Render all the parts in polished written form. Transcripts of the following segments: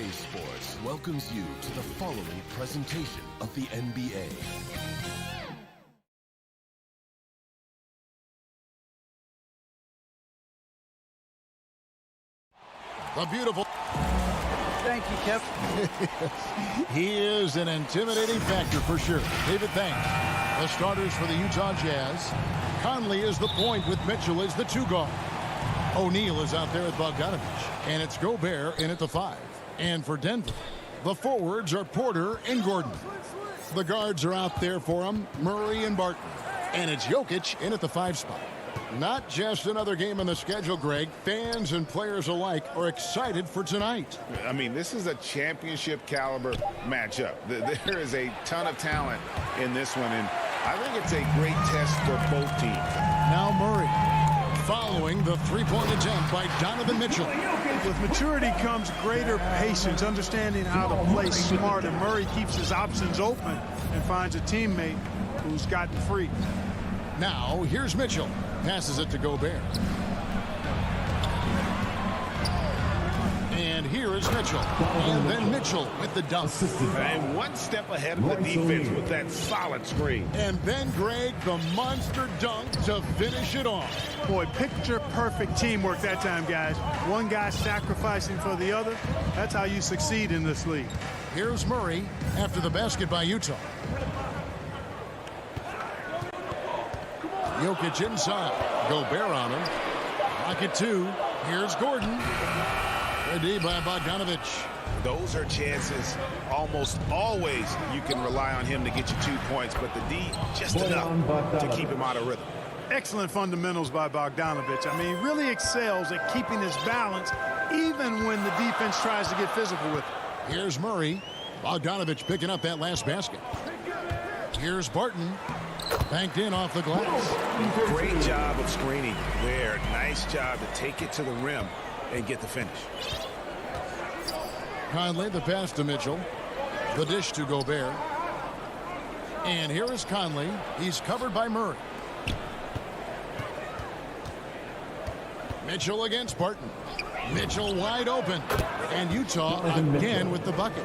CLA Sports welcomes you to the following presentation of the NBA. The beautiful. Thank you, Kev. He is an intimidating factor for sure. David, thanks. The starters for the Utah Jazz. Conley is the point with Mitchell as the two guard. O'Neal is out there at Bogdanovich. And it's Gobert in at the 5. And for Denver, the forwards are Porter and Gordon. The guards are out there for him, Murray and Barton. And it's Jokic in at the 5 spot. Not just another game on the schedule, Greg. Fans and players alike are excited for tonight. I mean, this is a championship caliber matchup. There is a ton of talent in this one, and I think it's a great test for both teams. Now Murray following the three-point attempt by Donovan Mitchell. With maturity comes greater patience, understanding how to play smart, and Murray keeps his options open and finds a teammate who's gotten free. Now here's Mitchell. Passes it to Gobert. And here is Mitchell. And then Mitchell with the dunk. And one step ahead of the defense with that solid screen. And then, Greg, the monster dunk to finish it off. Boy, picture-perfect teamwork that time, guys. One guy sacrificing for the other. That's how you succeed in this league. Here's Murray after the basket by Utah. Jokic inside. Gobert on him. Pocket 2. Here's Gordon. Ready by Bogdanovich. Those are chances. Almost always you can rely on him to get you 2 points, but the D just enough to keep him out of rhythm. Excellent fundamentals by Bogdanovich. I mean, he really excels at keeping his balance even when the defense tries to get physical with him. Here's Murray. Bogdanovich picking up that last basket. Here's Barton. Banked in off the glass. Great job of screening there. Nice job to take it to the rim and get the finish. Conley, the pass to Mitchell. The dish to Gobert. And here is Conley. He's covered by Murray. Mitchell against Barton. Mitchell wide open. And Utah again with the bucket.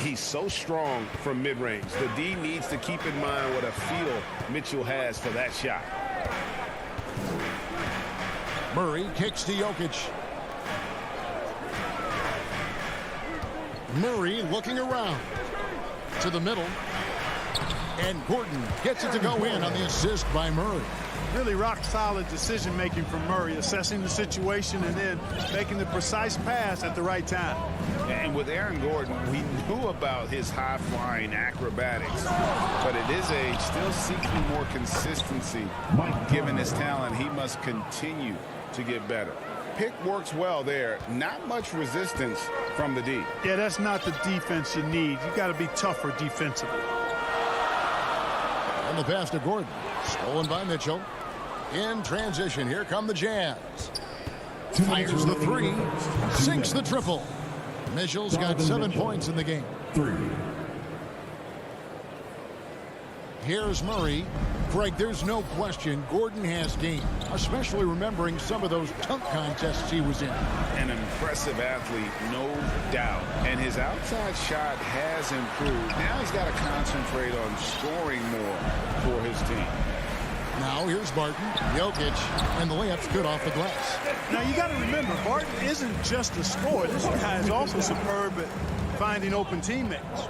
He's so strong from mid-range. The D needs to keep in mind what a feel Mitchell has for that shot. Murray kicks to Jokic. Murray looking around to the middle. And Gordon gets it to go in on the assist by Murray. Really rock-solid decision-making from Murray, assessing the situation and then making the precise pass at the right time. And with Aaron Gordon, we knew about his high-flying acrobatics, but at his age, still seeking more consistency. Given his talent, he must continue to get better. Pick works well there. Not much resistance from the D. Yeah, that's not the defense you need. You got to be tougher defensively. And the pass to Gordon. Stolen by Mitchell. In transition, here come the Jazz. Fires the 3. Sinks the triple. Mitchell's got 7 points in the game. 3. Here's Murray. Greg, there's no question Gordon has game, especially remembering some of those dunk contests he was in. An impressive athlete, no doubt. And his outside shot has improved. Now he's got to concentrate on scoring more for his team. Now here's Barton, Jokic, and the layup's good off the glass. Now you got to remember, Barton isn't just a scorer. This guy is also superb at finding open teammates.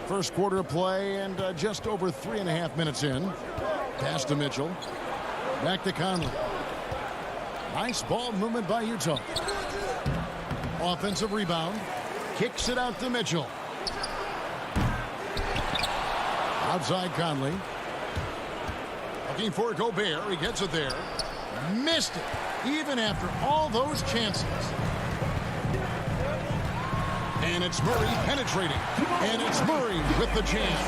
First quarter of play and just over 3.5 minutes in. Pass to Mitchell. Back to Conley. Nice ball movement by Utah. Offensive rebound. Kicks it out to Mitchell. Outside Conley. Looking for Gobert. He gets it there. Missed it. Even after all those chances. And it's Murray penetrating. And it's Murray with the chance.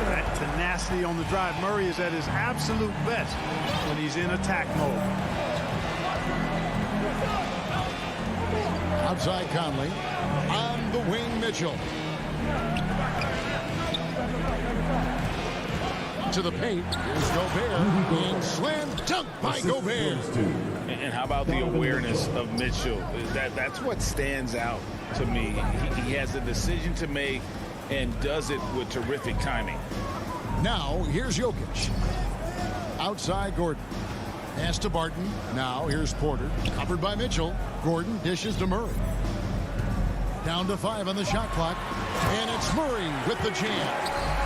That tenacity on the drive. Murray is at his absolute best when he's in attack mode. Outside Conley. On the wing, Mitchell. To the paint. Here's Gobert. And slam dunk by Gobert. And how about the awareness of Mitchell? That's what stands out to me. He has a decision to make and does it with terrific timing. Now, here's Jokic. Outside Gordon. Pass to Barton. Now, here's Porter. Covered by Mitchell. Gordon dishes to Murray. Down to 5 on the shot clock. And it's Murray with the jam.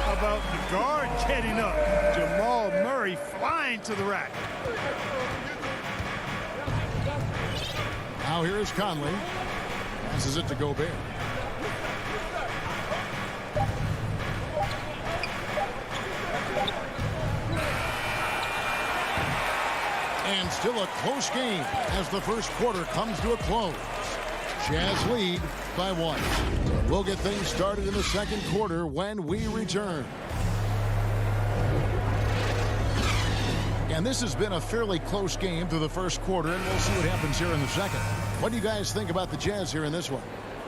How about the guard getting up? Jamal Murray flying to the rack. Now here's Conley. Passes it to Gobert. And still a close game as the first quarter comes to a close. Jazz lead by 1. We'll get things started in the second quarter when we return. And this has been a fairly close game through the first quarter, and we'll see what happens here in the second. What do you guys think about the Jazz here in this one?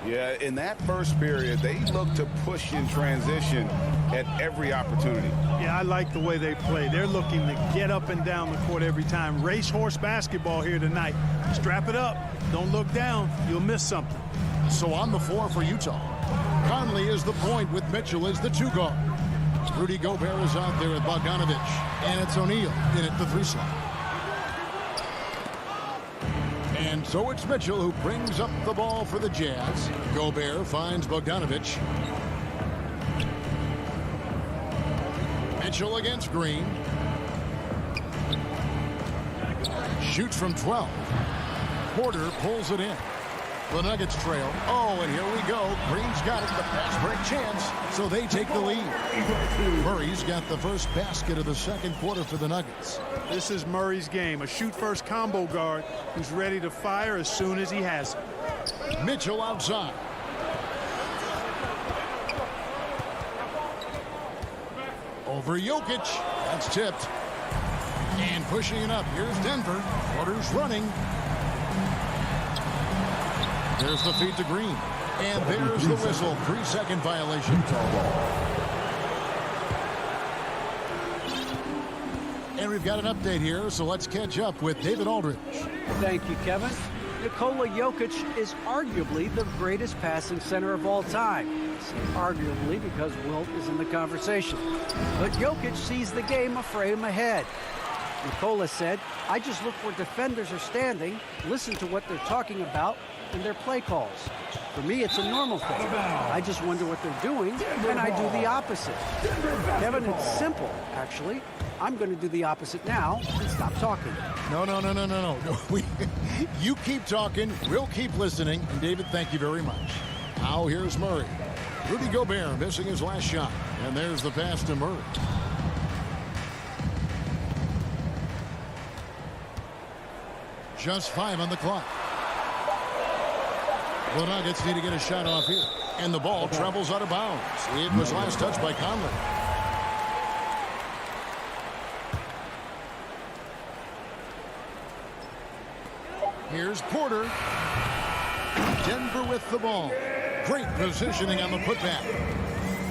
Yeah, in that first period, they look to push in transition at every opportunity. Yeah, I like the way they play. They're looking to get up and down the court every time. Racehorse basketball here tonight. Strap it up. Don't look down. You'll miss something. So on the floor for Utah, Conley is the point with Mitchell as the 2 guard. Rudy Gobert is out there with Bogdanovich, and it's O'Neal in at the 3 slot. And so it's Mitchell who brings up the ball for the Jazz. Gobert finds Bogdanovich. Mitchell against Green. Shoots from 12. Porter pulls it in. The Nuggets trail. Oh, and here we go. Green's got it. The fast break chance. So they take the lead. Murray's got the first basket of the second quarter for the Nuggets. This is Murray's game. A shoot-first combo guard who's ready to fire as soon as he has it. Mitchell outside. Over Jokic. That's tipped. And pushing it up. Here's Denver. Porter's running. There's the feed to Green. And there's the whistle. 3-second violation. And we've got an update here, so let's catch up with David Aldridge. Thank you, Kevin. Nikola Jokic is arguably the greatest passing center of all time. Arguably because Wilt is in the conversation. But Jokic sees the game a frame ahead. Nikola said, I just look where defenders are standing, listen to what they're talking about, and their play calls. For me, it's a normal thing. I just wonder what they're doing, and I do the opposite. Kevin, it's simple, actually. I'm going to do the opposite now and stop talking. No. You keep talking, we'll keep listening. And David, thank you very much. Now here's Murray. Rudy Gobert missing his last shot. And there's the pass to Murray. Just 5 on the clock. The Nuggets need to get a shot off here. And the ball travels out of bounds. It was last touched by Conley. Here's Porter. Denver with the ball. Great positioning on the putback.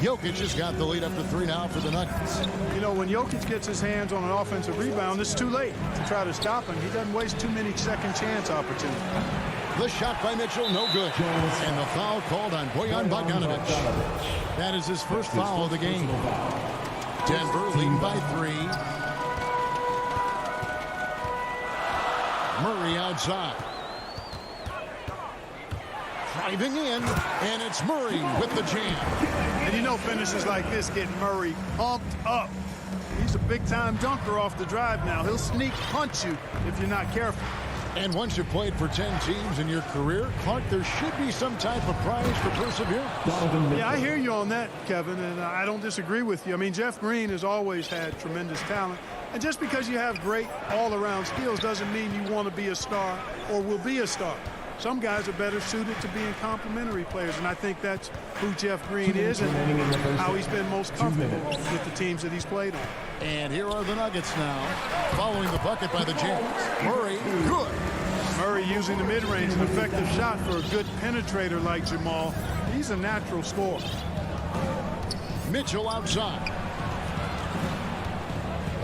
Jokic has got the lead up to 3 now for the Nuggets. You know, when Jokic gets his hands on an offensive rebound, it's too late to try to stop him. He doesn't waste too many second chance opportunities. The shot by Mitchell, no good. And the foul called on Bojan Bogdanovich. That is his first foul of the game. Denver leading by 3. Murray outside. Driving in, and it's Murray with the jam. And you know finishes like this get Murray pumped up. He's a big-time dunker off the drive now. He'll sneak punch you if you're not careful. And once you've played for 10 teams in your career, Clark, there should be some type of prize for perseverance. Yeah, I hear you on that, Kevin, and I don't disagree with you. I mean, Jeff Green has always had tremendous talent. And just because you have great all-around skills doesn't mean you want to be a star or will be a star. Some guys are better suited to being complementary players, and I think that's who Jeff Green is and how he's been most comfortable with the teams that he's played on. And here are the Nuggets now, following the bucket by the Jazz. Murray, good. Murray using the mid-range, an effective shot for a good penetrator like Jamal. He's a natural scorer. Mitchell outside.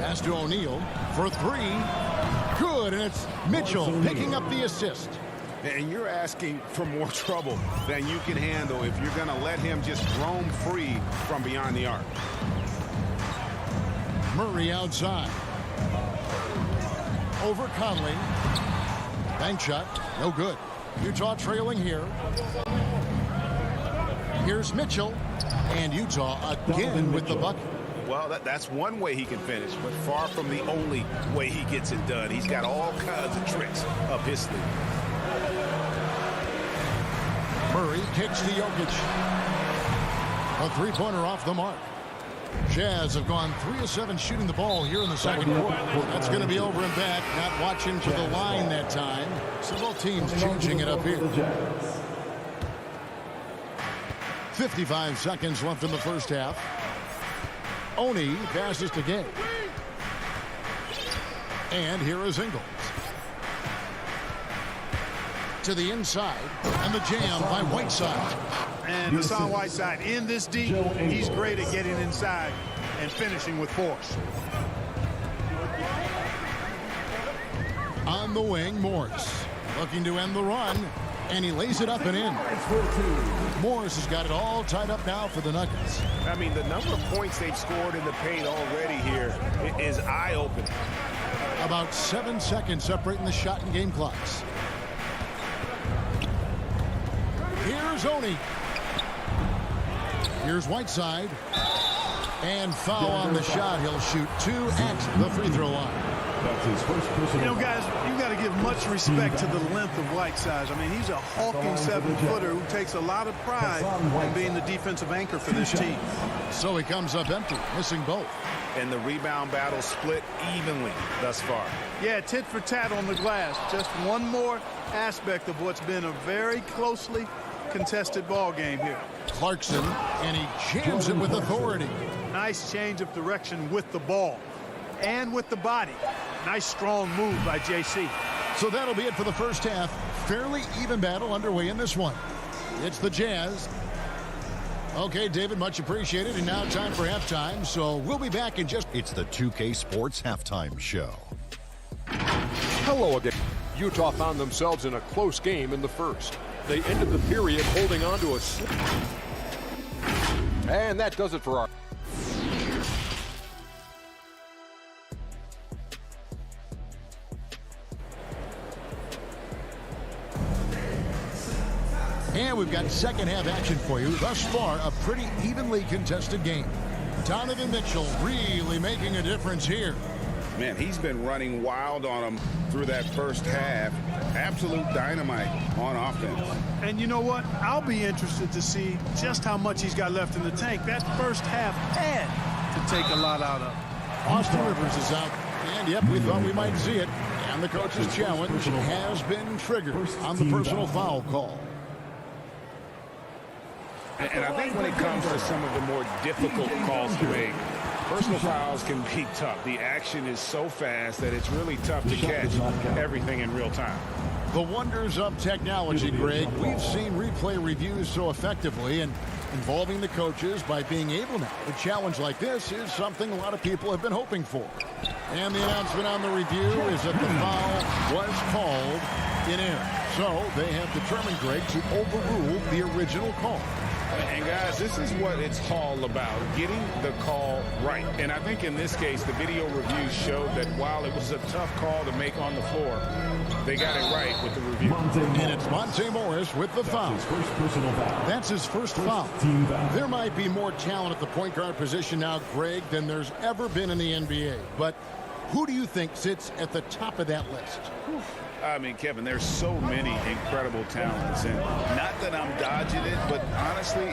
Pass to O'Neal for three. Good, and it's Mitchell picking up the assist. And you're asking for more trouble than you can handle if you're going to let him just roam free from beyond the arc. Murray outside. Over Conley. Bank shot, no good. Utah trailing here. Here's Mitchell. And Utah again with the bucket. Well, that's one way he can finish, but far from the only way he gets it done. He's got all kinds of tricks up his sleeve. Murray kicks to Jokic. A three-pointer off the mark. Jazz have gone 3 of 7 shooting the ball here in the second quarter. That's going to be over and back. Not watching to the line that time. So both teams changing it up here. 55 seconds left in the first half. Oni passes to Gay. And here is Ingles. To the inside. And the jam by Whiteside. And Hassan Whiteside in this deep, he's great at getting inside and finishing with force. On the wing, Morris. Looking to end the run. And he lays it up and in. Morris has got it all tied up now for the Nuggets. I mean, the number of points they've scored in the paint already here is eye-opening. About 7 seconds separating the shot and game clocks. Here's Oni. Here's Whiteside. And foul on the shot. He'll shoot 2 at the free throw line. That's his first personal. You know, guys, you got to give much respect to the length of Whiteside. I mean, he's a hulking 7-footer who takes a lot of pride in being the defensive anchor for this team. So he comes up empty, missing both. And the rebound battle split evenly thus far. Yeah, tit for tat on the glass. Just one more aspect of what's been a very closely contested ball game here. Clarkson, and he jams it with authority. Nice change of direction with the ball and with the body. Nice strong move by JC. So that'll be it for the first half. Fairly even battle underway in this one. It's the Jazz. Okay, David, much appreciated. And now time for halftime. So we'll be back in just... It's the 2K Sports Halftime Show. Hello again. Utah found themselves in a close game in the first. They ended the period holding on to a... And that does it for our... And we've got second half action for you. Thus far, a pretty evenly contested game. Donovan Mitchell really making a difference here. Man, he's been running wild on him through that first half. Absolute dynamite on offense. And you know what? I'll be interested to see just how much he's got left in the tank. That first half had to take a lot out of. Austin Rivers is out. And, yep, we thought we might see it. And the coach's challenge has been triggered on the personal foul call. And I think when it comes to some of the more difficult calls to make, personal fouls can be tough. The action is so fast that it's really tough to catch everything in real time. The wonders of technology, Greg. We've seen replay reviews so effectively, and involving the coaches by being able now. A challenge like this is something a lot of people have been hoping for. And the announcement on the review is that the foul was called in error. So they have determined, Greg, to overrule the original call. And guys, this is what it's all about, getting the call right. And I think in this case, the video reviews showed that while it was a tough call to make on the floor, they got it right with the review. And it's Monte Morris with the foul. That's his first foul. There might be more talent at the point guard position now, Greg, than there's ever been in the NBA. But who do you think sits at the top of that list? I mean, Kevin, there's so many incredible talents, and not that I'm dodging it, but honestly,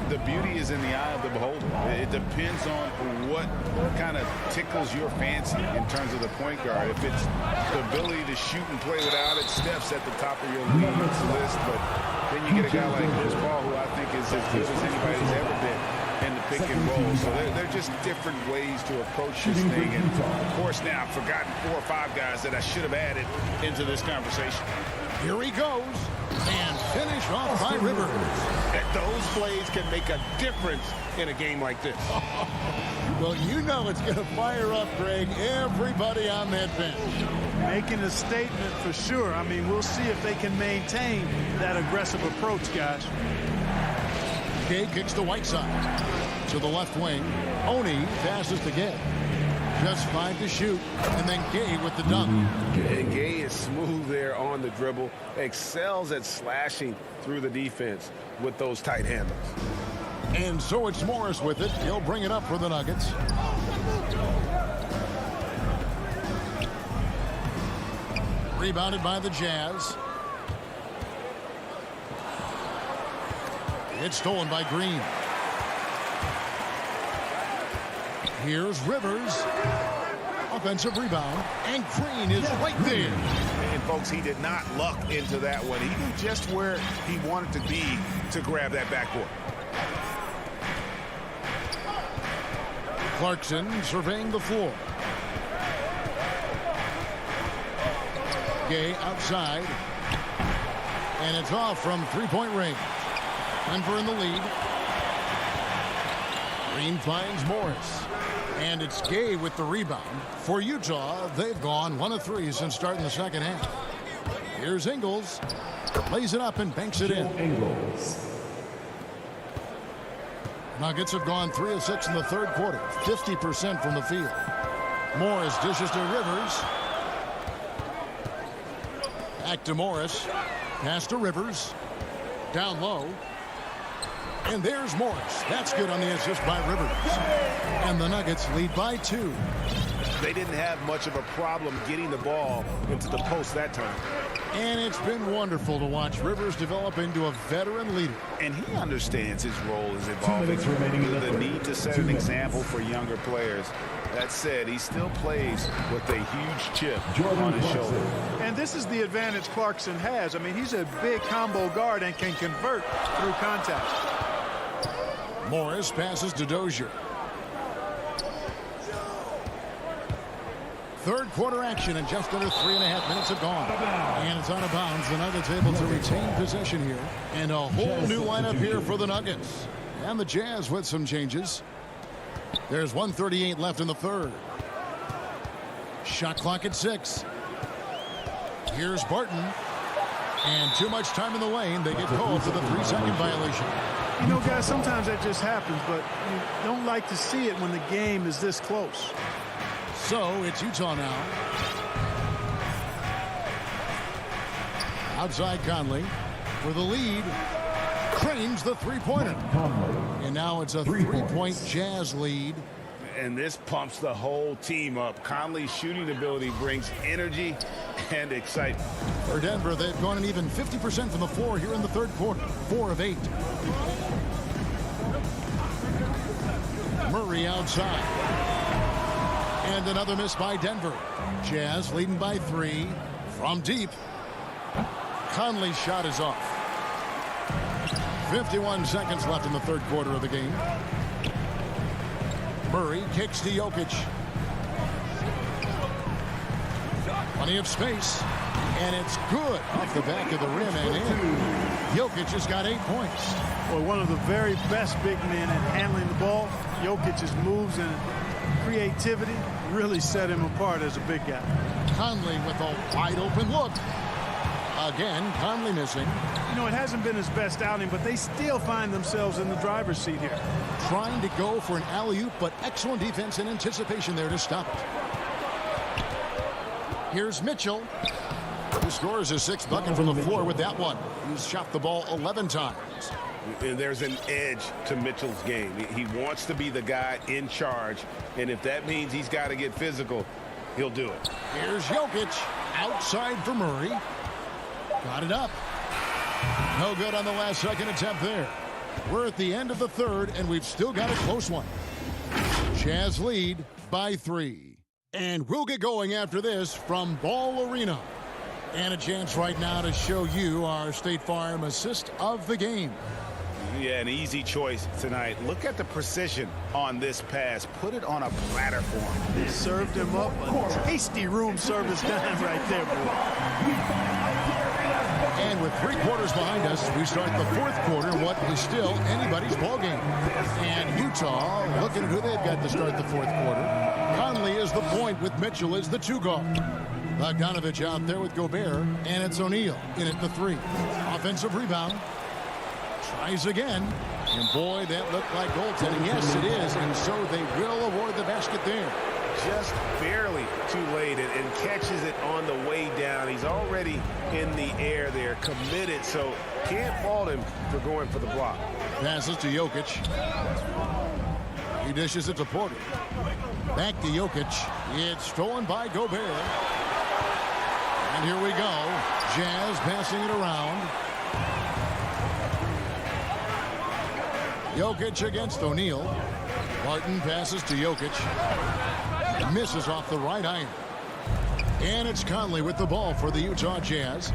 the beauty is in the eye of the beholder. It depends on what kind of tickles your fancy in terms of the point guard. If it's the ability to shoot and play without it, Steph's at the top of your league list, but then you get a guy like Chris Paul, who I think is as good as anybody's ever been in the pick and roll. So they're just different ways to approach this thing. And of course, now I've forgotten 4 or 5 guys that I should have added into this conversation. Here he goes, and finish off by Rivers. Those plays can make a difference in a game like this. Well, you know it's going to fire up, Greg, everybody on that bench. Making a statement for sure. I mean, we'll see if they can maintain that aggressive approach, guys. Gay kicks the white side to the left wing. Oni passes to Gay. Just 5 to shoot, and then Gay with the dunk. And Gay is smooth there on the dribble, excels at slashing through the defense with those tight handles. And so it's Morris with it. He'll bring it up for the Nuggets. Rebounded by the Jazz. It's stolen by Green. Here's Rivers. Offensive rebound. And Green is right there. And, folks, he did not luck into that one. He knew just where he wanted to be to grab that backboard. Clarkson surveying the floor. Gay outside. And it's off from three-point range. Denver in the lead. Green finds Morris. And it's Gay with the rebound. For Utah, they've gone 1 of 3 since starting the second half. Here's Ingles. Lays it up and banks it in. Nuggets have gone 3 of 6 in the third quarter. 50% from the field. Morris dishes to Rivers. Back to Morris. Pass to Rivers. Down low. And there's Morris. That's good on the assist by Rivers. And the Nuggets lead by 2. They didn't have much of a problem getting the ball into the post that time. And it's been wonderful to watch Rivers develop into a veteran leader. And he understands his role is evolving. The need to set an example for younger players. That said, he still plays with a huge chip on his shoulder. And this is the advantage Clarkson has. I mean, he's a big combo guard and can convert through contact. Morris passes to Dozier. Third quarter action, and just under 3.5 minutes have gone. And it's out of bounds. The Nuggets able to retain possession here. And a whole new lineup here for the Nuggets. And the Jazz with some changes. There's 1:38 left in the third. Shot clock at 6. Here's Barton. And too much time in the lane. They get called for the 3-second violation. You know, guys, sometimes that just happens, but you don't like to see it when the game is this close. So it's Utah now. Outside Conley for the lead. Cranes the three-pointer. And now it's a 3-point Jazz lead. And this pumps the whole team up. Conley's shooting ability brings energy and excitement. For Denver, they've gone an even 50% from the floor here in the third quarter. 4 of 8. Murray outside. And another miss by Denver. Jazz leading by 3 from deep. Conley's shot is off. 51 seconds left in the third quarter of the game. Murray kicks to Jokic. Plenty of space. And it's good off the back of the rim and in. Jokic has got 8 points. Well, one of the very best big men at handling the ball. Jokic's moves and creativity really set him apart as a big guy. Conley with a wide open look. Again, Conley missing. You know, it hasn't been his best outing, but they still find themselves in the driver's seat here. Trying to go for an alley-oop, but excellent defense and anticipation there to stop it. Here's Mitchell, who scores his 6th bucket from the floor with that one. He's shot the ball 11 times. And there's an edge to Mitchell's game. He wants to be the guy in charge, and if that means he's got to get physical, he'll do it. Here's Jokic, outside for Murray. Got it up. No good on the last second attempt there. We're at the end of the third, and we've still got a close one. Jazz lead by 3. And we'll get going after this from Ball Arena. And a chance right now to show you our State Farm assist of the game. Yeah, an easy choice tonight. Look at the precision on this pass. Put it on a platter for him. Served him up a tasty room service dime right there, boy. And with With 3 quarters behind us, we start the 4th quarter, what is still anybody's ballgame. And Utah, looking at who they've got to start the 4th quarter. Conley is the point with Mitchell as the 2 guard. Bogdanovich out there with Gobert, and it's O'Neal in at the 3. Offensive rebound. Tries again. And boy, that looked like goaltending. Yes, it is. And so they will award the basket there. Just barely too late and catches it on the way down. He's already in the air there, committed, so can't fault him for going for the block. Passes to Jokic. He dishes it to Porter. Back to Jokic. It's stolen by Gobert. And here we go. Jazz passing it around. Jokic against O'Neal. Martin passes to Jokic. Misses off the right iron. And it's Conley with the ball for the Utah Jazz.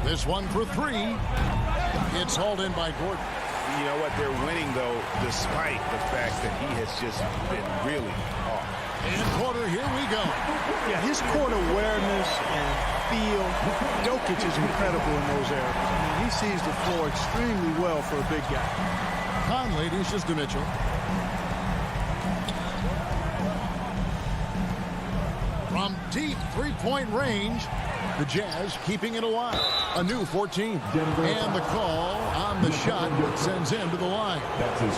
This one for 3. It's hauled in by Gordon. You know what? They're winning, though, despite the fact that he has just been really off. And Porter, here we go. Yeah, his court awareness and feel. Jokic is incredible in those areas. I mean, he sees the floor extremely well for a big guy. Conley dishes to Mitchell. From deep 3-point range, the Jazz keeping it alive. A new 14. And the call on the shot sends him to the line.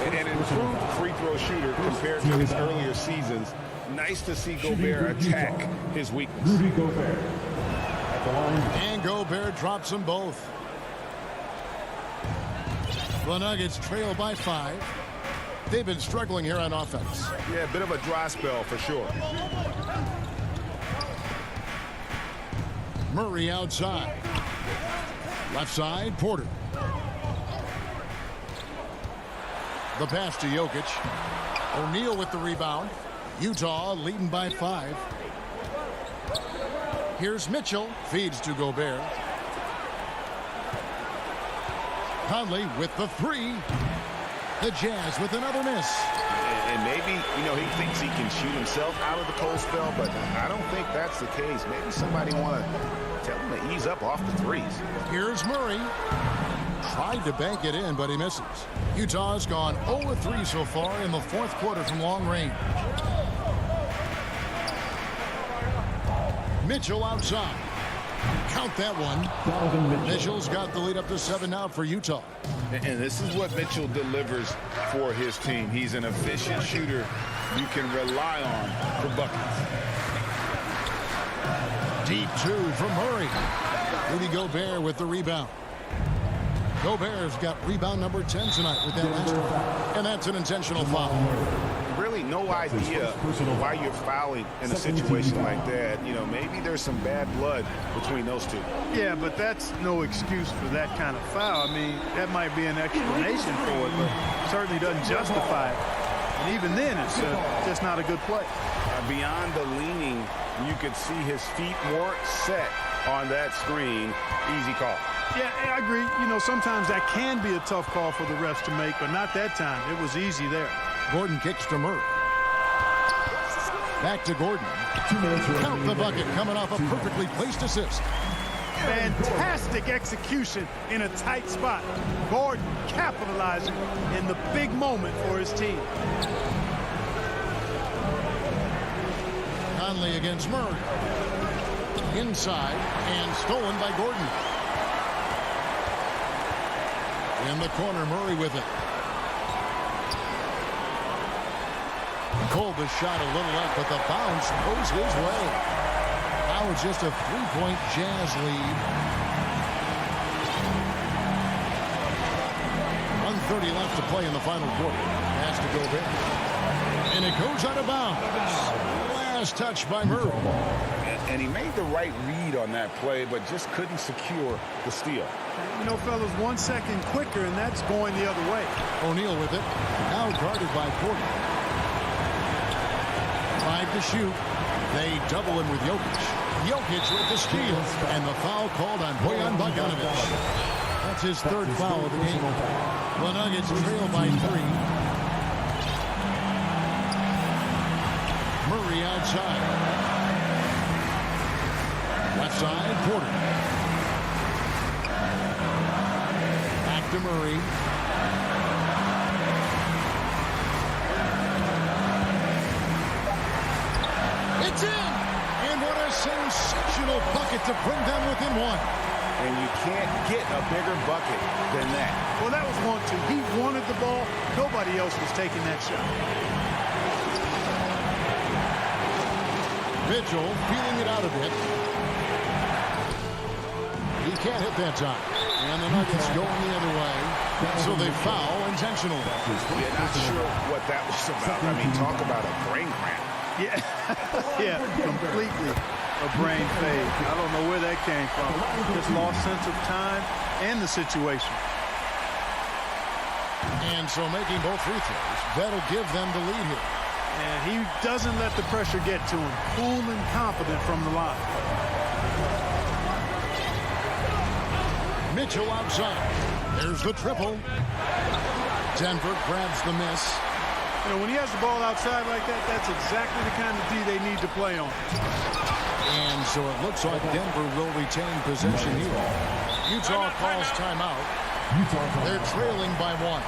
An improved free throw shooter compared to his earlier seasons. Nice to see Gobert attack his weakness. And Gobert drops them both. The Nuggets trail by 5. They've been struggling here on offense. Yeah, a bit of a dry spell for sure. Murray outside. Left side, Porter. The pass to Jokic. O'Neal with the rebound. Utah leading by 5. Here's Mitchell. Feeds to Gobert. Conley with the 3. The Jazz with another miss. And maybe, you know, he thinks he can shoot himself out of the cold spell, but I don't think that's the case. Maybe somebody want to tell him to ease up off the 3s. Here's Murray. Tried to bank it in, but he misses. Utah's gone 0-3 so far in the 4th quarter from long range. Mitchell outside. Count that one. Mitchell's got the lead up to 7 now for Utah. And this is what Mitchell delivers for his team. He's an efficient shooter you can rely on for buckets. Deep 2 from Murray. Rudy Gobert with the rebound. Gobert's got rebound number 10 tonight with that last one. And that's an intentional foul. Really no idea why you're fouling in a situation like that. You know, maybe there's some bad blood between those two. Yeah, but that's no excuse for that kind of foul. I mean, that might be an explanation for it, but certainly doesn't justify it. And even then, it's just not a good play. Beyond the leaning, you could see his feet more set on that screen. Easy call. Yeah, I agree. You know, sometimes that can be a tough call for the refs to make, but not that time. It was easy there. Gordon kicks to Murray. Back to Gordon. Count the bucket coming off a perfectly placed assist. Fantastic execution in a tight spot. Gordon capitalizing in the big moment for his team. Conley against Murray. Inside and stolen by Gordon. In the corner, Murray with it. Pulled the shot a little left, but the bounce goes his way. Now it's just a 3-point Jazz lead. 1:30 left to play in the final quarter. Pass to Gobert. And it goes out of bounds. Last touch by Murray. And he made the right read on that play, but just couldn't secure the steal. You know, fellas, 1 second quicker, and that's going the other way. O'Neal with it. Now guarded by Porter. 5 to shoot. They double him with Jokic. Jokic with the steal. And the foul called on Bojan Bogdanovich. That's his 3rd foul of the game. The Nuggets trail by 3. Murray outside. Left side, Porter. Murray. It's in! And what a sensational bucket to bring them within one. And you can't get a bigger bucket than that. Well, that was 1-2. He wanted the ball. Nobody else was taking that shot. Mitchell feeling it out a bit. He can't hit that time. And the Nuggets going the other way. So they foul intentionally. Yeah, not sure what that was about. I mean, talk about a brain cramp. Yeah, yeah, completely a brain fade. I don't know where that came from. Just lost sense of time and the situation. And so making both free throws, that'll give them the lead here. And he doesn't let the pressure get to him. Cool and confident from the line. Mitchell outside. There's the triple. Denver grabs the miss. You know, when he has the ball outside like that, that's exactly the kind of D they need to play on. And so it looks like Denver will retain possession here. Utah calls timeout. They're trailing by 1.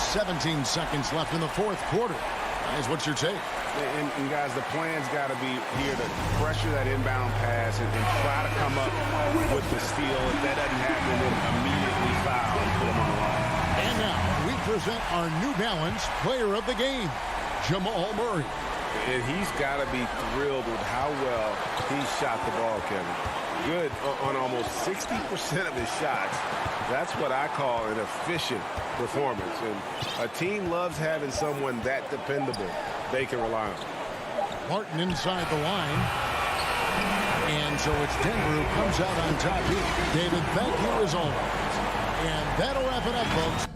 17 seconds left in the fourth quarter. Guys, what's your take? And guys, the plan's got to be here to pressure that inbound pass and try to come up with the steal. If that doesn't happen, then immediately foul and put them on the line. And now we present our New Balance player of the game, Jamal Murray. And he's got to be thrilled with how well he shot the ball, Kevin. Good on almost 60% of his shots. That's what I call an efficient performance. And a team loves having someone that dependable they can rely on. Martin inside the line. And so it's Denver who comes out on top here. David, thank you as always. And that'll wrap it up, folks.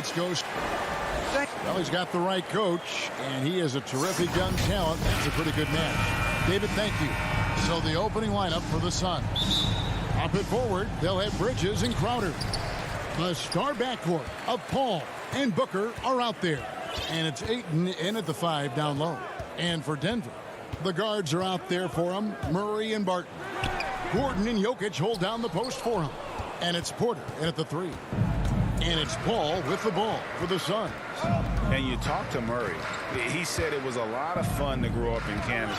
let's go. Well, he's got the right coach, and he is a terrific young talent. That's a pretty good match. David, thank you. So the opening lineup for the Suns. Up it forward, they'll have Bridges and Crowder. The star backcourt of Paul and Booker are out there. And it's Ayton in at the 5 down low. And for Denver, the guards are out there for him, Murray and Barton. Gordon and Jokic hold down the post for him. And it's Porter in at the 3. And it's Paul with the ball for the Suns. And you talk to Murray. He said it was a lot of fun to grow up in Canada.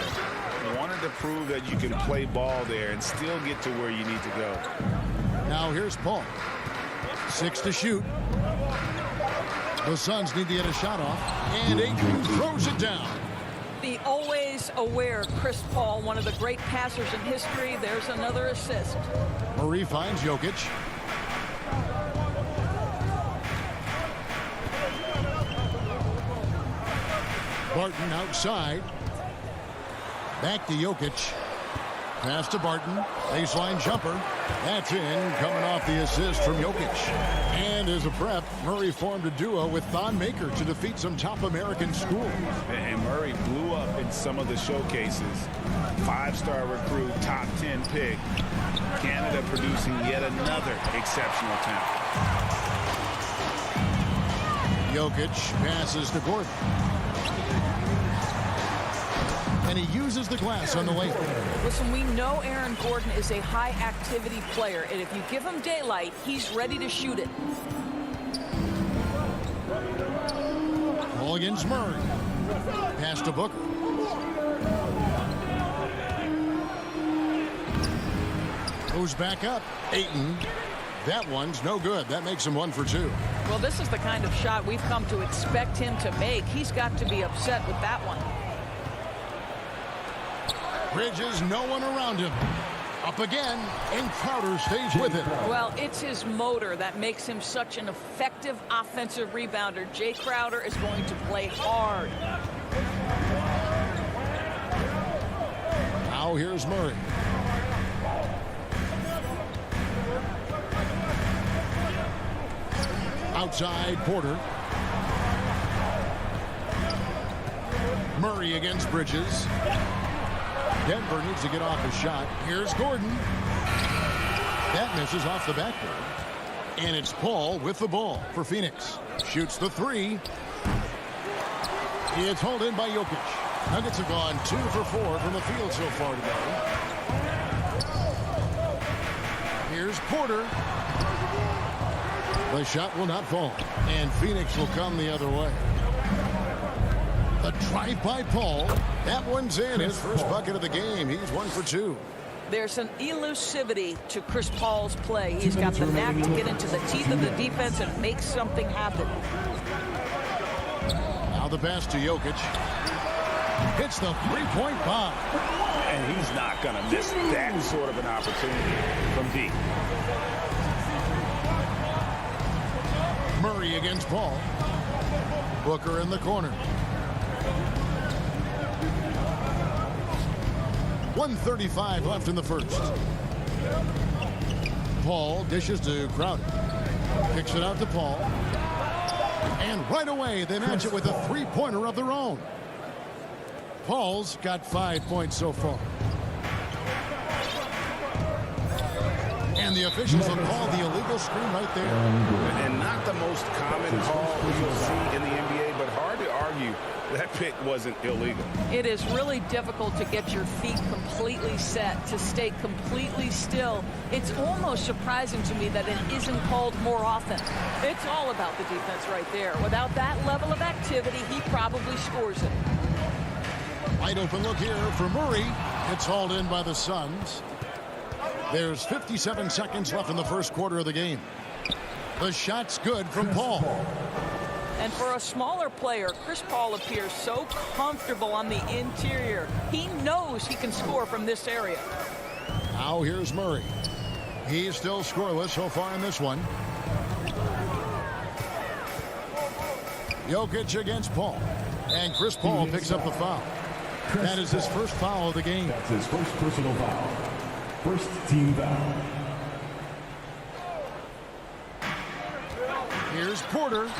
He wanted to prove that you can play ball there and still get to where you need to go. Now here's Paul. 6 to shoot. The Suns need to get a shot off. And Ayton throws it down. The always aware Chris Paul, one of the great passers in history. There's another assist. Murray finds Jokic. Barton outside. Back to Jokic. Pass to Barton. Baseline jumper. That's in, coming off the assist from Jokic. And as a prep, Murray formed a duo with Thon Maker to defeat some top American schools. And Murray blew up in some of the showcases. 5-star recruit, top 10 pick. Canada producing yet another exceptional talent. Jokic passes to Gordon. And he uses the glass on the lane. Listen, we know Aaron Gordon is a high-activity player, and if you give him daylight, he's ready to shoot it. Ball against Murray. Pass to Booker. Goes back up. Ayton. That one's no good. That makes him 1 for 2. Well, this is the kind of shot we've come to expect him to make. He's got to be upset with that one. Bridges, no one around him. Up again, and Crowder stays with it. Well, it's his motor that makes him such an effective offensive rebounder. Jay Crowder is going to play hard. Now here's Murray. Outside, Porter. Murray against Bridges. Denver needs to get off his shot. Here's Gordon. That misses off the backboard. And it's Paul with the ball for Phoenix. Shoots the 3. It's hauled in by Jokic. Nuggets have gone 2 for 4 from the field so far today. Here's Porter. The shot will not fall. And Phoenix will come the other way. The drive by Paul. That one's in. His first bucket of the game. He's 1 for 2. There's an elusivity to Chris Paul's play. He's got the knack to get into the teeth of the defense and make something happen. Now the pass to Jokic. Hits the three-point bomb. And he's not going to miss that sort of an opportunity from deep. Murray against Paul. Booker in the corner. 1:35 left in the first. Paul dishes to Crowder. Kicks it out to Paul. And right away, they match it with a three-pointer of their own. Paul's got 5 points so far. And the officials have called the illegal screen right there. And not the most common call you'll see in the NBA, but hard to argue that pick wasn't illegal. It is really difficult to get your feet completely set, to stay completely still. It's almost surprising to me that it isn't called more often. It's all about the defense right there. Without that level of activity, he probably scores it. Wide open look here for Murray. It's hauled in by the Suns. There's 57 seconds left in the first quarter of the game. The shot's good from Paul. And for a smaller player, Chris Paul appears so comfortable on the interior. He knows he can score from this area. Now here's Murray. He's still scoreless so far in this one. Jokic against Paul. And Chris Paul picks up the foul. That is his first foul of the game. That's his first personal foul. First team foul. Here's Porter.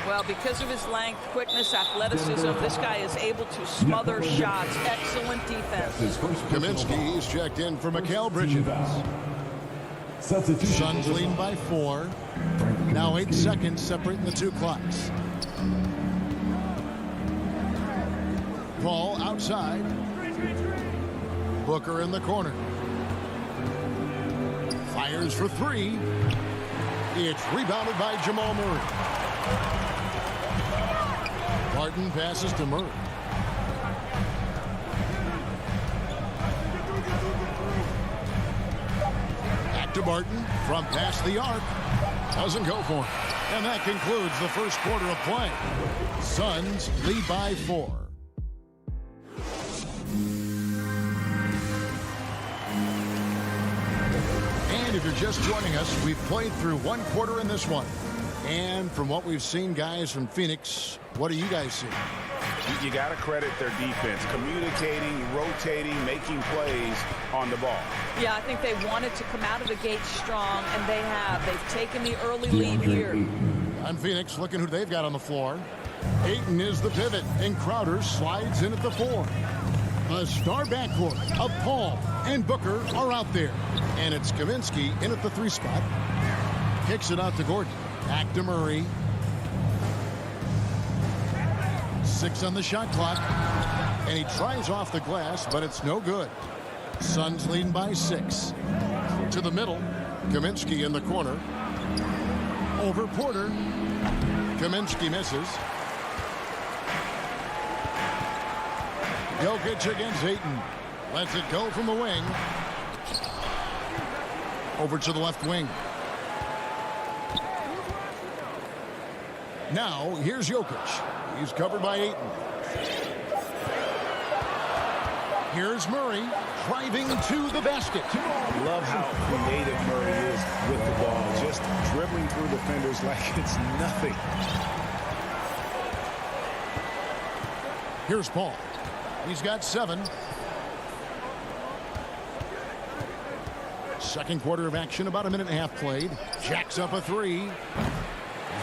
Well, because of his length, quickness, athleticism, this guy is able to smother shots. Excellent defense. Kaminsky is checked in for Mikal Bridges. Suns leading by 4. Now 8 seconds separating the two clocks. Paul outside. Booker in the corner. Fires for 3. It's rebounded by Jamal Murray. Barton passes to Murray. Back to Barton from past the arc. Doesn't go for him. And that concludes the first quarter of play. Suns lead by 4. And if you're just joining us, we've played through one quarter in this one. And from what we've seen, guys, from Phoenix, what do you guys see? You got to credit their defense, communicating, rotating, making plays on the ball. Yeah, I think they wanted to come out of the gate strong, and they have. They've taken the early lead here. On Phoenix, looking who they've got on the floor. Ayton is the pivot, and Crowder slides in at the 4. A star backcourt of Paul and Booker are out there. And it's Kaminsky in at the 3 spot. Kicks it out to Gordon. Back to Murray. 6 on the shot clock. And he tries off the glass, but it's no good. Suns leading by 6. To the middle. Kaminsky in the corner. Over Porter. Kaminsky misses. Jokic against Ayton. Lets it go from the wing. Over to the left wing. Now, here's Jokic. He's covered by Ayton. Here's Murray driving to the basket. Love how creative Murray is with the ball. Just dribbling through defenders like it's nothing. Here's Paul. He's got 7. Second quarter of action, about a minute and a half played. Jacks up a 3.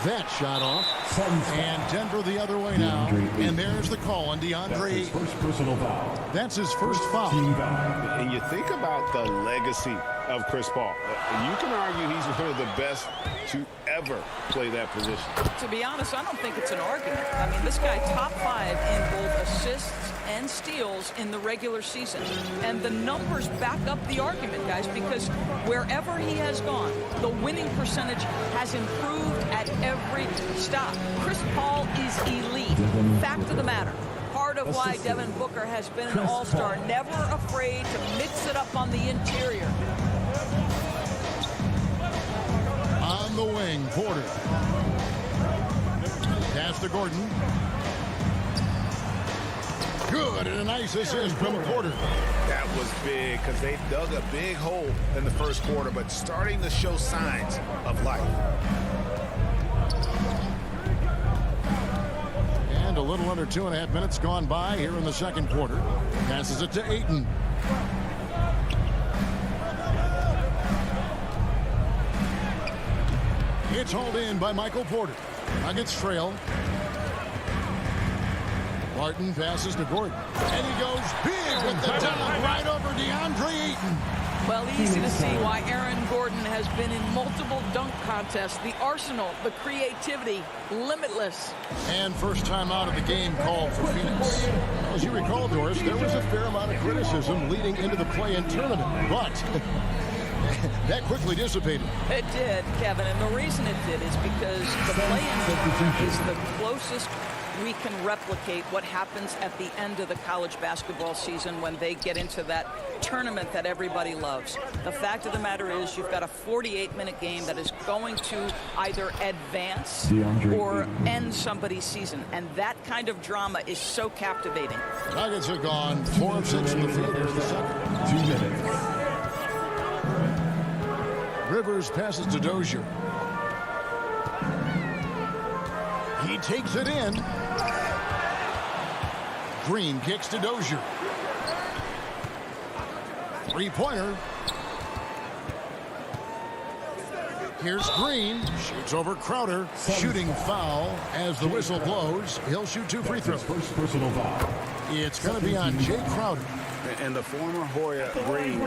That shot off. And Denver the other way now. And there's the call on DeAndre. That's his first foul. And you think about the legacy of Chris Paul. You can argue he's one of the best to ever play that position. To be honest, I don't think it's an argument. I mean, this guy top 5 in both assists and steals in the regular season. And the numbers back up the argument, guys, because wherever he has gone, the winning percentage has improved at every stop. Chris Paul is elite. Fact of the matter. Part of why Devin Booker has been an all-star, never afraid to mix it up on the interior. On the wing, Porter. Pass to Gordon. Good, and a nice assist from Porter. That was big because they dug a big hole in the first quarter, but starting to show signs of life. And a little under 2.5 minutes gone by here in the second quarter. Passes it to Ayton. It's hauled in by Michael Porter. Nuggets trail. Barton passes to Gordon. And he goes big with the dunk right over DeAndre Ayton. Well, easy to see why Aaron Gordon has been in multiple dunk contests. The arsenal, the creativity, limitless. And first time out of the game called for Phoenix. Well, as you recall, Doris, there was a fair amount of criticism leading into the play-in tournament. But that quickly dissipated. It did, Kevin, and the reason it did is because the play-in is the closest we can replicate what happens at the end of the college basketball season when they get into that tournament that everybody loves. The fact of the matter is you've got a 48-minute game that is going to either advance or end somebody's season, and that kind of drama is so captivating. Nuggets are gone 4 of 6 in the field. Here's the second. 2 minutes. Rivers passes to Dozier. He takes it in. Green kicks to Dozier. Three-pointer. Here's Green. Shoots over Crowder. Shooting foul as the whistle blows. He'll shoot 2 free throws. First personal foul. It's going to be on Jay Crowder. And the former Hoya Green, a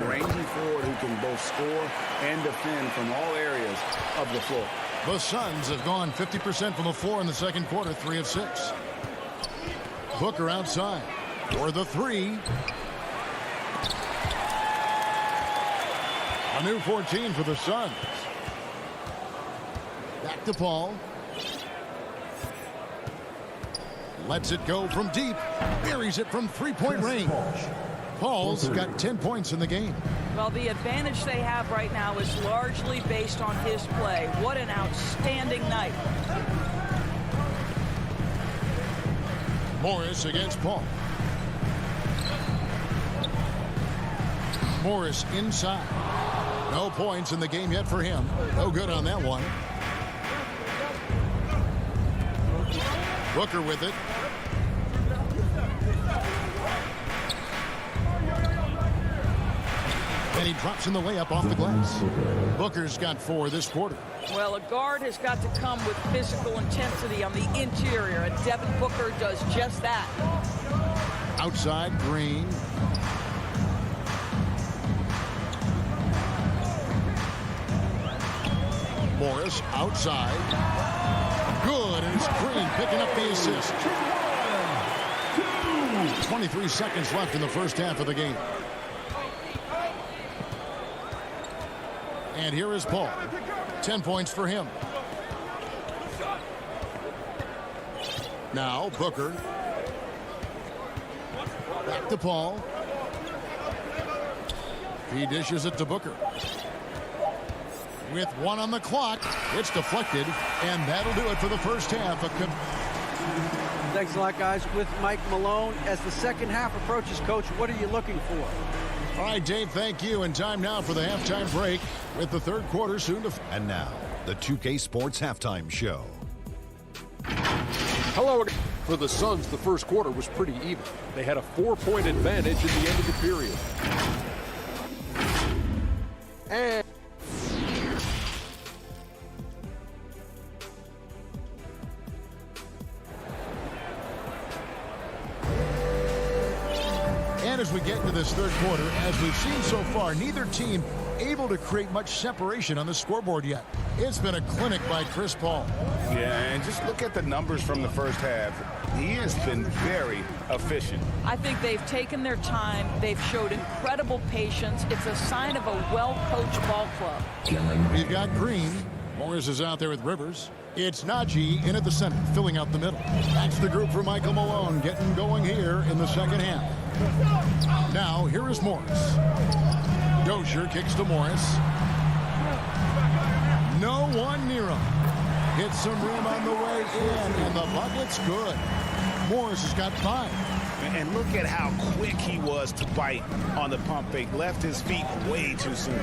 rangy forward who can both score and defend from all areas of the floor. The Suns have gone 50% from the floor in the second quarter, 3 of 6. Booker outside for the 3. A new 14 for the Suns. Back to Paul. Lets it go from deep. Buries it from three-point range. Paul's got 10 points in the game. Well, the advantage they have right now is largely based on his play. What an outstanding night. Morris against Paul. Morris inside. No points in the game yet for him. No good on that one. Booker with it. And he drops in the layup off the glass. Booker's got 4 this quarter. Well, a guard has got to come with physical intensity on the interior, and Devin Booker does just that. Outside, Green. Morris outside. Good, and it's Green picking up the assist. 23 seconds left in the first half of the game. And here is Paul. 10 points for him. Now Booker. Back to Paul. He dishes it to Booker. With 1 on the clock, it's deflected, and that'll do it for the first half. Thanks a lot, guys. With Mike Malone, as the second half approaches, Coach, what are you looking for? All right, Dave, thank you. And time now for the halftime break with the third quarter soon to... And now, the 2K Sports Halftime Show. Hello again. For the Suns, the first quarter was pretty even. They had a 4-point advantage at the end of the period. And as we get into this third quarter, as we've seen so far, neither team able to create much separation on the scoreboard yet. It's been a clinic by Chris Paul. Yeah, and just look at the numbers from the first half. He has been very efficient. I think they've taken their time. They've showed incredible patience. It's a sign of a well-coached ball club. We've got Green. Morris is out there with Rivers. It's Najee in at the center, filling out the middle. That's the group for Michael Malone getting going here in the second half. Now, here is Morris. Dozier kicks to Morris. No one near him. Hits some rim on the way in, and the bucket's good. Morris has got 5. And look at how quick he was to bite on the pump fake. Left his feet way too soon.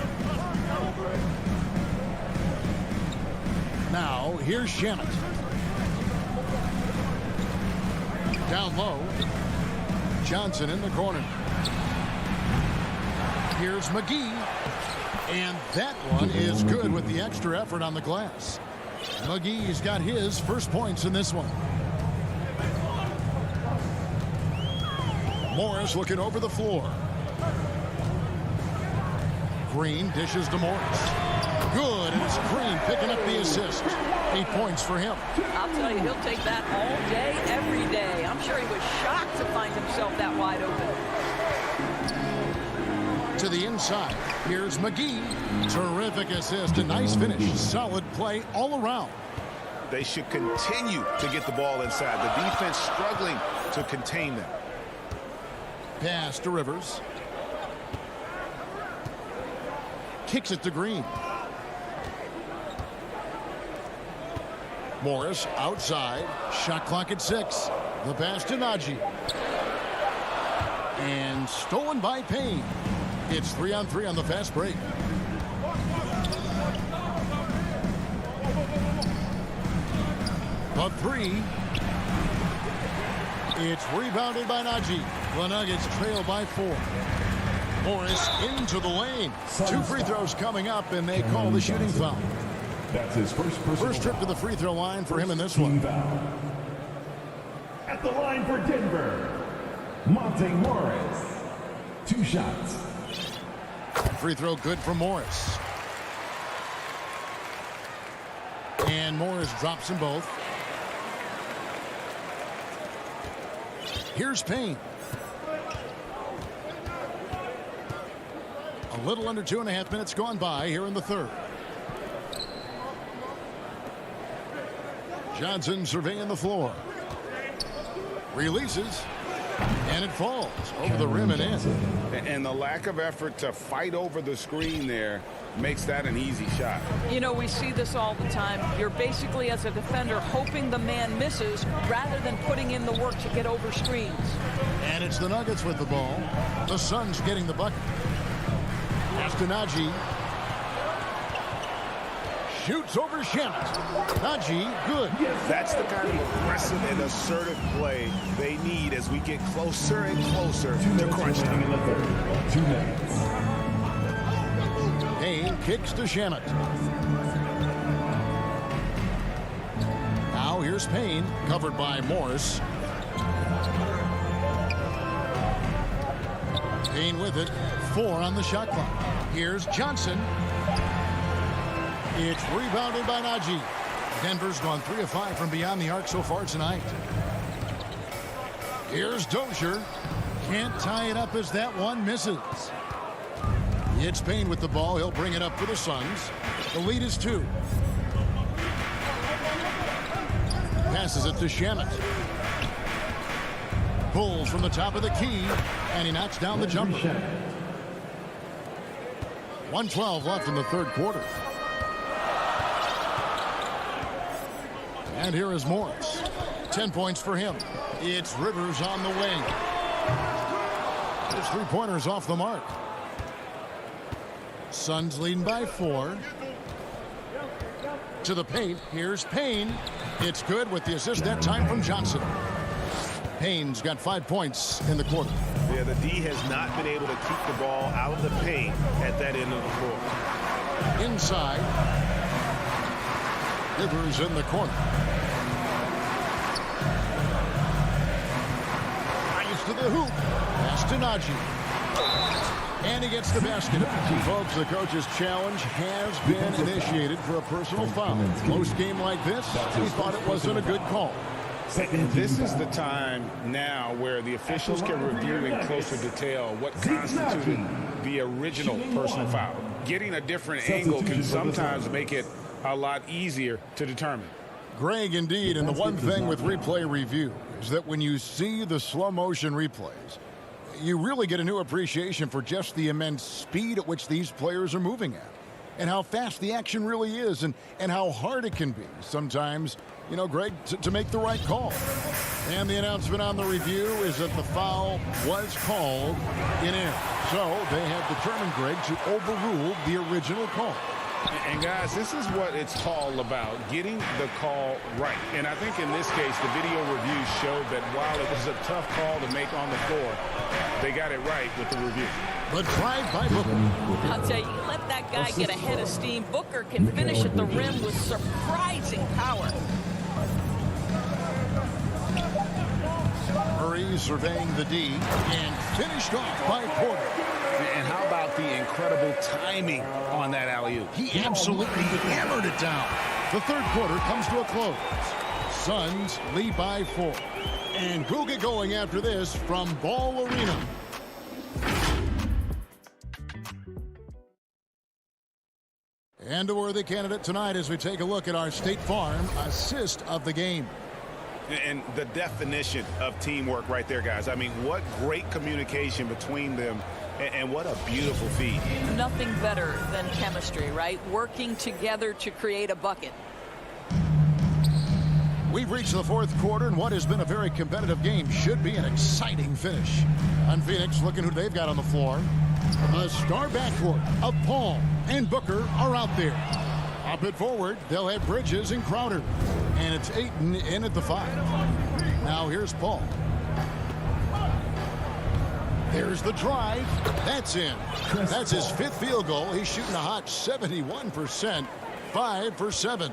Now, here's Shamet. Down low. Johnson in the corner. Here's McGee. And that one is good with the extra effort on the glass. McGee's got his first points in this one. Morris looking over the floor. Green dishes to Morris. Good, and it's Green picking up the assist. 8 points for him. I'll tell you, he'll take that all day, every day. I'm sure he was shocked to find himself that wide open. To the inside. Here's McGee. Terrific assist. A nice finish. Solid play all around. They should continue to get the ball inside. The defense struggling to contain them. Pass to Rivers. Kicks it to Green. Morris outside. Shot clock at 6. The pass to Najee. And stolen by Payne. It's 3-on-3 on the fast break. A 3. It's rebounded by Najee. The Nuggets trail by 4. Morris into the lane. 2 free throws coming up, and they call the shooting foul. That's his first trip to the free throw line for him in this one. At the line for Denver, Monte Morris. 2 shots. Free throw good for Morris. And Morris drops them both. Here's Payne. A little under 2.5 minutes gone by here in the third. Johnson surveying the floor. Releases. And it falls over the rim and in. And the lack of effort to fight over the screen there makes that an easy shot. You know, we see this all the time. You're basically, as a defender, hoping the man misses rather than putting in the work to get over screens. And it's the Nuggets with the ball. The Suns getting the bucket. Najee shoots over Shamet. Najee, good. That's the kind of aggressive and assertive play they need as we get closer and closer to crunch time. 2 minutes. Payne kicks to Shamet. Now here's Payne, covered by Morris. Payne with it. 4 on the shot clock. Here's Johnson. It's rebounded by Najee. Denver's gone 3 of 5 from beyond the arc so far tonight. Here's Dozier. Can't tie it up as that one misses. It's Payne with the ball. He'll bring it up for the Suns. The lead is 2. Passes it to Shamet. Pulls from the top of the key, and he knocks down the jumper. 1:12 left in the third quarter. And here is Morris. 10 points for him. It's Rivers on the wing. His 3-pointers off the mark. Suns leading by 4. To the paint. Here's Payne. It's good with the assist that time from Johnson. Payne's got 5 points in the quarter. Yeah, the D has not been able to keep the ball out of the paint at that end of the floor. Inside. Rivers in the corner. Drives to the hoop. Pass to Najee. And he gets the basket. Folks, the coach's challenge has been initiated for a personal foul. Close game like this, he thought it wasn't a good call. This is the time now where the officials can review in closer detail what constituted the original personal foul. Getting a different angle can sometimes make it a lot easier to determine. Greg, indeed, and the one thing with replay review is that when you see the slow motion replays, you really get a new appreciation for just the immense speed at which these players are moving at, and how fast the action really is, and how hard it can be sometimes, you know, Greg, to make the right call. And the announcement on the review is that the foul was called in air. So they have determined, Greg, to overrule the original call. And guys, this is what it's all about, getting the call right. And I think in this case, the video review showed that while it was a tough call to make on the floor, they got it right with the review. The drive by Booker. I'll tell you, let that guy get ahead of steam. Booker can finish at the rim with surprising power. Murray surveying the D and finished off by Porter. And how about the incredible timing on that alley-oop? He absolutely hammered it down. The third quarter comes to a close. Suns lead by 4. And we'll get going after this from Ball Arena. And a worthy candidate tonight as we take a look at our State Farm assist of the game. And the definition of teamwork right there, guys. I mean, what great communication between them, and what a beautiful feed. Nothing better than chemistry, right? Working together to create a bucket. We've reached the fourth quarter, and what has been a very competitive game should be an exciting finish. On Phoenix, looking who they've got on the floor. A star backcourt of Paul and Booker are out there. Up it forward, they'll have Bridges and Crowder. And it's Ayton in at the 5. Now here's Paul. There's the drive. That's in. That's his 5th field goal. He's shooting a hot 71%. 5 for 7.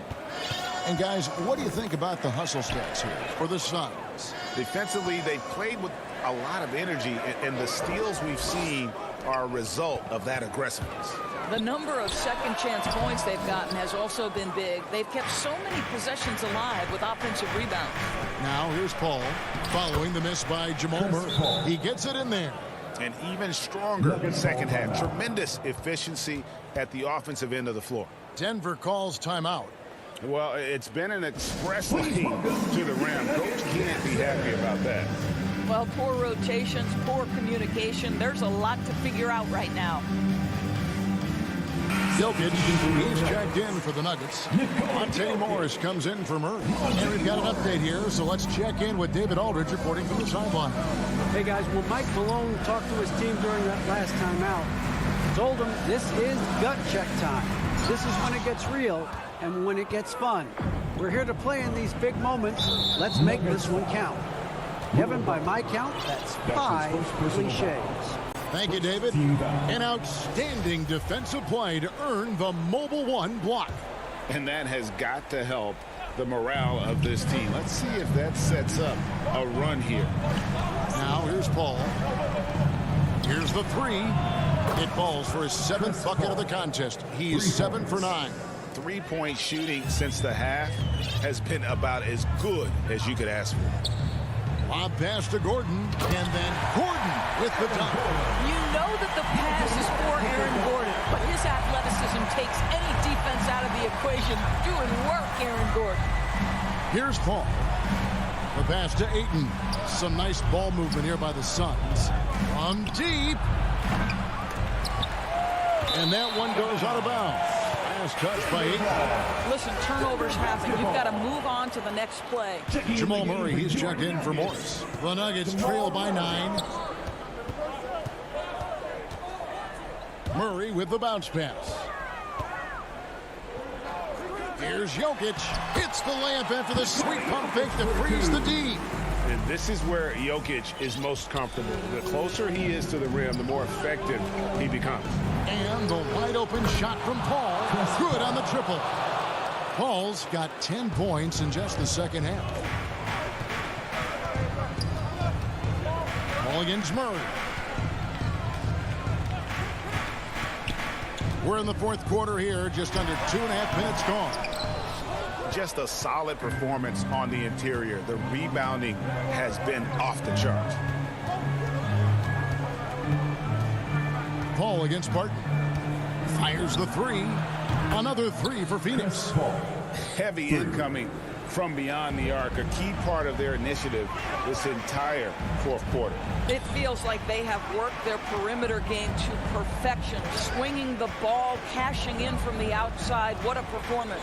And guys, what do you think about the hustle stats here for the Suns? Defensively, they played with a lot of energy, and the steals we've seen are a result of that aggressiveness. The number of second chance points they've gotten has also been big. They've kept so many possessions alive with offensive rebounds. Now here's Paul following the miss by Jamal Murray. He gets it in there. An even stronger second half. Tremendous efficiency at the offensive end of the floor. Denver calls timeout. Well, it's been an express lane to the rim. Coach can't be happy about that. Well, poor rotations, poor communication. There's a lot to figure out right now. Jokic, he's checked in for the Nuggets. Monte Morris comes in for Murray. And we've got an update here, so let's check in with David Aldridge reporting from the sideline. Hey, guys, when Mike Malone talked to his team during that last time out, told them this is gut check time. This is when it gets real and when it gets fun. We're here to play in these big moments. Let's make this one count. Kevin, by my count, that's 5 cliches. Thank you, David. An outstanding defensive play to earn the Mobile One block. And that has got to help the morale of this team. Let's see if that sets up a run here. Now here's Paul. Here's the 3. It falls for his 7th bucket of the contest. He's 7 for 9. 3-point shooting since the half has been about as good as you could ask for. Lob pass to Gordon, and then Gordon with the dunk. You know that the pass is for Aaron Gordon, but his athleticism takes any defense out of the equation. Doing work, Aaron Gordon. Here's Paul. The pass to Ayton. Some nice ball movement here by the Suns. From deep. And that one goes out of bounds. Last touch by Ayton. Listen, turnovers happen. You've got to move on to the next play. Jamal Murray, he's checked in for Morris. The Nuggets trail by 9. Murray with the bounce pass. Here's Jokic. Hits the layup after the sweet pump fake to freeze the D. And this is where Jokic is most comfortable. The closer he is to the rim, the more effective he becomes. And the wide open shot from Paul. Good on the triple. Paul's got 10 points in just the second half. Paul against Murray. We're in the 4th quarter here, just under 2.5 minutes gone. Just a solid performance on the interior. The rebounding has been off the charts. Paul against Barton. Fires the 3. Another 3 for Phoenix. Heavy incoming from beyond the arc, a key part of their initiative this entire 4th quarter. It feels like they have worked their perimeter game to perfection, swinging the ball, cashing in from the outside. What a performance.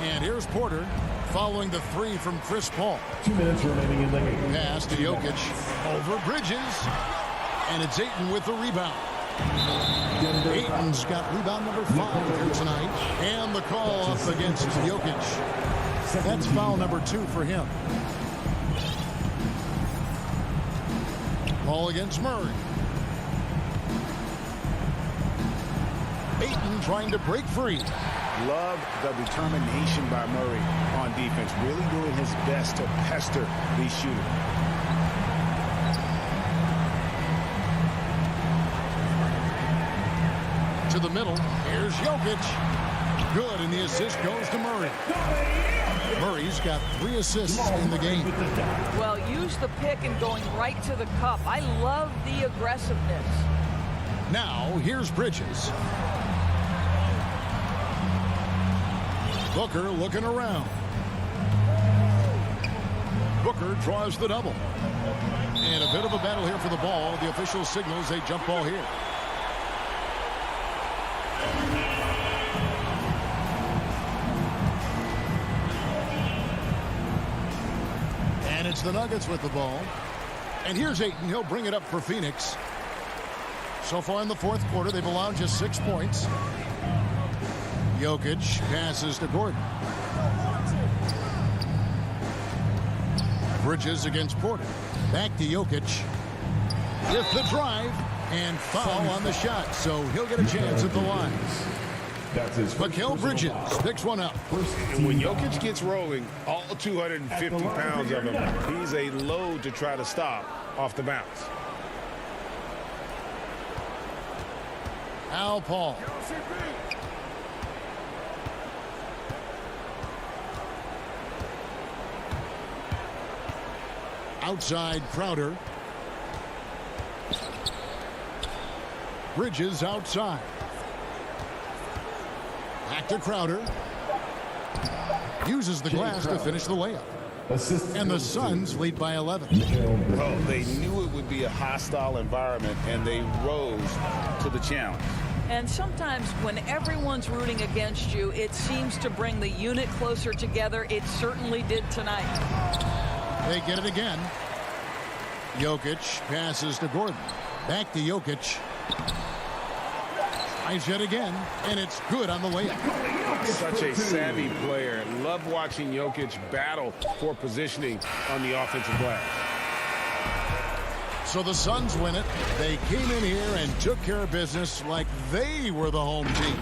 And here's Porter following the 3 from Chris Paul. 2 minutes remaining in the game. Pass to Jokic over Bridges. And it's Ayton with the rebound. Ayton's got rebound number 5 here tonight. And the call up against Jokic. That's foul number 2 for him. Ball against Murray. Ayton trying to break free. Love the determination by Murray on defense. Really doing his best to pester these shooters. To the middle. Here's Jokic. Good, and the assist goes to Murray. Murray's got 3 assists in the game. Well, use the pick and going right to the cup. I love the aggressiveness. Now, here's Bridges. Booker looking around. Booker draws the double. And a bit of a battle here for the ball. The official signals a jump ball here. And it's the Nuggets with the ball. And here's Ayton. He'll bring it up for Phoenix. So far in the 4th quarter, they've allowed just 6 points. Jokic passes to Gordon. Bridges against Porter. Back to Jokic. with the drive and foul on the shot, so he'll get a chance at the line. That's his Mikal Bridges picks one up. And when Jokic gets rolling, all 250 pounds of him, he's a load to try to stop off the bounce. Al Paul. Outside Crowder. Bridges outside. Back to Crowder. Uses the glass to finish the layup. And the Suns lead by 11. Well, they knew it would be a hostile environment, and they rose to the challenge. And sometimes when everyone's rooting against you, it seems to bring the unit closer together. It certainly did tonight. They get it again. Jokic passes to Gordon. Back to Jokic. Tries yet again, and it's good on the layup. Such a savvy player. Love watching Jokic battle for positioning on the offensive glass. So the Suns win it. They came in here and took care of business like they were the home team.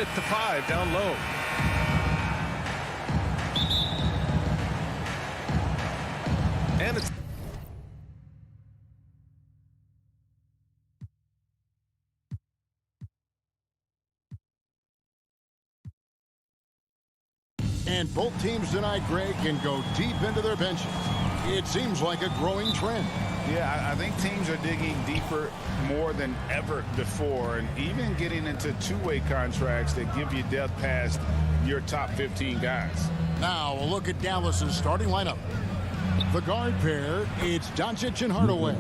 at the 5 down low. And it's and both teams tonight, Greg, can go deep into their benches. It seems like a growing trend. Yeah, I think teams are digging deeper more than ever before, and even getting into two-way contracts that give you depth past your top 15 guys. Now a look at Dallas's starting lineup. The guard pair, it's Doncic and Hardaway.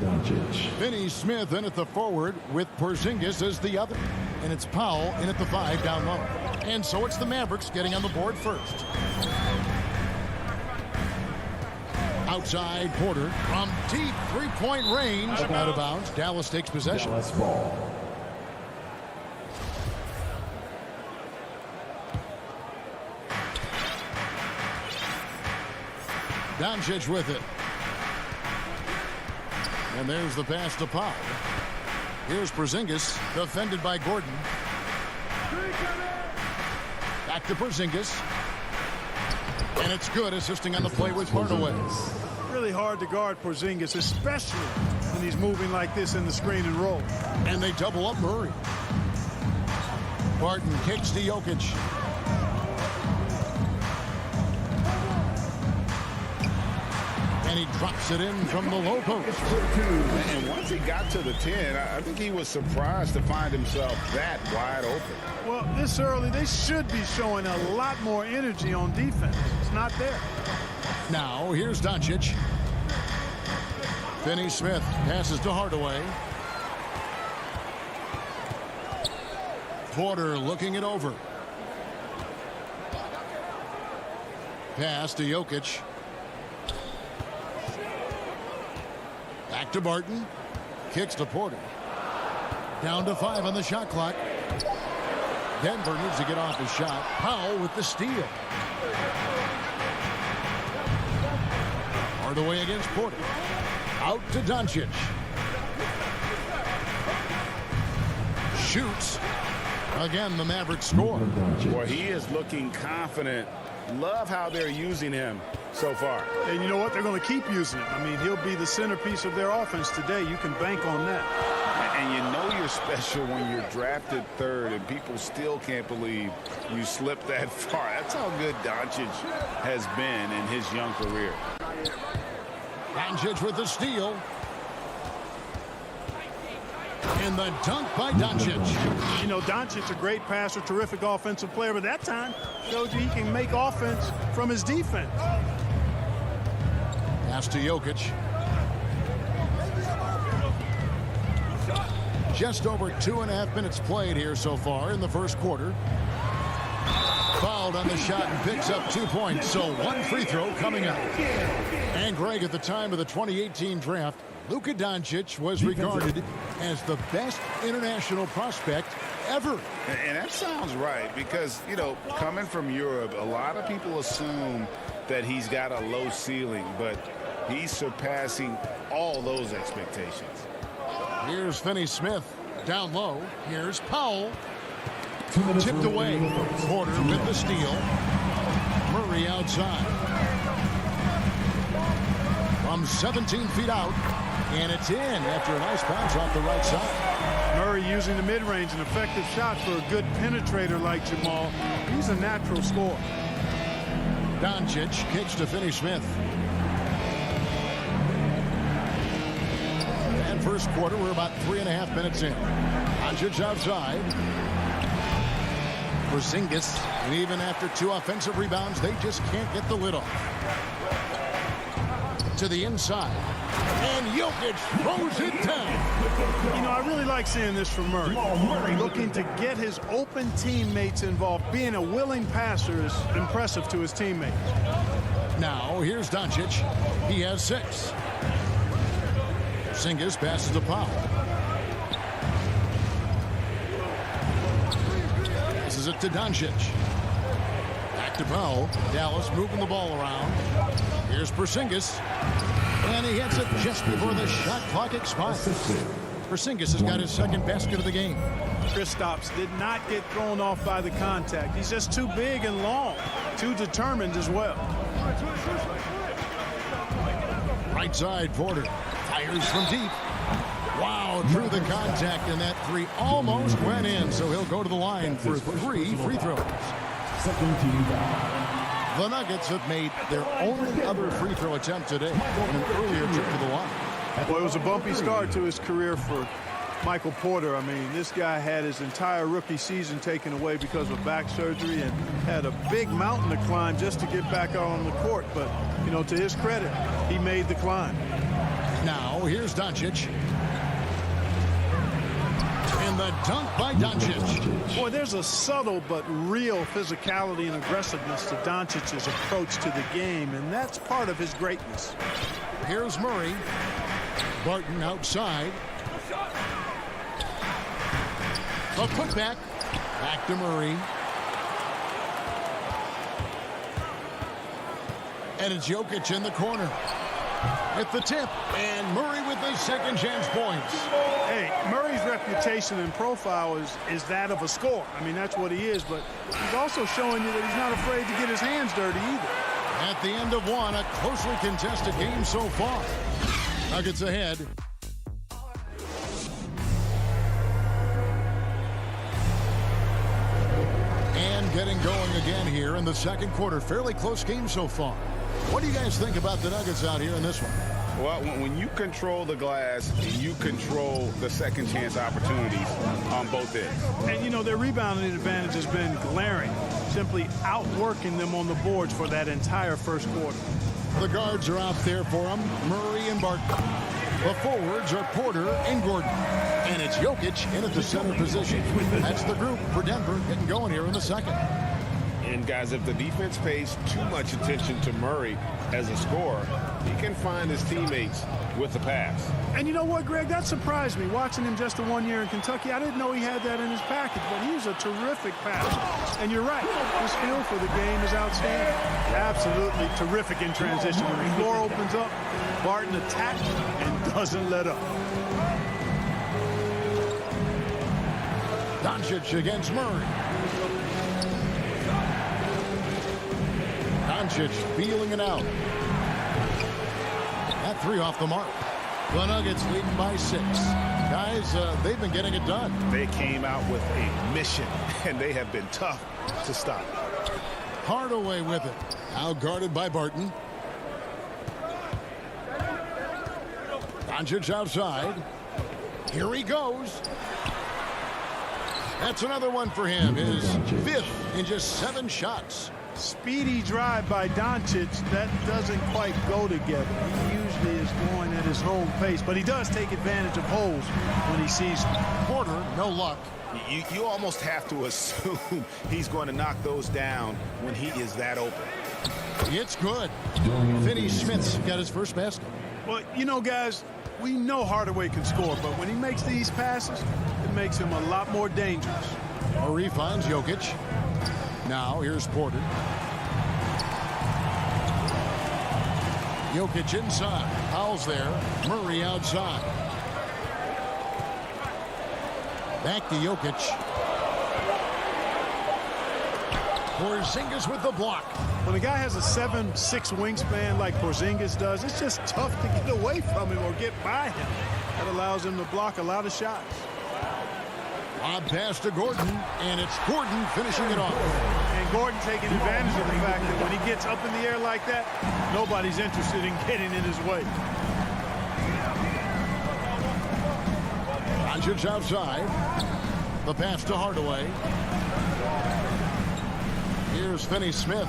Finney Smith in at the forward with Porzingis as the other. And it's Powell in at the 5 down low. And so it's the Mavericks getting on the board first. Outside Porter from deep three-point range. Out of bounds. Dallas takes possession. Dallas ball. Doncic with it. And there's the pass to Powell. Here's Porzingis, defended by Gordon. Back to Porzingis. And it's good, assisting on the play with Hardaway. Really hard to guard Porzingis, especially when he's moving like this in the screen and roll. And they double up Murray. Barton kicks to Jokic. And he drops it in from the low post. And once he got to the 10, I think he was surprised to find himself that wide open. Well, this early, they should be showing a lot more energy on defense. It's not there. Now, here's Doncic. Finney Smith passes to Hardaway. Porter looking it over. Pass to Jokic. Back to Barton. Kicks to Porter. Down to 5 on the shot clock. Denver needs to get off his shot. Powell with the steal. Hardaway against Porter. Out to Doncic. Shoots. Again, the Mavericks score. Boy, he is looking confident. Love how they're using him so far. And you know what? They're going to keep using him. I mean, he'll be the centerpiece of their offense today. You can bank on that. And you know you're special when you're drafted 3rd and people still can't believe you slipped that far. That's how good Doncic has been in his young career. Doncic with the steal. And the dunk by Doncic. You know, Doncic's a great passer, terrific offensive player, but that time showed you he can make offense from his defense. Pass to Jokic. Just over 2.5 minutes played here so far in the first quarter. Fouled on the shot and picks up 2 points, so 1 free throw coming up. And Greg, at the time of the 2018 draft, Luka Doncic was regarded as the best international prospect ever. And that sounds right because, you know, coming from Europe, a lot of people assume that he's got a low ceiling, but he's surpassing all those expectations. Here's Finney Smith down low. Here's Powell. Tipped away. Porter with the steal. Murray outside. From 17 feet out. And it's in after a nice bounce off the right side. Murray using the mid-range, an effective shot for a good penetrator like Jamal. He's a natural scorer. Doncic kicks to Finney Smith. And first quarter, we're about 3.5 minutes in. Doncic outside. Porzingis, and even after 2 offensive rebounds, they just can't get the lid off. To the inside. And Jokic throws it down. You know, I really like seeing this from Murray. Looking to get his open teammates involved. Being a willing passer is impressive to his teammates. Now, here's Doncic. He has 6. Porzingis passes to Powell. Passes it to Doncic. Back to Powell. Dallas moving the ball around. Here's Porzingis. And he hits it just before the shot clock expires. Porzingis has got his second basket of the game. Kristaps did not get thrown off by the contact. He's just too big and long, too determined as well. Right side, Porter fires from deep. Wow, through the contact, and that three almost went in, so he'll go to the line for 3 free throws. Second team foul. The Nuggets have made their only other free throw attempt today on an earlier trip to the line. Well, it was a bumpy start to his career for Michael Porter. I mean, this guy had his entire rookie season taken away because of back surgery and had a big mountain to climb just to get back out on the court. But, you know, to his credit, he made the climb. Now, here's Doncic. And the dunk by Doncic. Boy, there's a subtle but real physicality and aggressiveness to Doncic's approach to the game, and that's part of his greatness. Here's Murray. Barton outside. A putback. Back to Murray. And it's Jokic in the corner. At the tip. And Murray with the second chance points. Hey, Murray's reputation and profile is that of a scorer. I mean, that's what he is, but he's also showing you that he's not afraid to get his hands dirty either. At the end of one, a closely contested game so far. Nuggets ahead. And getting going again here in the second quarter. Fairly close game so far. What do you guys think about the Nuggets out here in this one? Well, when you control the glass, you control the second chance opportunities on both ends. And, you know, their rebounding advantage has been glaring, simply outworking them on the boards for that entire first quarter. The guards are out there for them, Murray and Barton. The forwards are Porter and Gordon. And it's Jokic in at the center position. That's the group for Denver getting going here in the second. And, guys, if the defense pays too much attention to Murray as a scorer, he can find his teammates with the pass. And you know what, Greg? That surprised me. Watching him just the 1 year in Kentucky, I didn't know he had that in his package, but he's a terrific passer. And you're right. His feel for the game is outstanding. Absolutely terrific in transition. When the floor opens up, Barton attacks and doesn't let up. Doncic against Murray. Doncic feeling it out. That three off the mark. The Nuggets leading by 6. Guys, they've been getting it done. They came out with a mission, and they have been tough to stop. Hardaway with it. Now guarded by Barton. Doncic outside. Here he goes. That's another one for him. His 5th in just 7 shots. Speedy drive by Doncic. That doesn't quite go together. He usually is going at his home pace, but he does take advantage of holes when he sees them. Porter, no luck. You almost have to assume he's going to knock those down when he is that open. It's good. Finney-Smith's got his first basket. Well, you know, guys, we know Hardaway can score, but when he makes these passes, it makes him a lot more dangerous. Murray finds Jokic. Now, here's Porter. Jokic inside. Powell's there. Murray outside. Back to Jokic. Porzingis with the block. When a guy has a 7'6" wingspan like Porzingis does, it's just tough to get away from him or get by him. That allows him to block a lot of shots. Odd pass to Gordon, and it's Gordon finishing it off. And Gordon taking advantage of the fact that when he gets up in the air like that, nobody's interested in getting in his way. Doncic outside. The pass to Hardaway. Here's Finney-Smith.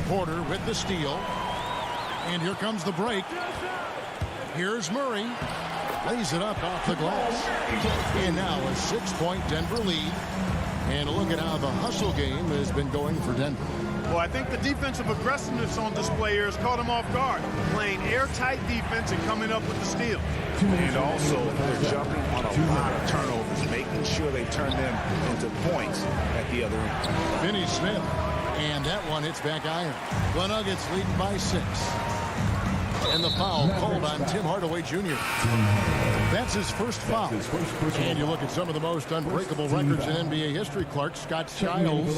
Porter with the steal. And here comes the break. Here's Murray. Lays it up off the glass. And now a 6-point Denver lead. And a look at how the hustle game has been going for Denver. Well, I think the defensive aggressiveness on display here has caught him off guard. Playing airtight defense and coming up with the steal. And also, they're jumping on a lot of turnovers, making sure they turn them into points at the other end. Finney-Smith. And that one hits back iron. The Nuggets leading by 6. And the foul called on Tim Hardaway Jr. That's his first foul. And you look at some of the most unbreakable records in NBA history, Clark. Scott Skiles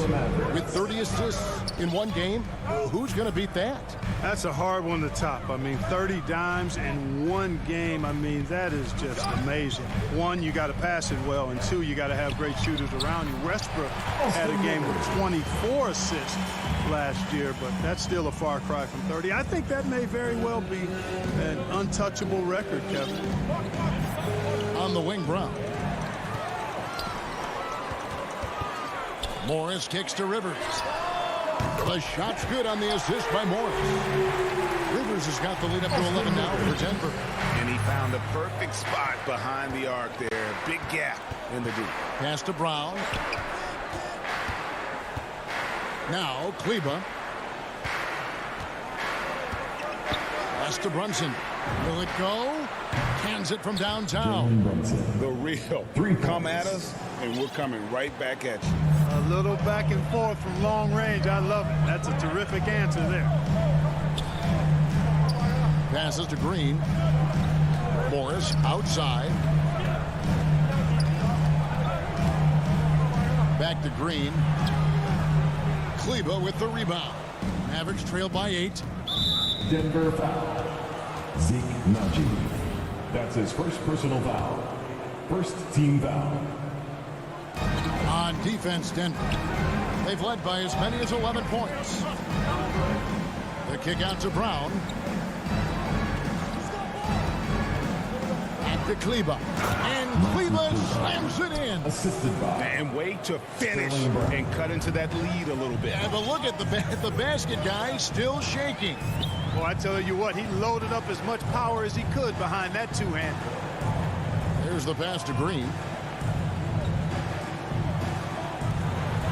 with 30 assists in one game. Who's going to beat that? That's a hard one to top. I mean, 30 dimes in one game. I mean, that is just amazing. One, you got to pass it well, and two, you got to have great shooters around you. Westbrook had a game with 24 assists last year, but that's still a far cry from 30. I think that may very well be an untouchable record, Kevin. On the wing, Brown. Morris kicks to Rivers. The shot's good on the assist by Morris. Rivers has got the lead up to 11 now for Denver. And he found a perfect spot behind the arc there. Big gap in the deep. Pass to Brown. Now Kleba. Pass to Brunson. Will it go? Cans it from downtown. The real. Come at us, and we're coming right back at you. A little back and forth from long range. I love it. That's a terrific answer there. Passes to Green. Morris outside. Back to Green. Kleba with the rebound. Mavericks trail by 8. Denver foul. Zeke Naji. That's his first personal foul. First team foul. On defense, Denver. They've led by as many as 11 points. The kick out to Brown. Back to Kleba. And Kleba slams it in. Assisted by. And wait to finish and cut into that lead a little bit. Yeah, but look at the basket guy still shaking. Well, I tell you what, he loaded up as much power as he could behind that two-hander. There's the pass to Green.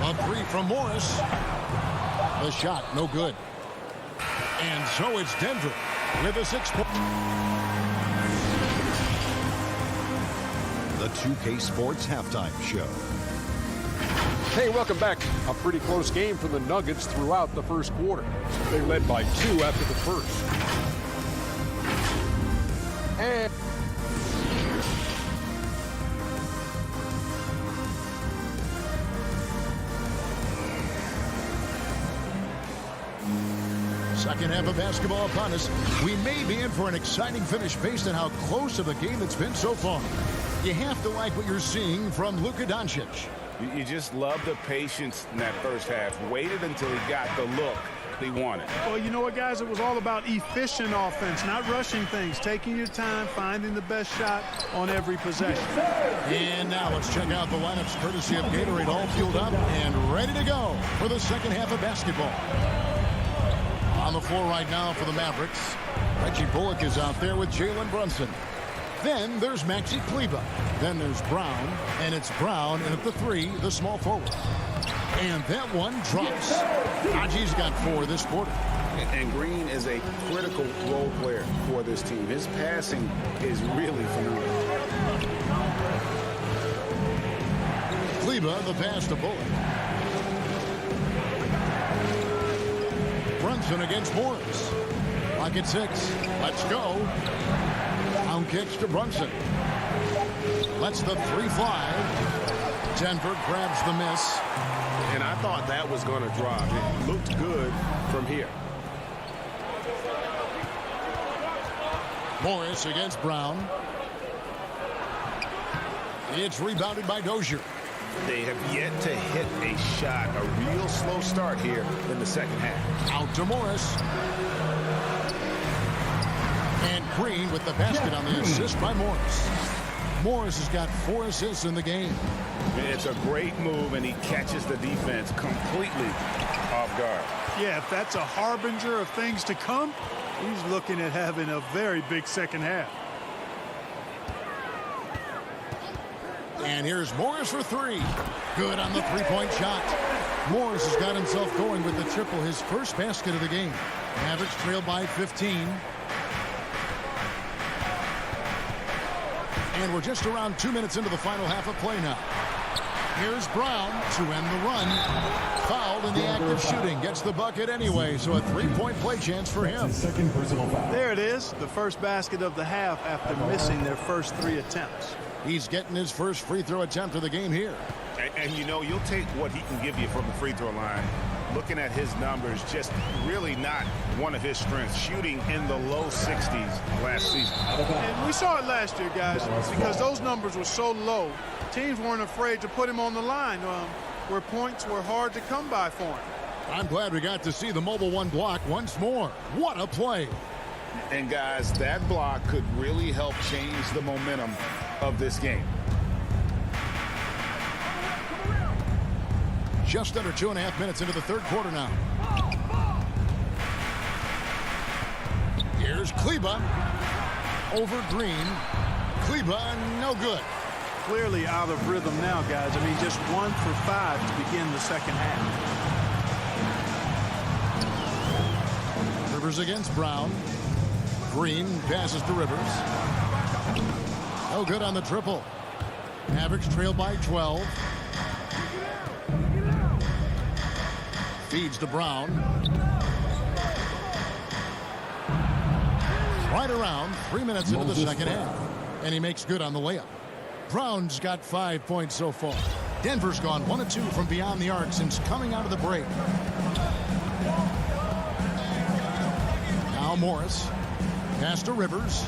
A three from Morris. The shot, no good. And so it's Denver with a 6-point. The 2K Sports Halftime Show. Hey, welcome back. A pretty close game for the Nuggets throughout the first quarter. They led by 2 after the first. And second half of basketball upon us. We may be in for an exciting finish based on how close of a game it's been so far. You have to like what you're seeing from Luka Doncic. You just love the patience in that first half. Waited until he got the look he wanted. Well, you know what, guys? It was all about efficient offense, not rushing things, taking your time, finding the best shot on every possession. And now let's check out the lineups courtesy of Gatorade, all fueled up and ready to go for the second half of basketball. On the floor right now for the Mavericks, Reggie Bullock is out there with Jalen Brunson. Then there's Maxi Kleba. Then there's Brown, and it's Brown, and at the 3, the small forward. And that one drops. Haji's got 4 this quarter. And Green is a critical role player for this team. His passing is really phenomenal. Kleba, the pass to Bullock. Brunson against Morris. Clock at 6. Let's go. Down kicks to Brunson. Lets the 3 fly. Denver grabs the miss. And I thought that was going to drop. It looked good from here. Morris against Brown. It's rebounded by Dozier. They have yet to hit a shot. A real slow start here in the second half. Out to Morris. And Green with the basket on the assist by Morris. Morris has got 4 assists in the game. It's a great move, and he catches the defense completely off guard. Yeah, if that's a harbinger of things to come, he's looking at having a very big second half. And here's Morris for 3. Good on the 3-point shot. Morris has got himself going with the triple, his first basket of the game. Mavericks trail by 15. And we're just around 2 minutes into the final half of play now. Here's Brown to end the run. Fouled in the act of shooting. Gets the bucket anyway, so a three-point play chance for him. Second personal foul. There it is, the first basket of the half after missing their first 3 attempts. He's getting his first free throw attempt of the game here. And you know, you'll take what he can give you from the free throw line. Looking at his numbers, just really not one of his strengths. Shooting in the low 60s last season. And we saw it last year, guys, because those numbers were so low. Teams weren't afraid to put him on the line where points were hard to come by for him. I'm glad we got to see the mobile one block once more. What a play. And guys, that block could really help change the momentum of this game. Just under 2.5 minutes into the third quarter now. Here's Kleba over Green. Kleba, no good. Clearly out of rhythm now, guys. I mean, just 1 for 5 to begin the second half. Rivers against Brown. Green passes to Rivers. No good on the triple. Mavericks trail by 12. Feeds to Brown. Right around 3 minutes into the second half. And he makes good on the layup. Brown's got 5 points so far. Denver's gone 1 of 2 from beyond the arc since coming out of the break. Now Morris. Pass to Rivers.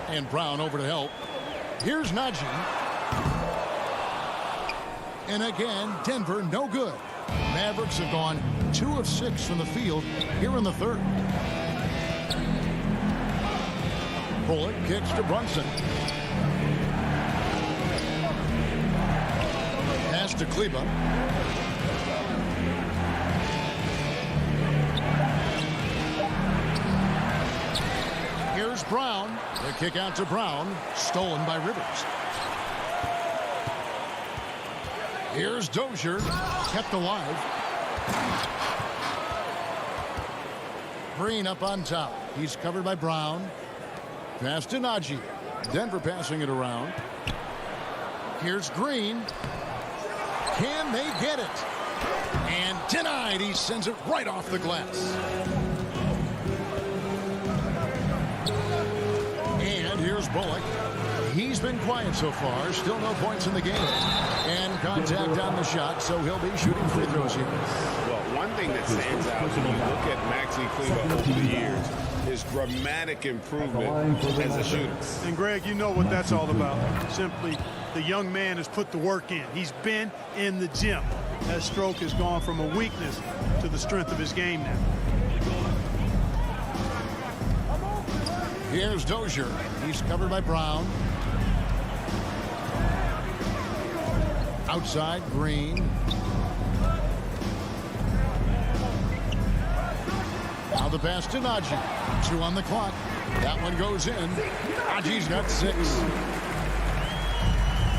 And Brown over to help. Here's Najee. And again, Denver no good. Mavericks have gone 2 of 6 from the field here in the third. Bullock kicks to Brunson. Pass to Kleba. Here's Brown. The kick out to Brown. Stolen by Rivers. Here's Dozier. Kept alive. Green up on top. He's covered by Brown. Pass to Najee. Denver passing it around. Here's Green. Can they get it? And denied. He sends it right off the glass. And here's Bullock. He's been quiet so far. Still no points in the game. And contact on the shot, so he'll be shooting free throws here. Well, one thing that stands out when you look at Maxi Kleba over the years is dramatic improvement as a shooter. And Greg, you know what that's all about. Simply, the young man has put the work in. He's been in the gym. That stroke has gone from a weakness to the strength of his game now. Here's Dozier. He's covered by Brown. Outside, Green. Now the pass to Najee. 2 on the clock. That one goes in. Najee's got 6.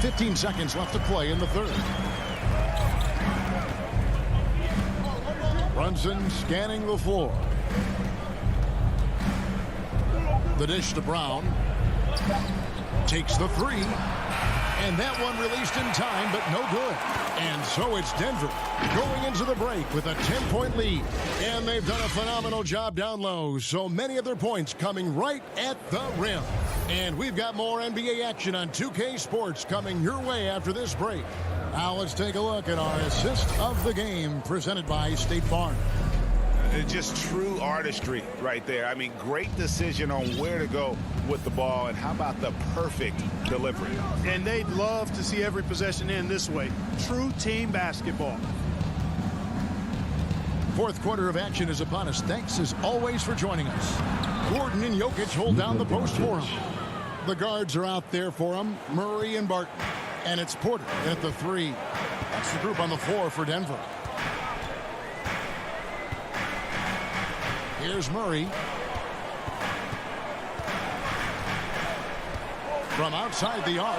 15 seconds left to play in the third. Brunson scanning the floor. The dish to Brown. Takes the 3. And that one released in time, but no good. And so it's Denver going into the break with a 10-point lead. And they've done a phenomenal job down low. So many of their points coming right at the rim. And we've got more NBA action on 2K Sports coming your way after this break. Now let's take a look at our assist of the game presented by State Farm. Just true artistry right there. I mean, great decision on where to go with the ball, and how about the perfect delivery. And they'd love to see every possession end this way. True team basketball. Fourth quarter of action is upon us. Thanks as always for joining us. Gordon and Jokic hold down the post for him. The guards are out there for him. Murray and Barton. And it's Porter at the 3. That's the group on the floor for Denver. Here's Murray. From outside the arc.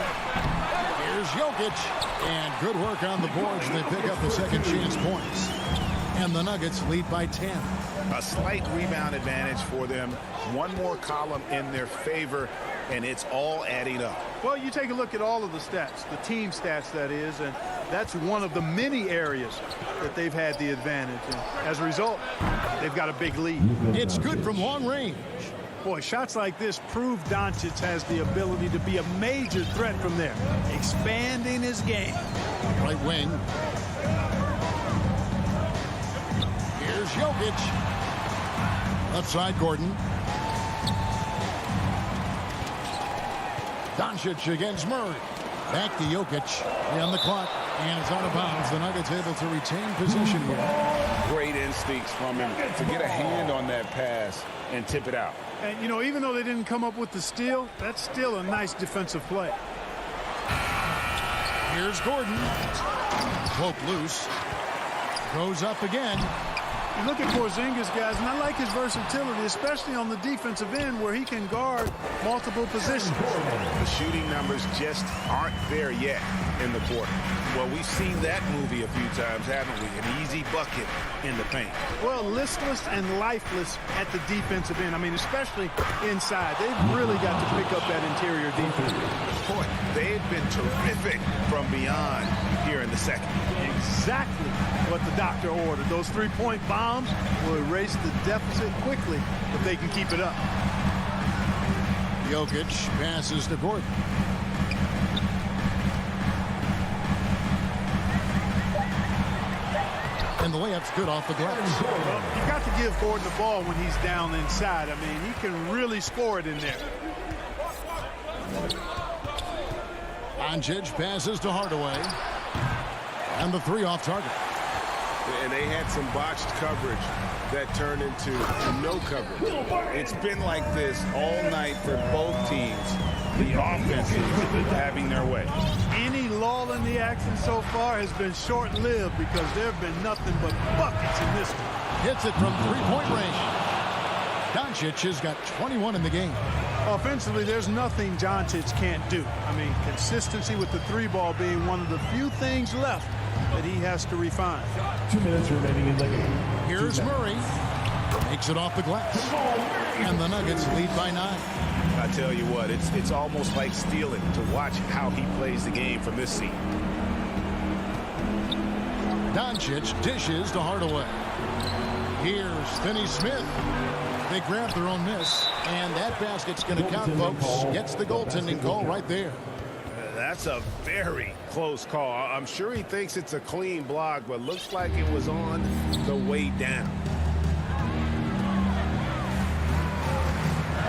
Here's Jokic. And good work on the boards. They pick up the second chance points. And the Nuggets lead by 10. A slight rebound advantage for them. One more column in their favor, and it's all adding up. Well, you take a look at all of the stats, the team stats, that is, and that's one of the many areas that they've had the advantage. And as a result, they've got a big lead. It's good from long range. Boy, shots like this prove Doncic has the ability to be a major threat from there, expanding his game. Right wing. Here's Jokic. Left side, Gordon. Doncic against Murray. Back to Jokic. On the clock. And it's out of bounds. The Nuggets able to retain possession here. Great instincts from him to get a hand on that pass and tip it out. And, you know, even though they didn't come up with the steal, that's still a nice defensive play. Here's Gordon. Poke loose. Goes up again. You look at Porzingis, guys, and I like his versatility, especially on the defensive end where he can guard multiple positions. The shooting numbers just aren't there yet in the quarter. Well, we've seen that movie a few times, haven't we? An easy bucket in the paint. Well, listless and lifeless at the defensive end. I mean, especially inside. They've really got to pick up that interior defense. Boy, they've been terrific from beyond here in the second. Exactly what the doctor ordered. Those three-point bombs will erase the deficit quickly if they can keep it up. Jokic passes to Gordon. And the layup's good off the glass. Well, you got to give Gordon the ball when he's down inside. I mean, he can really score it in there. Doncic passes to Hardaway. And the three off target. And they had some botched coverage that turned into no coverage. It's been like this all night for both teams. The offense is having their way. Any lull in the action so far has been short-lived because there have been nothing but buckets in this one. Hits it from three-point range. Doncic has got 21 in the game. Offensively, there's nothing Doncic can't do. I mean, consistency with the three ball being one of the few things left that he has to refine. 2 minutes remaining in the game. Here's Murray. Makes it off the glass. And the Nuggets lead by 9. I tell you what, it's almost like stealing to watch how he plays the game from this seat. Doncic dishes to Hardaway. Here's Finney-Smith. They grab their own miss, and that basket's going to count, folks. Gets the goaltending call right there. That's a very close call. I'm sure he thinks it's a clean block, but looks like it was on the way down.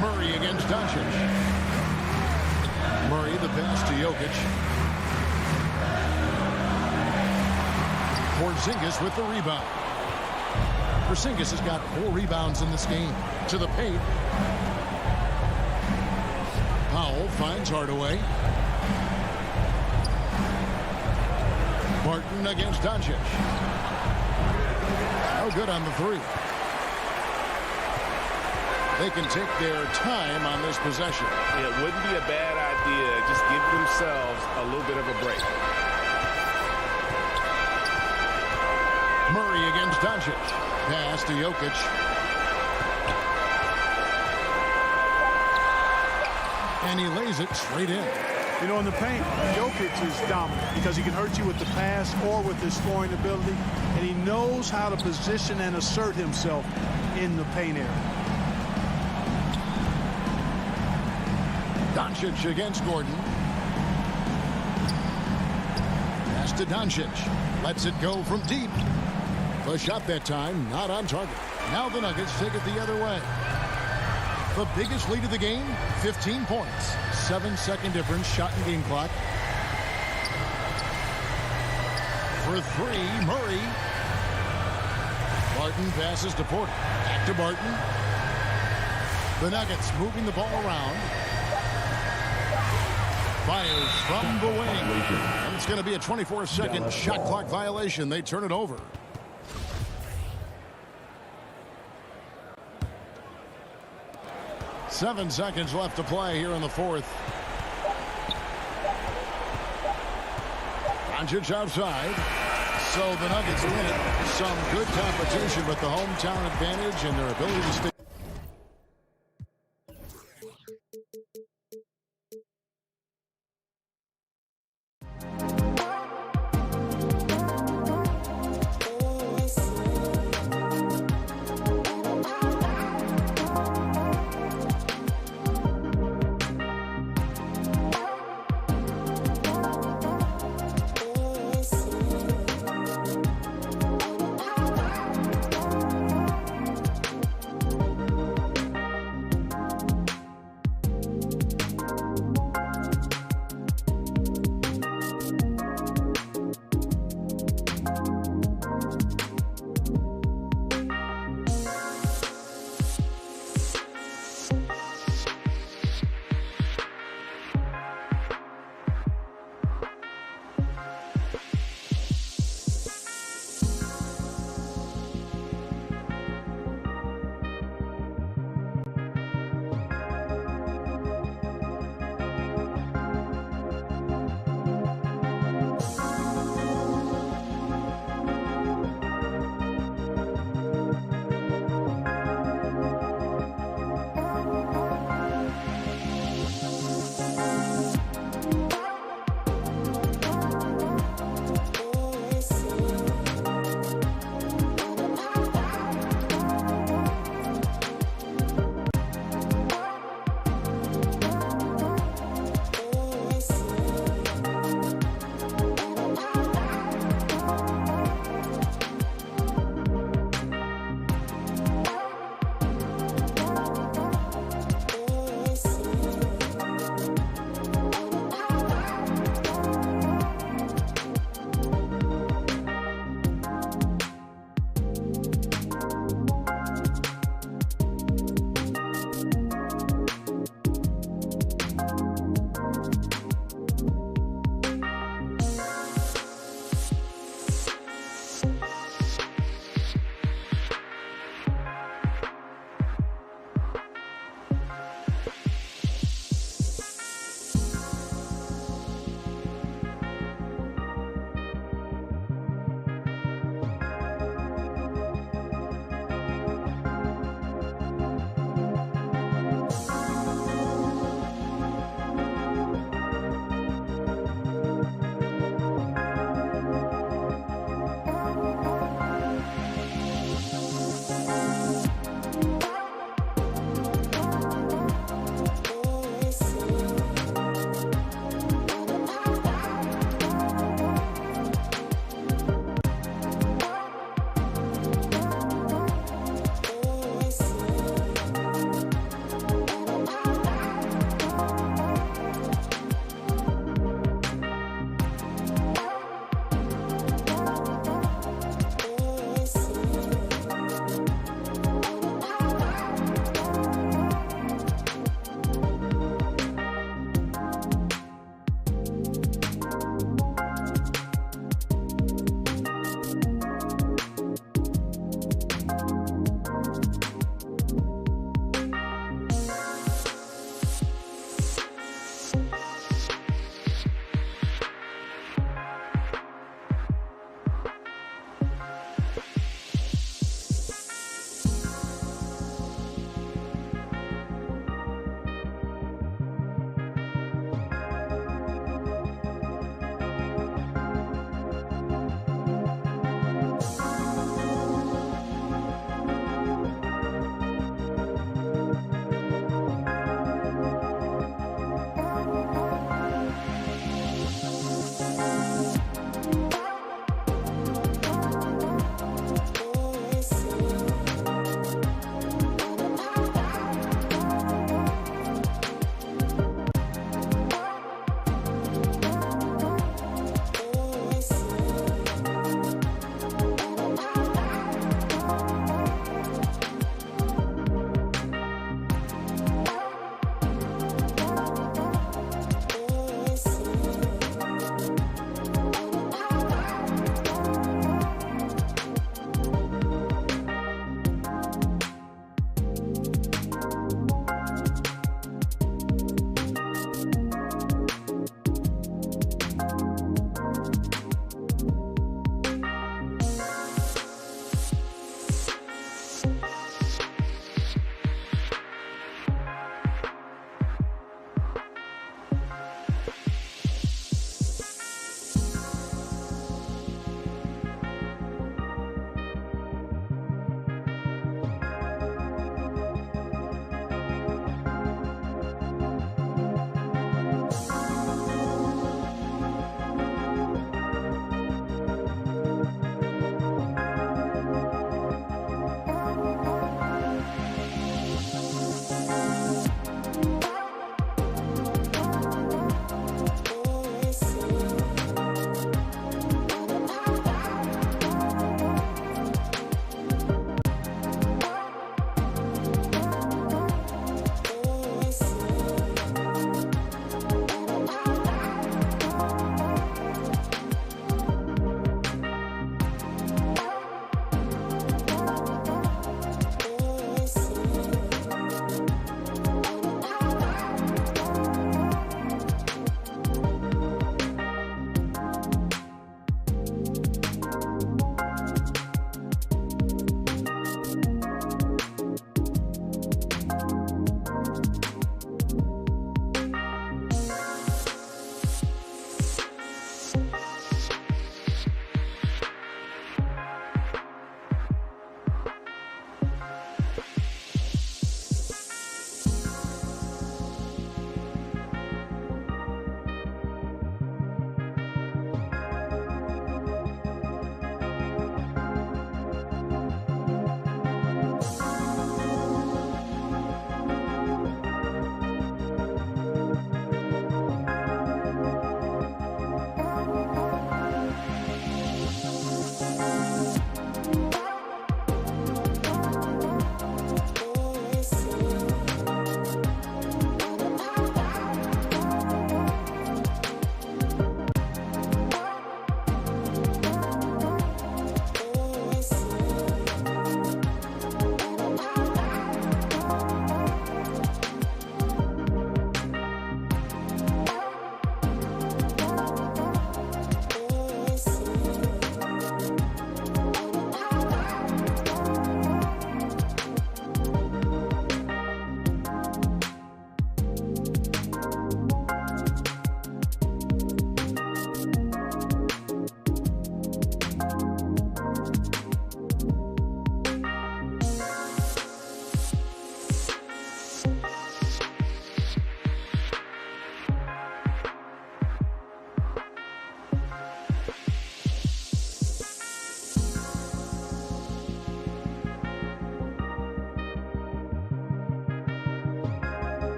Murray against Doncic. Murray, the pass to Jokic. Porzingis with the rebound. Porzingis has got 4 rebounds in this game. To the paint. Powell finds Hardaway. Martin against Doncic. No good on the three. They can take their time on this possession. It wouldn't be a bad idea. Just give themselves a little bit of a break. Murray against Doncic. Pass to Jokic. And he lays it straight in. You know, in the paint, Jokic is dominant because he can hurt you with the pass or with his scoring ability, and he knows how to position and assert himself in the paint area. Doncic against Gordon. Pass to Doncic. Lets it go from deep. The shot that time, not on target. Now the Nuggets take it the other way. The biggest lead of the game, 15 points. 7-second difference, shot and game clock. For 3, Murray. Barton passes to Porter. Back to Barton. The Nuggets moving the ball around. Fires from the wing. And it's going to be a 24-second shot clock violation. They turn it over. Seven seconds left to play here in the fourth. Doncic outside. So the Nuggets win it. Some good competition with the hometown advantage and their ability to stay.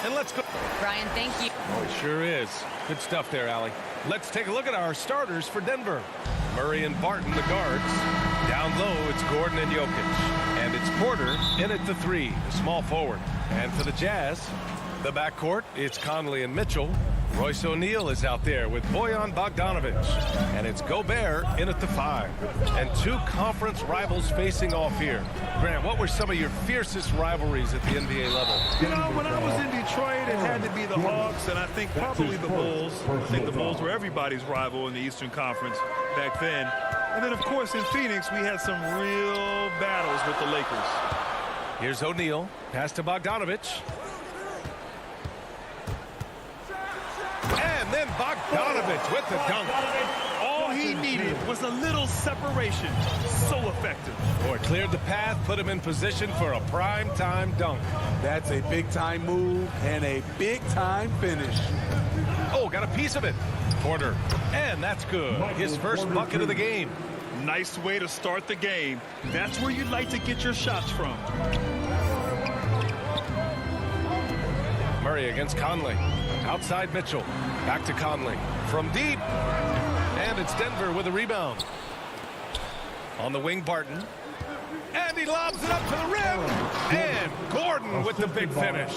And let's go. Brian, thank you. Oh, it sure is. Good stuff there, Allie. Let's take a look at our starters for Denver. Murray and Barton, the guards. Down low, it's Gordon and Jokic. And it's Porter in at the 3, the small forward. And for the Jazz, the backcourt, it's Conley and Mitchell. Royce O'Neal is out there with Bojan Bogdanovic. And it's Gobert in at the 5. And 2 conference rivals facing off here. Grant, what were some of your fiercest rivalries at the NBA level? You know, when I was in Detroit, it had to be the Hawks, and I think probably the Bulls. I think the Bulls were everybody's rival in the Eastern Conference back then. And then, of course, in Phoenix, we had some real battles with the Lakers. Here's O'Neal. Pass to Bogdanovic. And then Bogdanovic with the dunk. All he needed was a little separation. So effective. Boy, cleared the path, put him in position for a prime-time dunk. That's a big-time move and a big-time finish. Oh, got a piece of it. Porter. And that's good. His first bucket of the game. Nice way to start the game. That's where you'd like to get your shots from. Murray against Conley. Outside Mitchell. Back to Conley. From deep. And it's Denver with a rebound. On the wing, Barton. And he lobs it up to the rim. And Gordon with the big finish.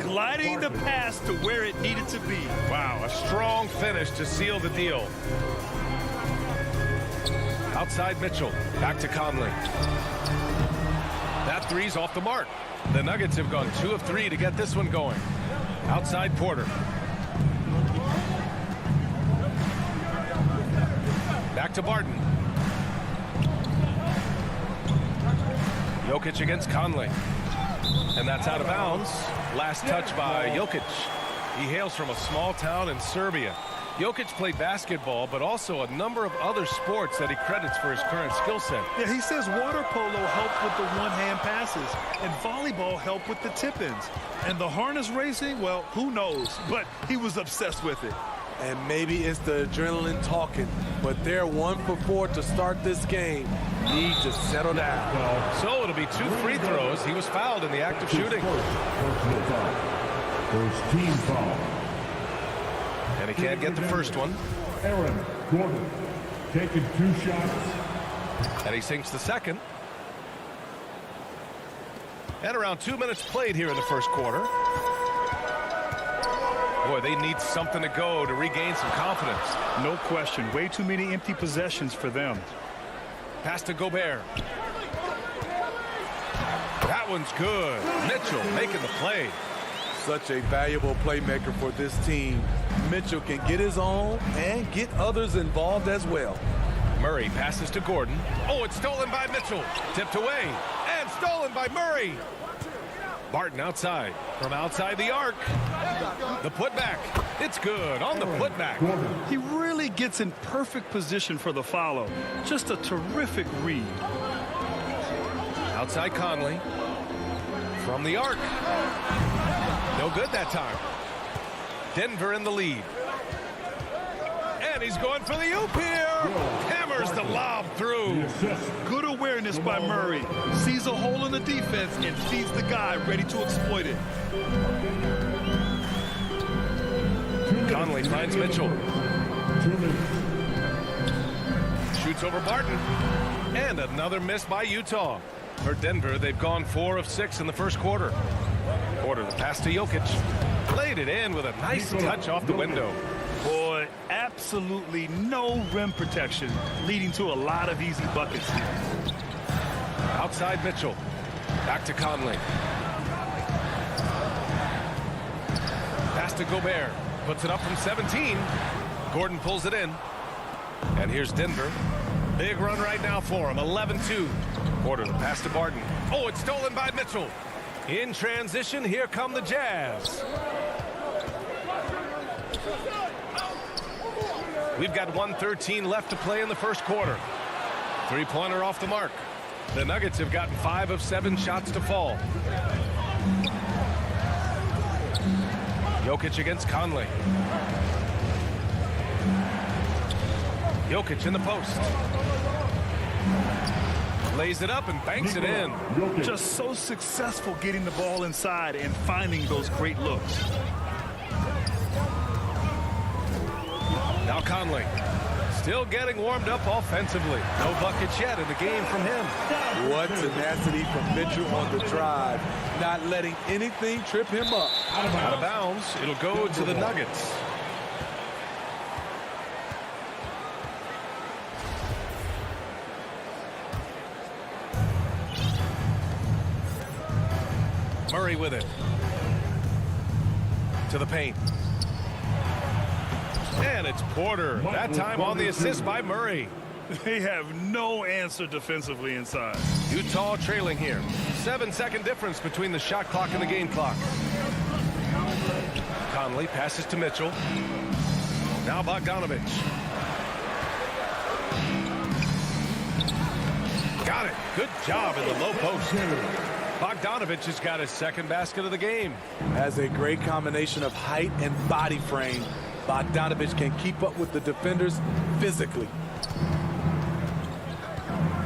Gliding the pass to where it needed to be. Wow, a strong finish to seal the deal. Outside Mitchell. Back to Conley. That three's off the mark. The Nuggets have gone 2 of 3 to get this one going. Outside Porter. Back to Barton. Jokic against Conley. And that's out of bounds. Last touch by Jokic. He hails from a small town in Serbia. Jokic played basketball, but also a number of other sports that he credits for his current skill set. Yeah, he says water polo helped with the one-hand passes, and volleyball helped with the tip-ins. And the harness racing, well, who knows? But he was obsessed with it. And maybe it's the adrenaline talking, but they're 1 for 4 to start this game. Need to settle down. So it'll be 2 free throws. He was fouled in the act of shooting. First team foul. And he can't get the first one. Aaron Gordon taking 2 shots. And he sinks the second. And around 2 minutes played here in the first quarter. Boy, they need something to go to regain some confidence. No question. Way too many empty possessions for them. Pass to Gobert. That one's good. Mitchell making the play. Such a valuable playmaker for this team. Mitchell can get his own and get others involved as well. Murray passes to Gordon. Oh, it's stolen by Mitchell. Tipped away. And stolen by Murray. Barton outside. From outside the arc. The putback. It's good on the putback. He really gets in perfect position for the follow. Just a terrific read. Outside Conley. From the arc. No good that time. Denver in the lead. And he's going for the oop here. Hammers the lob through. Good awareness by Murray. Sees a hole in the defense and sees the guy ready to exploit it. Conley finds Mitchell. Shoots over Barton. And another miss by Utah. For Denver, they've gone 4 of 6 in the first quarter. Porter, the pass to Jokic. Laid it in with a nice touch off the window. Boy, absolutely no rim protection, leading to a lot of easy buckets. Outside Mitchell. Back to Conley. Pass to Gobert. Puts it up from 17. Gordon pulls it in. And here's Denver. Big run right now for him. 11-2. Porter, the pass to Barton. Oh, it's stolen by Mitchell. In transition, here come the Jazz. We've got 1:13 left to play in the first quarter. 3-pointer off the mark. The Nuggets have gotten 5 of 7 shots to fall. Jokic against Conley. Jokic in the post. Lays it up and banks it in. Just so successful getting the ball inside and finding those great looks. Now Conley. Still getting warmed up offensively. No buckets yet in the game from him. What tenacity from Mitchell on the drive. Not letting anything trip him up. Out of bounds. It'll go to the Nuggets. Murray with it. To the paint. And it's Porter. That time on the assist by Murray. They have no answer defensively inside. Utah trailing here. 7-second difference between the shot clock and the game clock. Conley passes to Mitchell. Now Bogdanovich. Got it. Good job in the low post. Bogdanovich has got his second basket of the game. Has a great combination of height and body frame. Bogdanovich can keep up with the defenders physically.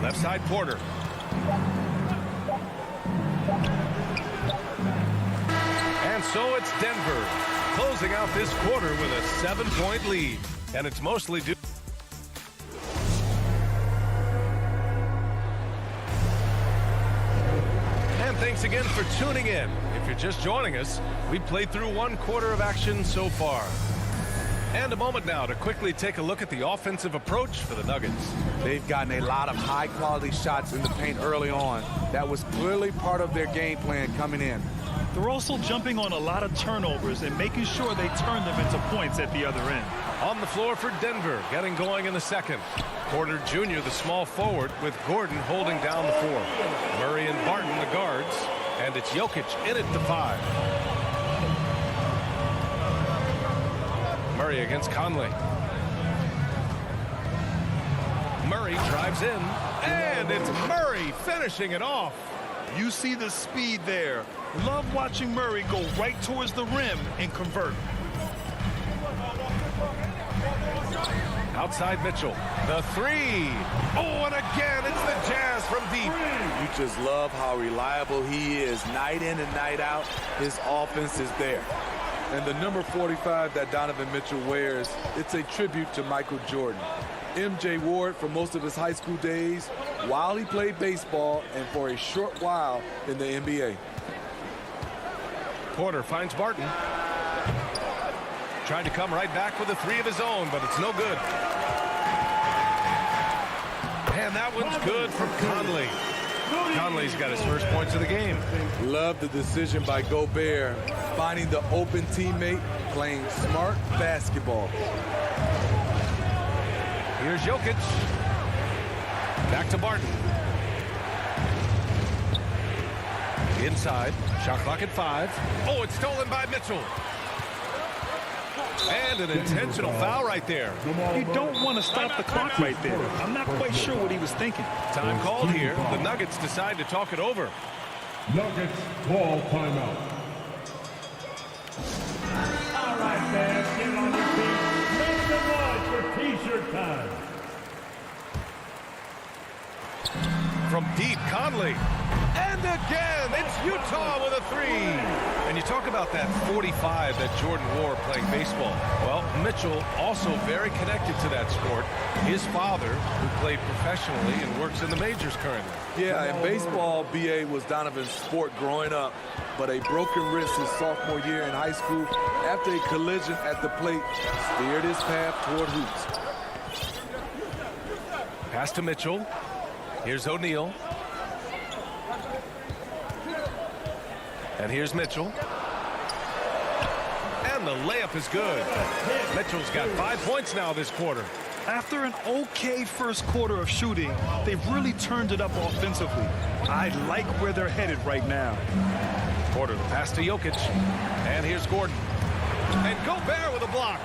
Left side Porter. And so it's Denver closing out this quarter with a 7-point lead. And it's mostly due. And thanks again for tuning in. If you're just joining us, we've played through one quarter of action so far. And a moment now to quickly take a look at the offensive approach for the Nuggets. They've gotten a lot of high-quality shots in the paint early on. That was clearly part of their game plan coming in. They're also jumping on a lot of turnovers and making sure they turn them into points at the other end. On the floor for Denver, getting going in the second. Porter Jr., the small forward, with Gordon holding down the 4. Murray and Barton, the guards. And it's Jokic in at the 5. Murray against Conley. Murray drives in, and it's Murray finishing it off. You see the speed there. Love watching Murray go right towards the rim and convert. Outside Mitchell, the 3. Oh, and again, it's the Jazz from deep. You just love how reliable he is. Night in and night out, his offense is there. And the number 45 that Donovan Mitchell wears, it's a tribute to Michael Jordan. MJ wore it for most of his high school days while he played baseball and for a short while in the NBA. Porter finds Barton. Trying to come right back with a 3 of his own, but it's no good. And that one's good from Conley. Conley's got his first points of the game. Love the decision by Gobert, finding the open teammate, playing smart basketball. Here's Jokic. Back to Barton. Inside. Shot clock at 5. Oh, it's stolen by Mitchell. And an intentional foul right there. You don't want to stop the clock right there. I'm not quite sure what he was thinking. Time called here. The Nuggets decide to talk it over. Nuggets ball timeout. All right, fans, get on your feet. Make some noise for T-shirt time. From deep, Conley. And again, it's Utah with a 3. And you talk about that 45 that Jordan wore playing baseball. Well, Mitchell also very connected to that sport. His father, who played professionally and works in the majors currently. Yeah, in baseball, BA was Donovan's sport growing up, but a broken wrist his sophomore year in high school after a collision at the plate steered his path toward hoops. Pass to Mitchell. Here's O'Neal. And here's Mitchell. And the layup is good. Mitchell's got 5 points now this quarter. After an okay first quarter of shooting, they've really turned it up offensively. I like where they're headed right now. Porter, the pass to Jokic. And here's Gordon. And Gobert with a block.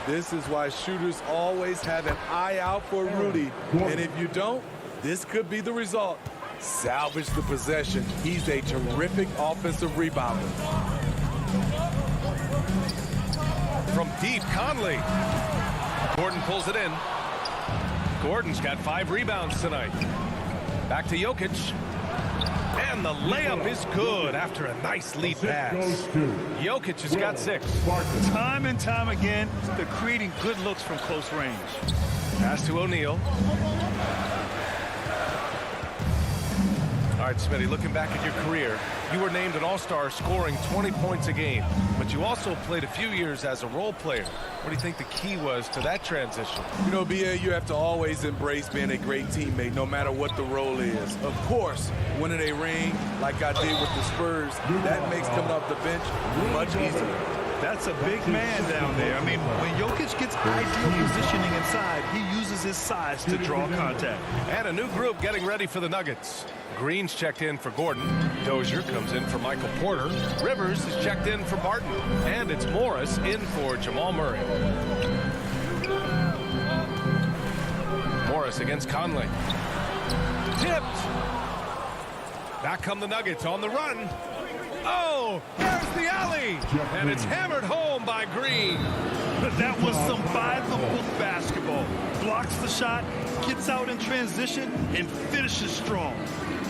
This is why shooters always have an eye out for Rudy. And if you don't, this could be the result. Salvage the possession. He's a terrific offensive rebounder. From deep, Conley. Gordon pulls it in. Gordon's got 5 rebounds tonight. Back to Jokic. And the layup is good after a nice lead pass. Jokic has got 6. Time and time again, they're creating good looks from close range. Pass to O'Neal. All right, Smitty, looking back at your career, you were named an all-star scoring 20 points a game, but you also played a few years as a role player. What do you think the key was to that transition? You know, BA, you have to always embrace being a great teammate, no matter what the role is. Of course, winning a ring like I did with the Spurs, that makes coming off the bench much easier. That's a big man down there. I mean, when Jokic gets ideal positioning inside, he uses his size to draw contact. And a new group getting ready for the Nuggets. Green's checked in for Gordon. Dozier comes in for Michael Porter. Rivers is checked in for Barton. And it's Morris in for Jamal Murray. Morris against Conley. Tipped. Back come the Nuggets on the run. Oh, there's the alley. And it's hammered home by Green. That was some by-the-book basketball. Blocks the shot, gets out in transition, and finishes strong.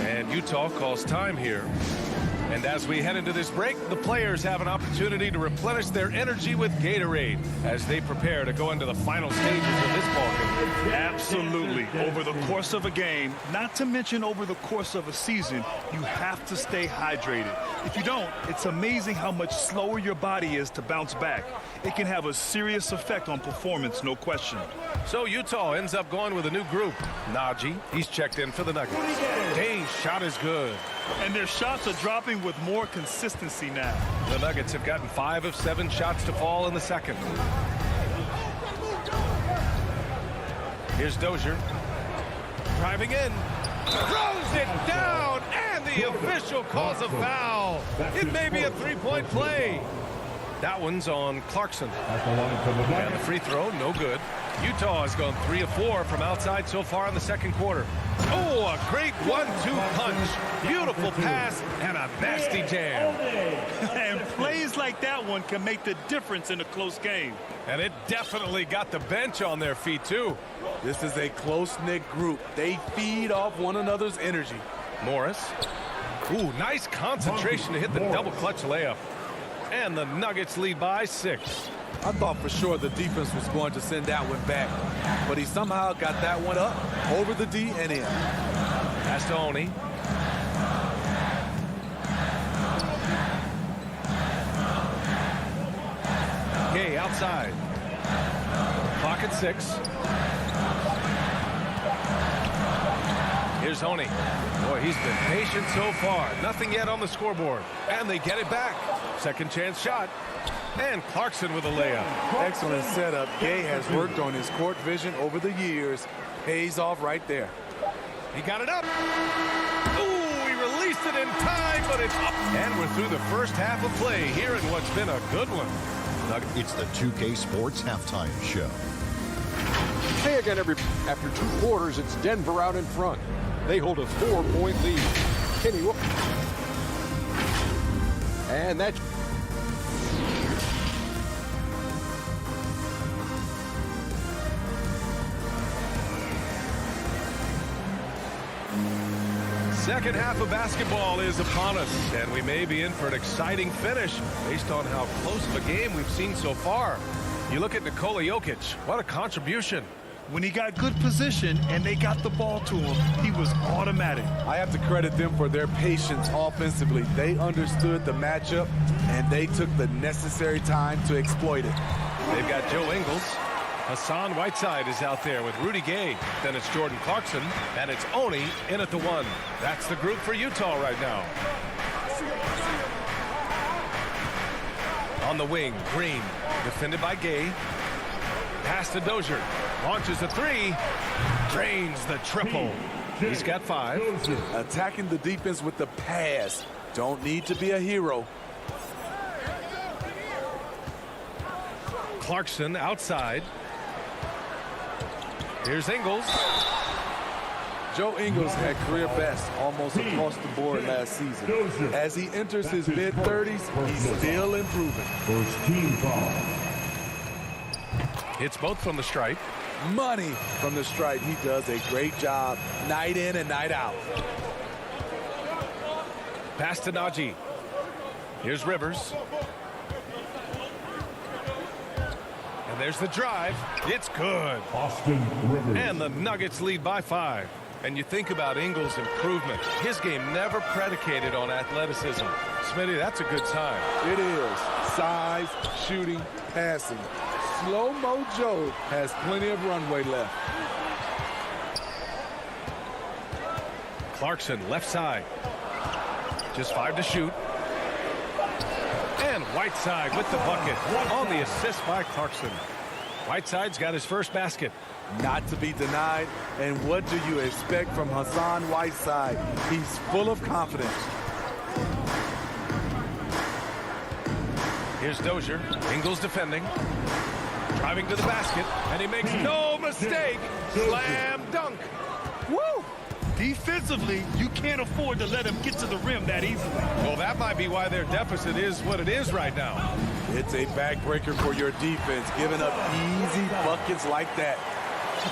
And Utah calls time here. And as we head into this break, the players have an opportunity to replenish their energy with Gatorade as they prepare to go into the final stages of this ballgame. Absolutely. Over the course of a game, not to mention over the course of a season, you have to stay hydrated. If you don't, it's amazing how much slower your body is to bounce back. It can have a serious effect on performance, no question. So Utah ends up going with a new group. Najee, he's checked in for the Nuggets. Day's shot is good. And their shots are dropping with more consistency now. The Nuggets have gotten 5 of 7 shots to fall in the second. Here's Dozier. Driving in. Throws it down. And the official calls a foul. It may be a three-point play. That one's on Clarkson. And the free throw, no good. Utah has gone 3 of 4 from outside so far in the second quarter. Oh, a great 1-2 punch. Beautiful pass and a nasty jam. And plays like that one can make the difference in a close game. And it definitely got the bench on their feet, too. This is a close-knit group. They feed off one another's energy. Morris. Ooh, nice concentration to hit the double clutch layup. And the Nuggets lead by 6. I thought for sure the defense was going to send that one back, but he somehow got that one up over the D and in. Pass to Oni. Gay outside. Clock at 6. Here's Oni. Boy, he's been patient so far. Nothing yet on the scoreboard. And they get it back. Second chance shot. And Clarkson with a layup. Excellent setup. Gay has worked on his court vision over the years. Pays off right there. He got it up. Ooh, he released it in time, but it's up. And we're through the first half of play here in what's been a good one. It's the 2K Sports Halftime Show. Hey again, after 2 quarters, it's Denver out in front. They hold a 4-point lead. Kenny, and that's second half of basketball is upon us, and we may be in for an exciting finish based on how close of a game we've seen so far. You look at Nikola Jokic, what a contribution. When he got good position and they got the ball to him, he was automatic. I have to credit them for their patience offensively. They understood the matchup, and they took the necessary time to exploit it. They've got Joe Ingles. Hassan Whiteside is out there with Rudy Gay. Then it's Jordan Clarkson, and it's Oni in at the 1. That's the group for Utah right now. On the wing, Green, defended by Gay. Pass to Dozier. Launches a 3. Drains the triple. He's got 5. Attacking the defense with the pass. Don't need to be a hero. Clarkson outside. Here's Ingles. Joe Ingles had career best almost across the board last season. As he enters his mid-30s, he's still improving. First team foul. Hits both from the stripe. money from the stripe. He does a great job night in and night out. Pass to Najee. Here's Rivers. And there's the drive. It's good. Austin Rivers. And the Nuggets lead by 5. And you think about Ingles' improvement. His game never predicated on athleticism. Smitty, that's a good sign. It is. Size, shooting, passing. Slow-mo Joe has plenty of runway left. Clarkson, left side. Just 5 to shoot. And Whiteside with the bucket on the assist by Clarkson. Whiteside's got his first basket. Not to be denied. And what do you expect from Hassan Whiteside? He's full of confidence. Here's Dozier. Ingles defending. Driving to the basket. And he makes no mistake. Slam dunk. Woo! Defensively, you can't afford to let him get to the rim that easily. Well, that might be why their deficit is what it is right now. It's a backbreaker for your defense, giving up easy buckets like that.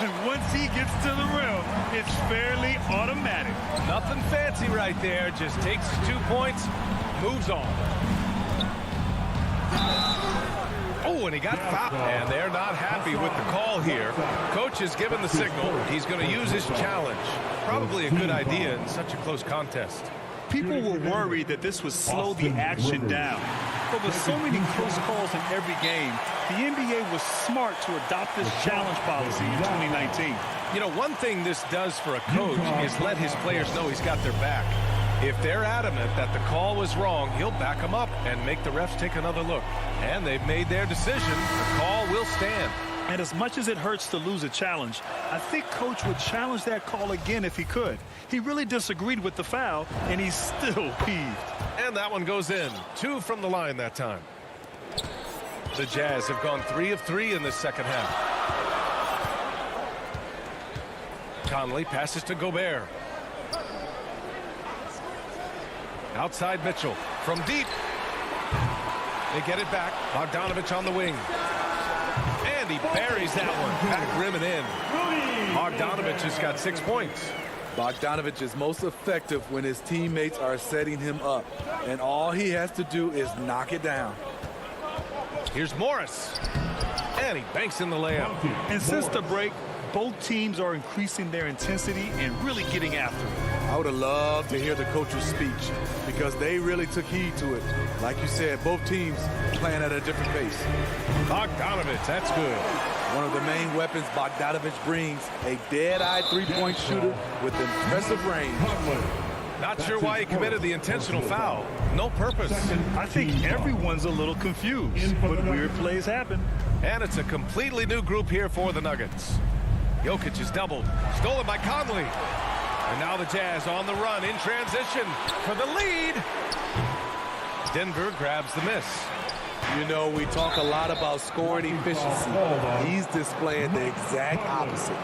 And once he gets to the rim, it's fairly automatic. Nothing fancy right there. Just takes his 2 points, moves on. Oh, and he got fouled. And they're not happy with the call here. Coach has given the signal. He's going to use his challenge. Probably a good idea in such a close contest. People were worried that this would slow the action down. But with so many close calls in every game, the NBA was smart to adopt this challenge policy in 2019. You know, one thing this does for a coach is let his players know he's got their back. If they're adamant that the call was wrong, he'll back them up and make the refs take another look. And they've made their decision. The call will stand. And as much as it hurts to lose a challenge, I think Coach would challenge that call again if he could. He really disagreed with the foul, and he's still peeved. And that one goes in. 2 from the line that time. The Jazz have gone 3 of 3 in this second half. Conley passes to Gobert. Outside Mitchell from deep. They get it back. Bogdanovich on the wing. And he buries that one. Back rim and in. Bogdanovich has got 6 points. Bogdanovich is most effective when his teammates are setting him up. And all he has to do is knock it down. Here's Morris. And he banks in the layup. And since the break, both teams are increasing their intensity and really getting after it. I would have loved to hear the coach's speech because they really took heed to it. Like you said, both teams playing at a different pace. Bogdanovich, that's good. One of the main weapons Bogdanovich brings, a dead-eye three-point shooter with impressive range. Not sure why he committed the intentional foul. No purpose. I think everyone's a little confused, but weird plays happen. And it's a completely new group here for the Nuggets. Jokic is doubled. Stolen by Conley. And now the Jazz on the run in transition for the lead. Denver grabs the miss. You know, we talk a lot about scoring efficiency. He's displaying the exact opposite.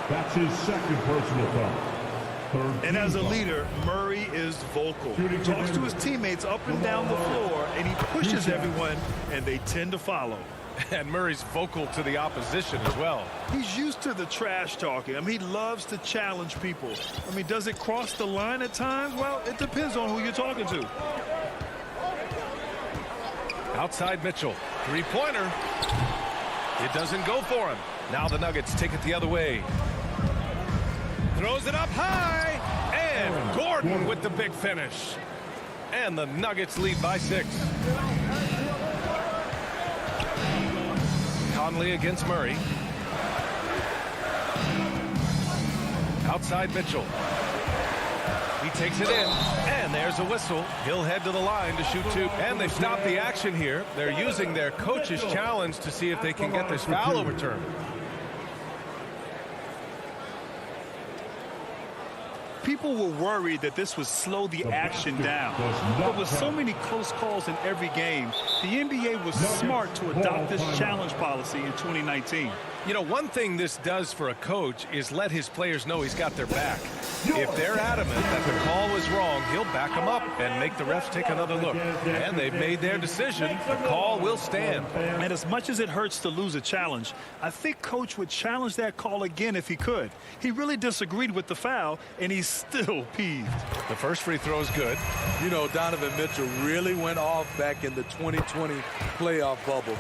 That's his second personal foul. And as a leader, Murray is vocal. He talks to his teammates up and down the floor, and he pushes everyone, and they tend to follow. And Murray's vocal to the opposition as well. He's used to the trash talking. I mean, he loves to challenge people. I mean, does it cross the line at times? Well, it depends on who you're talking to. Outside Mitchell. Three-pointer. It doesn't go for him. Now the Nuggets take it the other way. Throws it up high. And Gordon with the big finish. And the Nuggets lead by 6. Conley against Murray. Outside Mitchell. He takes it in, and there's a whistle. He'll head to the line to shoot 2. And they've stopped the action here. They're using their coach's challenge to see if they can get this foul overturned. People were worried that this would slow the action down. But with so many close calls in every game, the NBA was smart to adopt this challenge policy in 2019. You know, one thing this does for a coach is let his players know he's got their back. If they're adamant that the call was wrong, he'll back them up and make the refs take another look. And they've made their decision. The call will stand. And as much as it hurts to lose a challenge, I think Coach would challenge that call again if he could. He really disagreed with the foul, and he's still peeved. The first free throw is good. You know, Donovan Mitchell really went off back in the 2020 playoff bubble.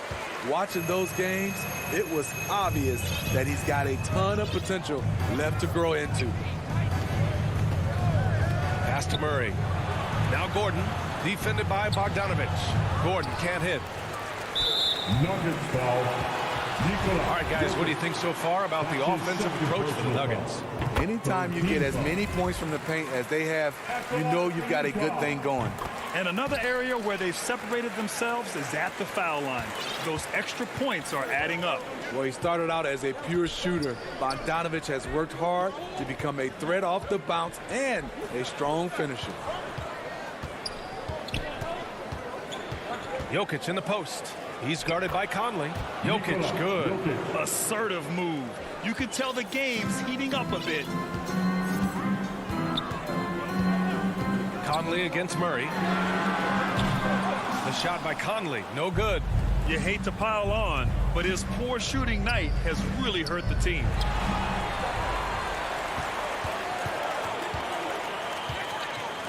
Watching those games, it was obvious that he's got a ton of potential left to grow into. Pass to Murray. Now Gordon, defended by Bogdanovich. Gordon can't hit. Nuggets foul. All right, guys, what do you think so far about the offensive approach for the Nuggets? Anytime you get as many points from the paint as they have, you know you've got a good thing going. And another area where they've separated themselves is at the foul line. Those extra points are adding up. Well, he started out as a pure shooter. Bogdanovich has worked hard to become a threat off the bounce and a strong finisher. Jokic in the post. He's guarded by Conley. Jokic, good. Assertive move. You can tell the game's heating up a bit. Conley against Murray. The shot by Conley, no good. You hate to pile on, but his poor shooting night has really hurt the team.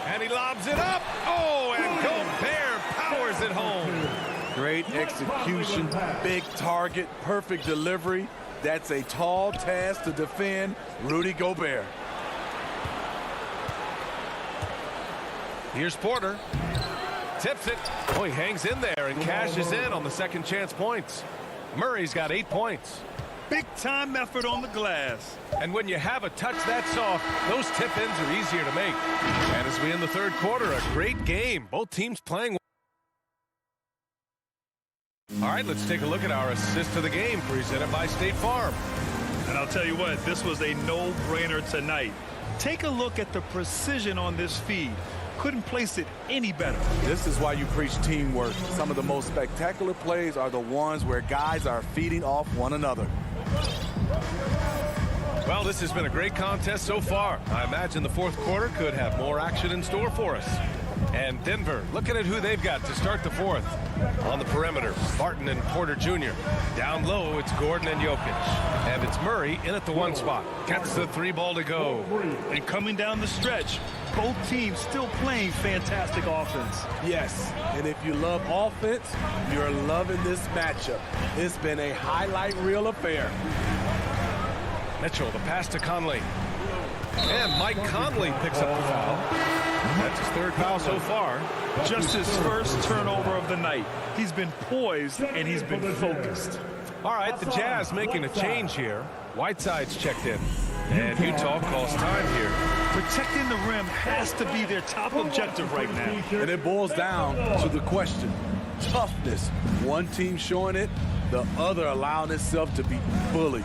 And he lobs it up. Oh, and Gobert powers it home. Great execution, big target, perfect delivery. That's a tall task to defend Rudy Gobert. Here's Porter. Tips it. Oh, he hangs in there and cashes in on the second chance points. Murray's got 8 points. Big time effort on the glass. And when you have a touch that soft, those tip-ins are easier to make. And as we end the third quarter, a great game. Both teams playing. All right, let's take a look at our assist of the game presented by State Farm. And I'll tell you what, this was a no-brainer tonight. Take a look at the precision on this feed. Couldn't place it any better. This is why you preach teamwork. Some of the most spectacular plays are the ones where guys are feeding off one another. Well, this has been a great contest so far. I imagine the fourth quarter could have more action in store for us. And Denver, looking at who they've got to start the fourth. On the perimeter, Barton and Porter Jr. Down low, it's Gordon and Jokic. And it's Murray in at the one spot. Gets the 3 ball to go. And coming down the stretch, both teams still playing fantastic offense. Yes, and if you love offense, you're loving this matchup. It's been a highlight reel affair. Mitchell, the pass to Conley. And Mike Conley picks up the foul. That's his 3rd foul so far. Just his first turnover of the night. He's been poised and he's been focused. All right, the Jazz making a change here. Whiteside's checked in. And Utah calls time here. Protecting the rim has to be their top objective right now. And it boils down to the question. Toughness. One team showing it, the other allowing itself to be bullied.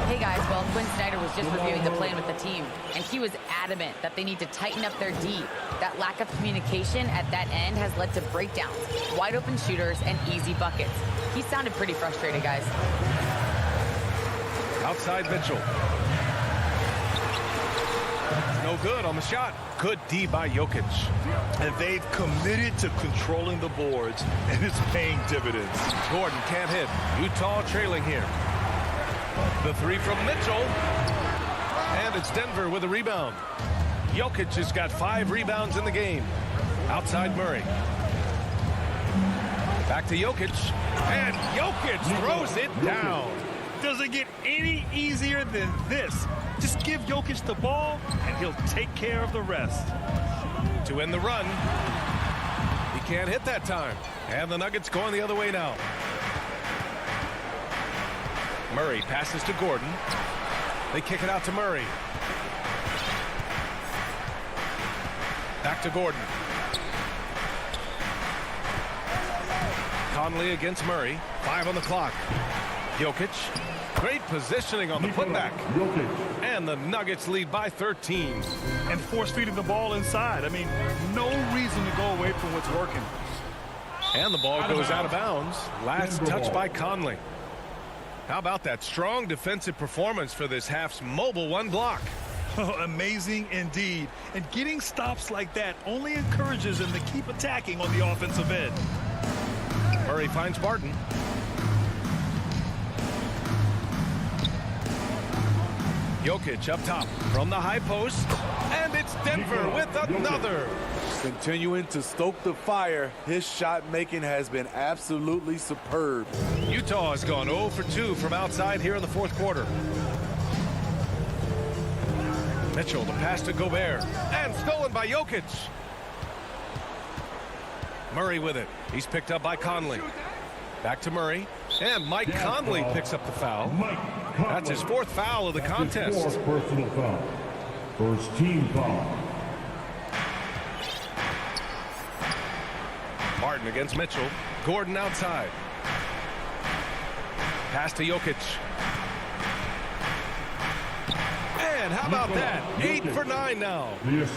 Hey guys, well, Quinn Snyder was just reviewing the plan with the team, and he was adamant that they need to tighten up their D. That lack of communication at that end has led to breakdowns, wide open shooters, and easy buckets. He sounded pretty frustrated, guys. Outside Mitchell. No good on the shot. Good D by Jokic. And they've committed to controlling the boards, and it's paying dividends. Gordon can't hit. Utah trailing here. The 3 from Mitchell. And it's Denver with a rebound. Jokic has got 5 rebounds in the game. Outside Murray. Back to Jokic. And Jokic throws it down. Does it get any easier than this? Just give Jokic the ball, and he'll take care of the rest. To end the run. He can't hit that time. And the Nuggets going the other way now. Murray passes to Gordon. They kick it out to Murray. Back to Gordon. Conley against Murray. 5 on the clock. Jokic. Great positioning on the putback. And the Nuggets lead by 13. And force-feeding the ball inside. I mean, no reason to go away from what's working. And the ball goes out of bounds. Last touch by Conley. How about that strong defensive performance for this half's mobile one block? Oh, amazing indeed. And getting stops like that only encourages him to keep attacking on the offensive end. Murray finds Barton. Jokic up top from the high post. And it's Denver with another. Continuing to stoke the fire, his shot making has been absolutely superb. Utah has gone 0 for 2 from outside here in the fourth quarter. Mitchell, the pass to Gobert, and stolen by Jokic. Murray with it. He's picked up by Conley. Back to Murray, and Mike Conley picks up the foul. That's his fourth foul of the contest. Fourth personal foul. First team foul. Martin against Mitchell. Gordon outside. Pass to Jokic. And how about that? 8 for 9 now.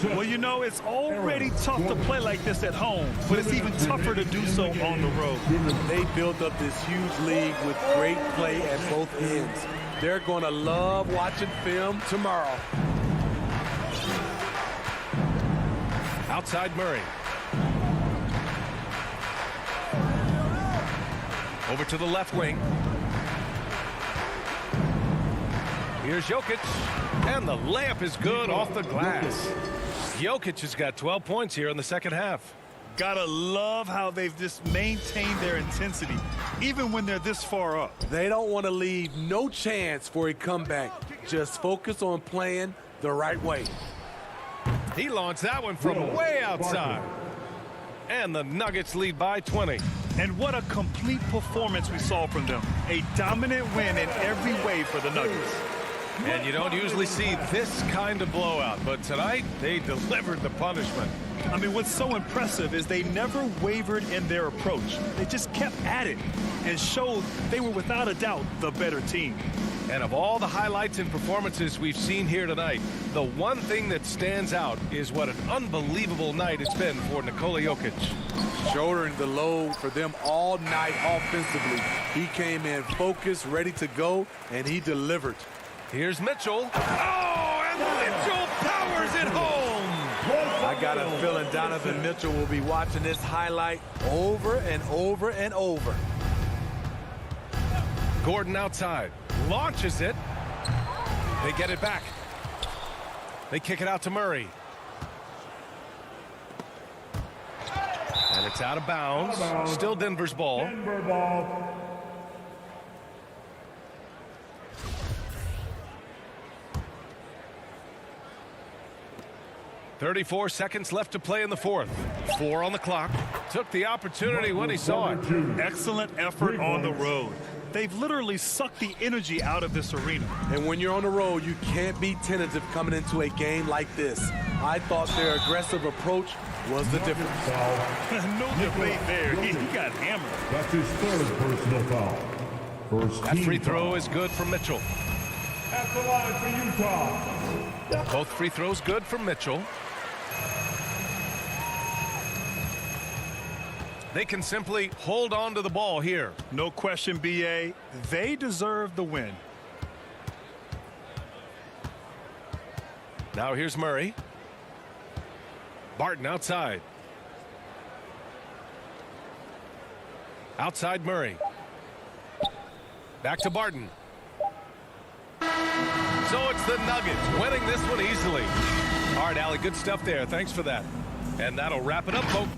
Well, you know, it's already tough to play like this at home, but it's even tougher to do so on the road. They built up this huge lead with great play at both ends. They're going to love watching film tomorrow. Outside Murray. Over to the left wing. Here's Jokic, and the layup is good off the glass. Jokic has got 12 points here in the second half. Gotta love how they've just maintained their intensity, even when they're this far up. They don't want to leave no chance for a comeback. Just focus on playing the right way. He launched that one from way outside. And the Nuggets lead by 20. And what a complete performance we saw from them. A dominant win in every way for the Nuggets. And you don't usually see this kind of blowout, but tonight they delivered the punishment. I mean, what's so impressive is they never wavered in their approach. They just kept at it and showed they were without a doubt the better team. And of all the highlights and performances we've seen here tonight, the one thing that stands out is what an unbelievable night it's been for Nikola Jokic. Shouldering the load for them all night offensively. He came in focused, ready to go, and he delivered. Here's Mitchell. Oh, and Mitchell powers it home. I got a feeling Donovan Mitchell will be watching this highlight over and over and over. Gordon outside. Launches it. They get it back. They kick it out to Murray. And it's out of bounds. Still Denver's ball. Denver ball. 34 seconds left to play in the fourth. 4 on the clock. Took the opportunity when he saw it. Excellent effort on the road. They've literally sucked the energy out of this arena. And when you're on the road, you can't be tentative coming into a game like this. I thought their aggressive approach was the difference. No debate there. He got hammered. That's his third personal foul. First that free throw is good for Mitchell. At the line for Utah. Both free throws good for Mitchell. They can simply hold on to the ball here. No question, B.A. They deserve the win. Now here's Murray. Barton outside. Outside Murray. Back to Barton. So it's the Nuggets winning this one easily. All right, Allie, good stuff there. Thanks for that. And that'll wrap it up, folks.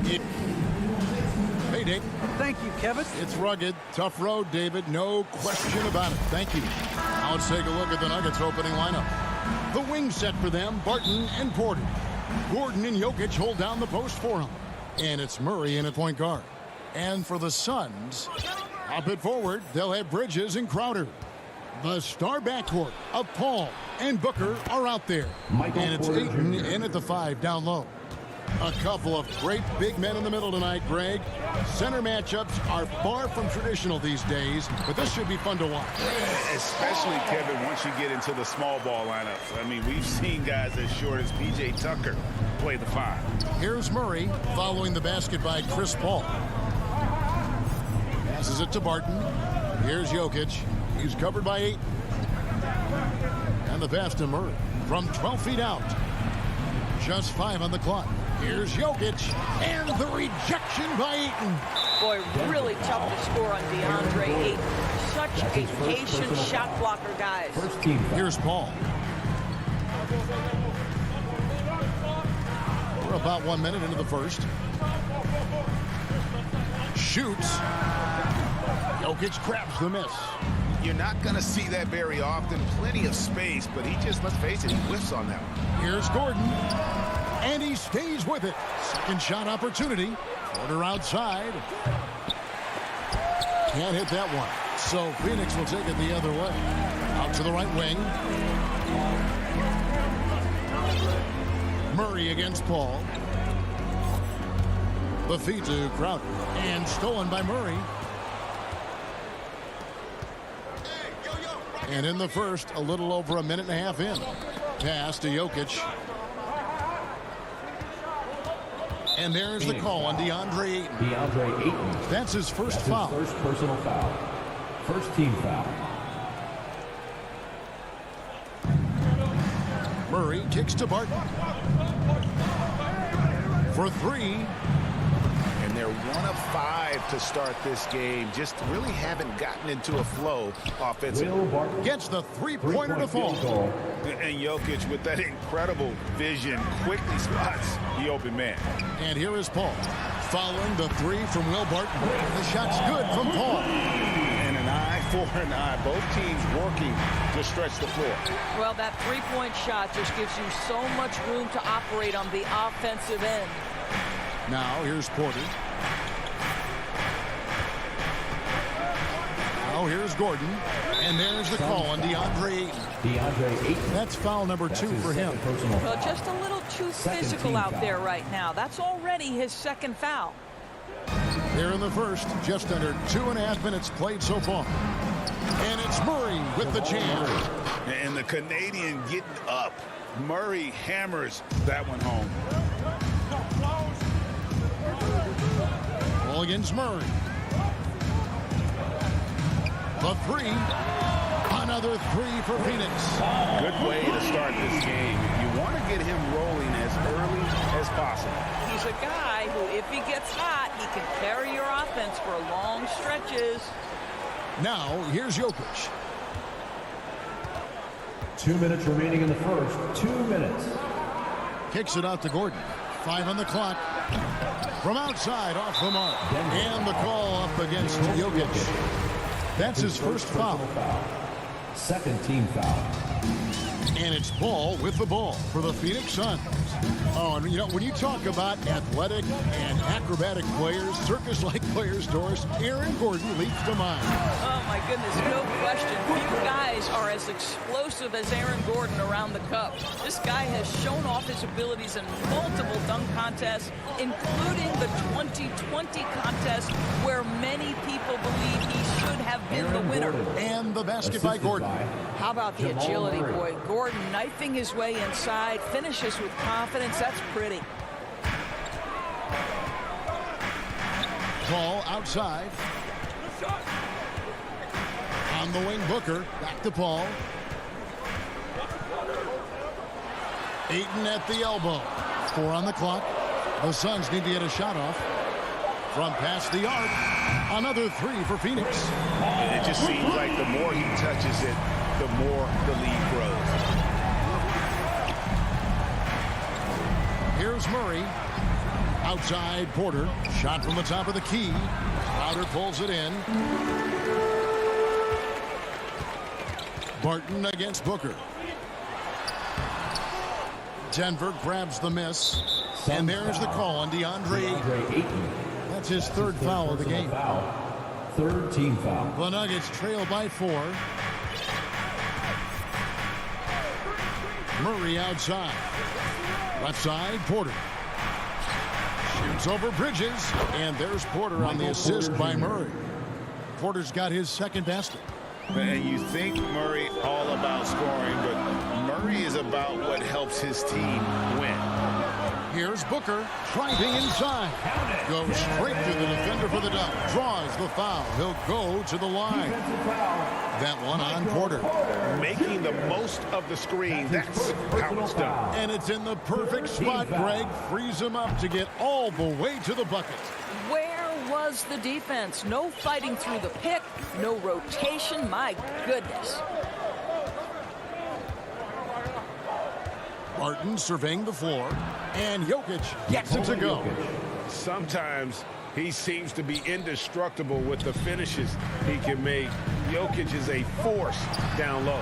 Hey, Dave. Thank you, Kevin. It's rugged, tough road, David. No question about it. Thank you. Now let's take a look at the Nuggets opening lineup. The wing set for them, Barton and Porter. Gordon and Jokic hold down the post for him. And it's Murray in at point guard. And for the Suns, up it forward, they'll have Bridges and Crowder. The star backcourt of Paul and Booker are out there. And it's Ayton in at the 5 down low. A couple of great big men in the middle tonight, Greg. Center matchups are far from traditional these days, but this should be fun to watch. Especially, Kevin, once you get into the small ball lineups. I mean, we've seen guys as short as P.J. Tucker play the 5. Here's Murray following the basket by Chris Paul. Passes it to Barton. Here's Jokic. He's covered by 8. And the pass to Murray from 12 feet out. Just 5 on the clock. Here's Jokic, and the rejection by Ayton. Boy, really tough to score on DeAndre Ayton. Such a patient shot blocker, guys. Here's Paul. We're about 1 minute into the first. Shoots. Jokic grabs the miss. You're not going to see that very often. Plenty of space, but he just, let's face it, he whiffs on that one. Here's Gordon. And he stays with it. Second shot opportunity. Porter outside. Can't hit that one. So Phoenix will take it the other way. Out to the right wing. Murray against Paul. The feed to Crowder. And stolen by Murray. And in the first, a little over a minute and a half in. Pass to Jokic. And there's the call on DeAndre Ayton. DeAndre Ayton. That's his first foul. First personal foul. First team foul. Murray kicks to Barton. For 3. And they're 1 of 5 to start this game. Just really haven't gotten into a flow offensively. Gets the three-pointer to fall. And Jokic, with that incredible vision, quickly spots the open man. And here is Paul. Following the 3 from Will Barton. The shot's good from Paul. And an eye for an eye. Both teams working to stretch the floor. Well, that three-point shot just gives you so much room to operate on the offensive end. Now here's Porter. Now here's Gordon. And there's the call on DeAndre Ayton. DeAndre Ayton. That's foul number 2 for him. Well, just a little too physical out there right now. That's already his second foul. Here in the first, just under 2.5 minutes played so far. And it's Murray with the jam. And the Canadian getting up. Murray hammers that one home. Ball against Murray. The 3. Another 3 for Phoenix. Good way to start this game. You want to get him rolling as early as possible. He's a guy who, if he gets hot, he can carry your offense for long stretches. Now, here's Jokic. 2 minutes remaining in the first. 2 minutes. Kicks it out to Gordon. 5 on the clock. From outside, off the mark. And the call up against Jokic. That's his first foul. Second team foul. And it's Paul with the ball for the Phoenix Suns. Oh, and you know, when you talk about athletic and acrobatic players, circus-like players, Doris, Aaron Gordon leaps to mind. Oh, my goodness, no question. Few guys are as explosive as Aaron Gordon around the cup. This guy has shown off his abilities in multiple dunk contests, including the 2020 contest, where many people believe he should have been the winner. And the basket by Gordon. How about the agility, boy? Gordon knifing his way inside, finishes with confidence. That's pretty. Paul outside. On the wing, Booker. Back to Paul. Ayton at the elbow. 4 on the clock. The Suns need to get a shot off. From past the arc. Another 3 for Phoenix. It just seems like the more he touches it, the more the lead grows. Here's Murray. Outside, Porter. Shot from the top of the key. Crowder pulls it in. Barton against Booker. Denver grabs the miss. And there's the call on DeAndre Ayton. That's his third foul of the game. Third team foul. The Nuggets trail by 4. Murray outside. Left side, Porter. Shoots over Bridges. And there's Porter on the assist by Murray. Porter's got his second basket. And you think Murray all about scoring, but Murray is about what helps his team win. Here's Booker driving inside. Goes straight to the defender for the dunk. Draws the foul. He'll go to the line. That one on Porter. Making the most of the screen. That's how it's done. And it's in the perfect spot, Greg. Frees him up to get all the way to the bucket. Where was the defense? No fighting through the pick, no rotation. My goodness. Barton surveying the floor, and Jokic gets it to go. Sometimes he seems to be indestructible with the finishes he can make. Jokic is a force down low.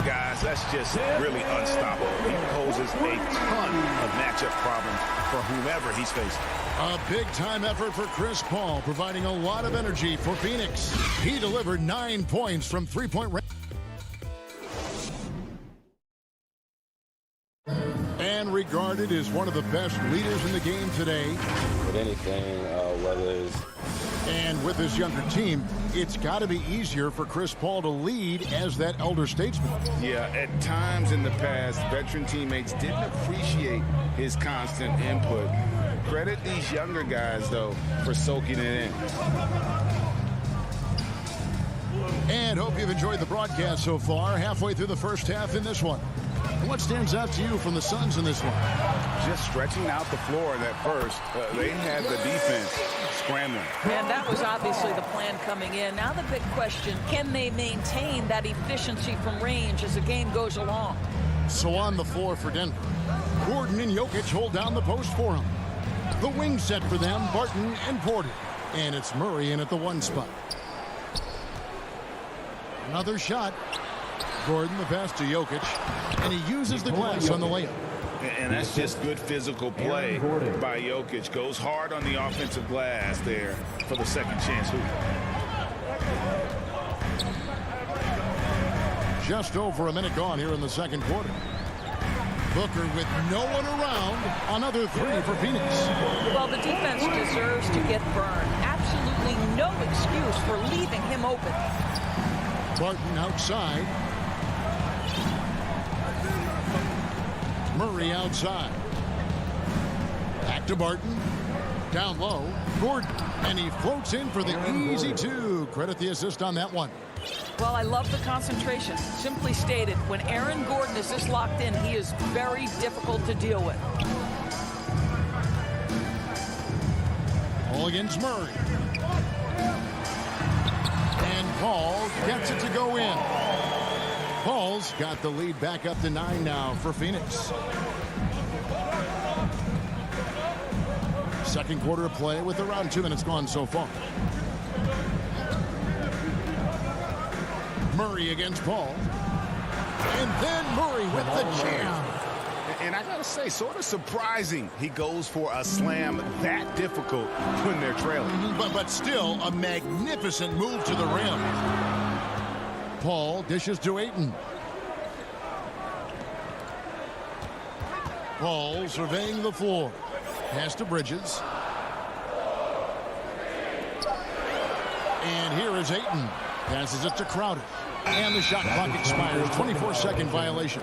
Guys, that's just really unstoppable. He poses a ton of matchup problems for whomever he's facing. A big-time effort for Chris Paul, providing a lot of energy for Phoenix. He delivered 9 points from three-point range. And regarded as one of the best leaders in the game today. With anything, whether it's... And with his younger team, it's got to be easier for Chris Paul to lead as that elder statesman. Yeah, at times in the past, veteran teammates didn't appreciate his constant input. Credit these younger guys, though, for soaking it in. And hope you've enjoyed the broadcast so far. Halfway through the first half in this one. What stands out to you from the Suns in this one? Just stretching out the floor in that first. They had the defense scrambling. And that was obviously the plan coming in. Now the big question, can they maintain that efficiency from range as the game goes along? So on the floor for Denver, Gordon and Jokic hold down the post for him. The wing set for them, Barton and Porter. And it's Murray in at the 1 spot. Another shot. Gordon the pass to Jokic, and he uses the glass on the layup. And that's just good physical play by Jokic. Goes hard on the offensive glass there for the second chance hoop. Just over a minute gone here in the second quarter. Booker with no one around. Another 3 for Phoenix. Well, the defense deserves to get burned. Absolutely no excuse for leaving him open. Barton outside. Murray outside. Back to Barton. Down low. Gordon. And he floats in for the easy 2. Credit the assist on that one. Well, I love the concentration. Simply stated, when Aaron Gordon is this locked in, he is very difficult to deal with. All against Murray. And Paul gets it to go in. Paul's got the lead back up to 9 now for Phoenix. Second quarter of play with around 2 minutes gone so far. Murray against Paul. And then Murray with the jam. And I got to say, sort of surprising he goes for a slam that difficult when they're trailing. But still a magnificent move to the rim. Paul dishes to Ayton. Paul surveying the floor. Pass to Bridges. And here is Ayton. Passes it to Crowder. And the shot clock expires. 24-second violation.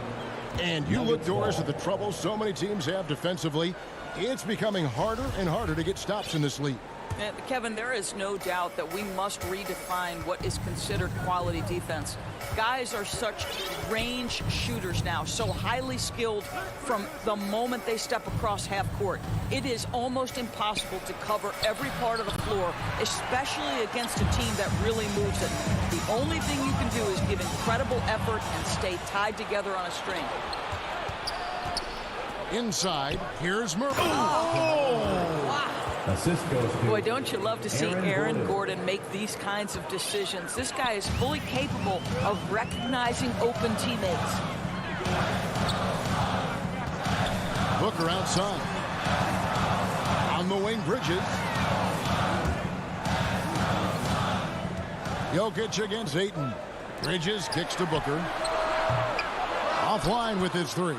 And you look, Doris, at the trouble so many teams have defensively. It's becoming harder and harder to get stops in this league. Kevin, there is no doubt that we must redefine what is considered quality defense. Guys are such range shooters now, so highly skilled from the moment they step across half court. It is almost impossible to cover every part of the floor, especially against a team that really moves it. The only thing you can do is give incredible effort and stay tied together on a string. Inside, here's Murray. Assist goes to Boy, don't you love to see Aaron Gordon make these kinds of decisions. This guy is fully capable of recognizing open teammates. Booker outside. On the wing, Bridges. Jokic against Ayton. Bridges kicks to Booker. Offline with his three.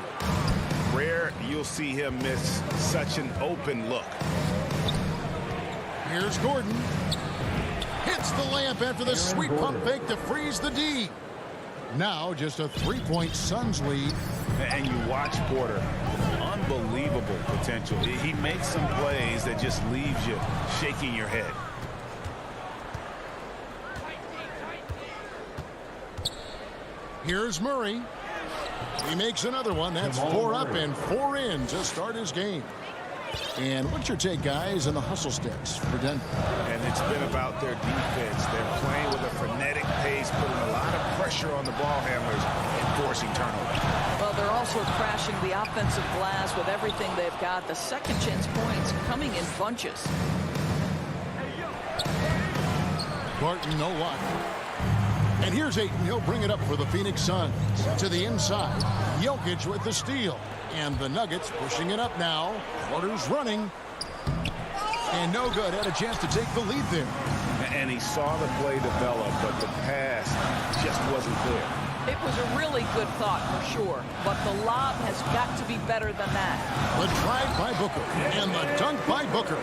Rare you'll see him miss such an open look. Here's Gordon. Hits the layup after the sweet pump fake to freeze the D. Now just a 3-point Suns lead. And you watch Porter. Unbelievable potential. He makes some plays that just leaves you shaking your head. Here's Murray. He makes another one. That's 4 up and 4 in to start his game. And what's your take, guys, on the hustle sticks for Denver? And it's been about their defense. They're playing with a frenetic pace, putting a lot of pressure on the ball handlers and forcing turnovers. Well, they're also crashing the offensive glass with everything they've got. The second chance points coming in bunches. Barton, no luck. And here's Ayton. He'll bring it up for the Phoenix Suns. To the inside. Jokic with the steal. And the Nuggets pushing it up now. Porter's running. And no good. Had a chance to take the lead there. And he saw the play develop, but the pass just wasn't there. It was a really good thought for sure, but the lob has got to be better than that. The drive by Booker and the dunk by Booker.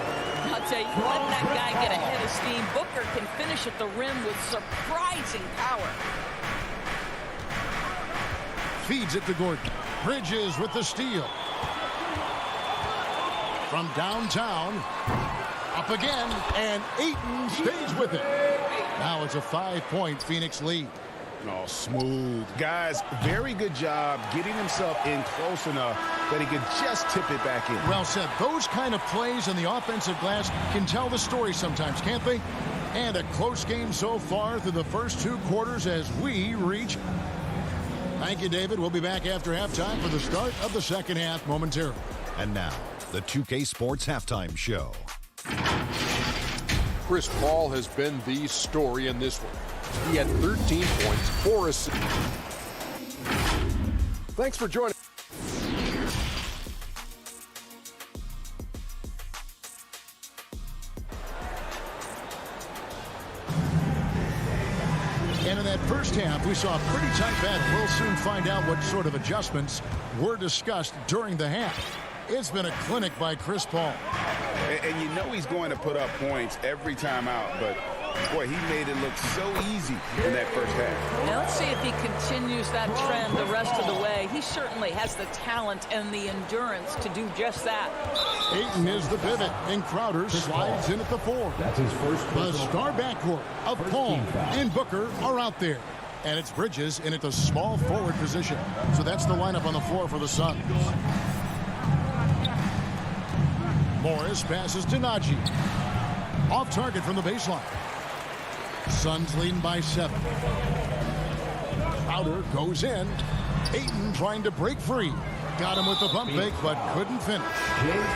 I'll tell you, let that guy get ahead of steam. Booker can finish at the rim with surprising power. Feeds it to Gordon. Bridges with the steal. From downtown. Up again, and Ayton stays with it. Now it's a 5-point Phoenix lead. Oh, smooth. Guys, very good job getting himself in close enough that he could just tip it back in. Well said. Those kind of plays in the offensive glass can tell the story sometimes, can't they? And a close game so far through the first 2 quarters as we reach. Thank you, David. We'll be back after halftime for the start of the second half momentarily. And now, the 2K Sports Halftime Show. Chris Paul has been the story in this one. He had 13 points, 4 assists. Thanks for joining. And in that first half, we saw a pretty tight battle. We'll soon find out what sort of adjustments were discussed during the half. It's been a clinic by Chris Paul. And you know he's going to put up points every time out, but boy, he made it look so easy in that first half. Now let's see if he continues that trend the rest of the way. He certainly has the talent and the endurance to do just that. Ayton is the pivot, and Crowder slides in at the 4. That's his first. The star backcourt of Paul and Booker are out there. And it's Bridges in at the small forward position. So that's the lineup on the floor for the Suns. Morris passes to Najee. Off target from the baseline. Suns leading by 7. Crowder goes in. Ayton trying to break free. Got him with the pump fake, but couldn't finish.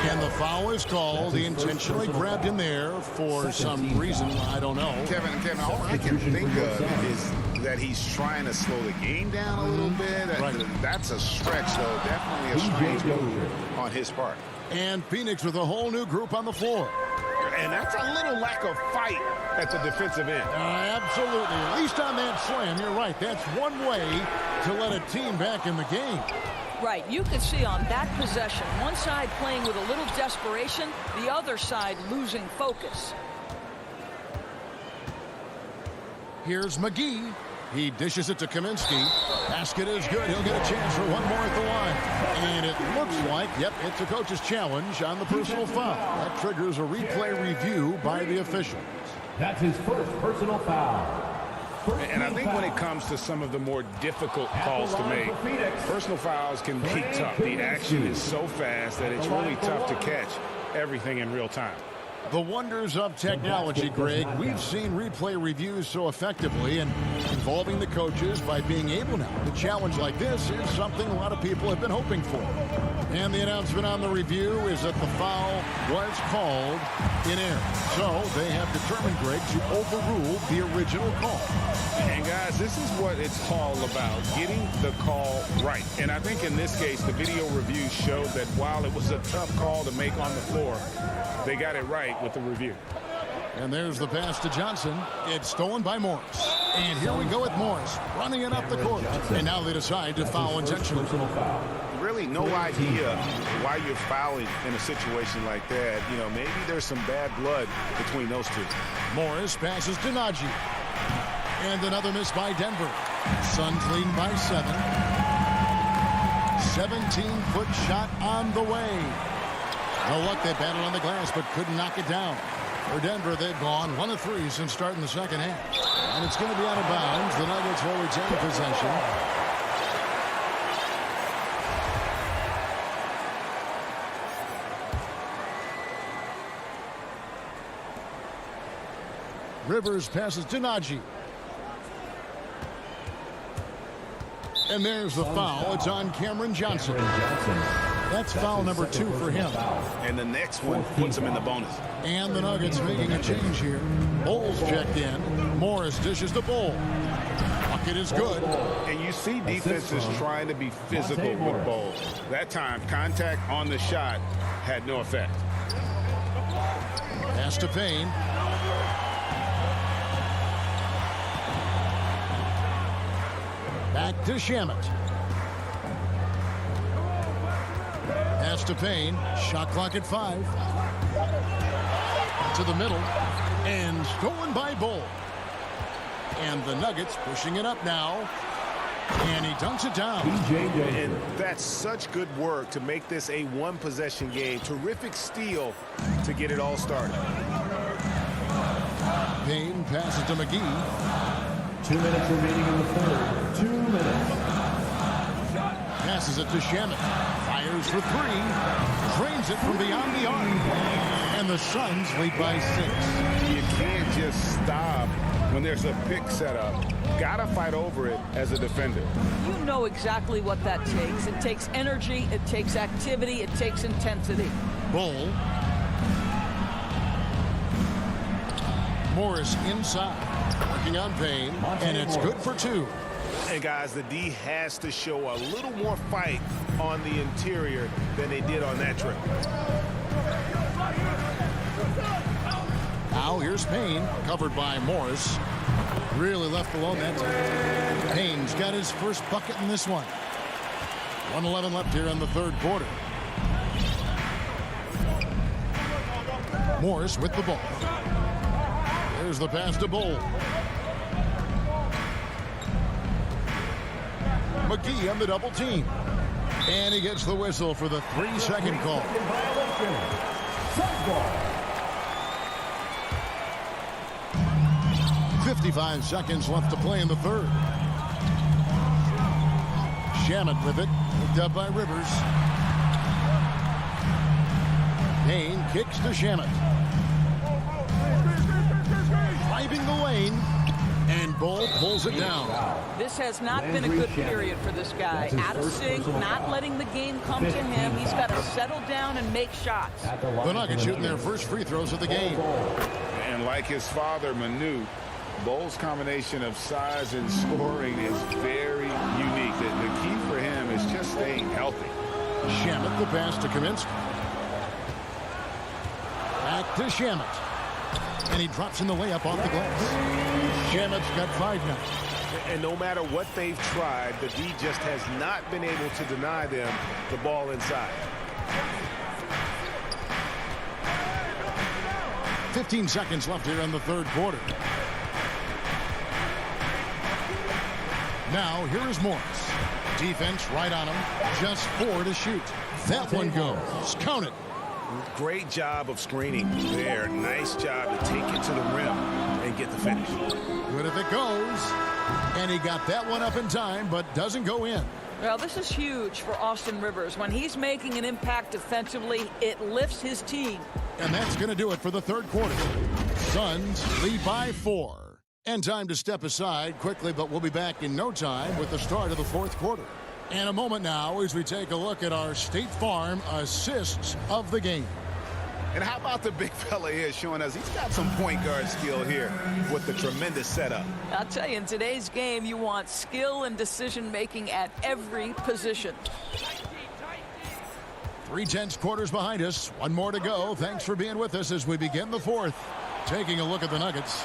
And the foul is called. He intentionally grabbed him there for some reason. I don't know. Kevin, all I can think of is that he's trying to slow the game down a little bit. Right. That's a stretch, though. Definitely a strange move on his part. And Phoenix with a whole new group on the floor. And that's a little lack of fight at the defensive end. Absolutely. At least on that slam, you're right. That's one way to let a team back in the game. Right. You could see on that possession, one side playing with a little desperation, the other side losing focus. Here's McGee. He dishes it to Kaminsky. Basket is good. He'll get a chance for one more at the line. And it looks like, yep, it's a coach's challenge on the personal foul. That triggers a replay review by the officials. That's his first personal foul. And I think when it comes to some of the more difficult calls to make, personal fouls can be tough. The action is so fast that it's really tough to catch everything in real time. The wonders of technology, Greg. We've seen replay reviews so effectively, and involving the coaches by being able now to challenge like this is something a lot of people have been hoping for. And the announcement on the review is that the foul was called in error. So they have determined, Greg, to overrule the original call. And guys, this is what it's all about, getting the call right. And I think in this case, the video review showed that while it was a tough call to make on the floor, they got it right with the review. And there's the pass to Johnson. It's stolen by Morris. And here we go with Morris running it up the court. And now they decide to foul intentionally. Really no idea why you're fouling in a situation like that. You know, maybe there's some bad blood between those two. Morris passes to Najee. And another miss by Denver. Suns leading by 7. 17-foot shot on the way. No luck, they battled on the glass, but couldn't knock it down. For Denver, they've gone 1 of 3 since starting the second half. And it's going to be out of bounds. The Nuggets will retain possession. Rivers passes to Najee. And there's the foul. It's on Cameron Johnson. That's foul number 2 for him. And the next one puts him in the bonus. And the Nuggets making a change here. Bowles checked in. Morris dishes the Bowl. Bucket is good. And you see defenses trying to be physical with Bowles. That time, contact on the shot had no effect. Pass to Payne. Back to Shamet. Pass to Payne. Shot clock at 5. To the middle. And stolen by Bull. And the Nuggets pushing it up now. And he dunks it down. And that's such good work to make this a one-possession game. Terrific steal to get it all started. Payne passes to McGee. 2 minutes remaining in the third. 2 minutes. Passes it to Shamet. Fires for 3. Drains it from beyond the arc. And the Suns lead by 6. You can't just stop when there's a pick set up. Gotta fight over it as a defender. You know exactly what that takes. It takes energy, it takes activity, it takes intensity. Bull. Morris inside. Working on Payne. And it's good for 2. And guys, the D has to show a little more fight on the interior than they did on that trip. Now here's Payne, covered by Morris. Really left alone that time. Payne's got his first bucket in this one. 1:11 left here in the third quarter. Morris with the ball. There's the pass to Bull. McGee on the double team. And he gets the whistle for the 3-second call. 55 seconds left to play in the third. Shamet with it. Picked up by Rivers. Payne kicks to Shamet. Driving the lane. And Bull pulls it down. This has not been a good period for this guy. Out of sync, not letting the game come to him. He's got to settle down and make shots. The Nuggets shooting their first free throws of the game. And like his father, Manu, Bull's combination of size and scoring is very unique. The key for him is just staying healthy. Shamet the pass to Kaminsky. Back to Shamet. And he drops in the layup off the glass. Shamet's got 5 now. And no matter what they've tried, the D just has not been able to deny them the ball inside. 15 seconds left here in the third quarter. Now, here is Morris. Defense right on him. Just 4 to shoot. That one goes. Count it. Great job of screening there. Nice job to take it to the rim and get the finish. Good if it goes. And he got that one up in time, but doesn't go in. Well, this is huge for Austin Rivers. When he's making an impact defensively, it lifts his team. And that's going to do it for the third quarter. Suns lead by 4. And time to step aside quickly, but we'll be back in no time with the start of the fourth quarter. And a moment now as we take a look at our State Farm assists of the game. And how about the big fella here showing us he's got some point guard skill here with the tremendous setup. I'll tell you, in today's game, you want skill and decision-making at every position. 3 tenths quarters behind us. 1 more to go. Thanks for being with us as we begin the fourth. Taking a look at the Nuggets.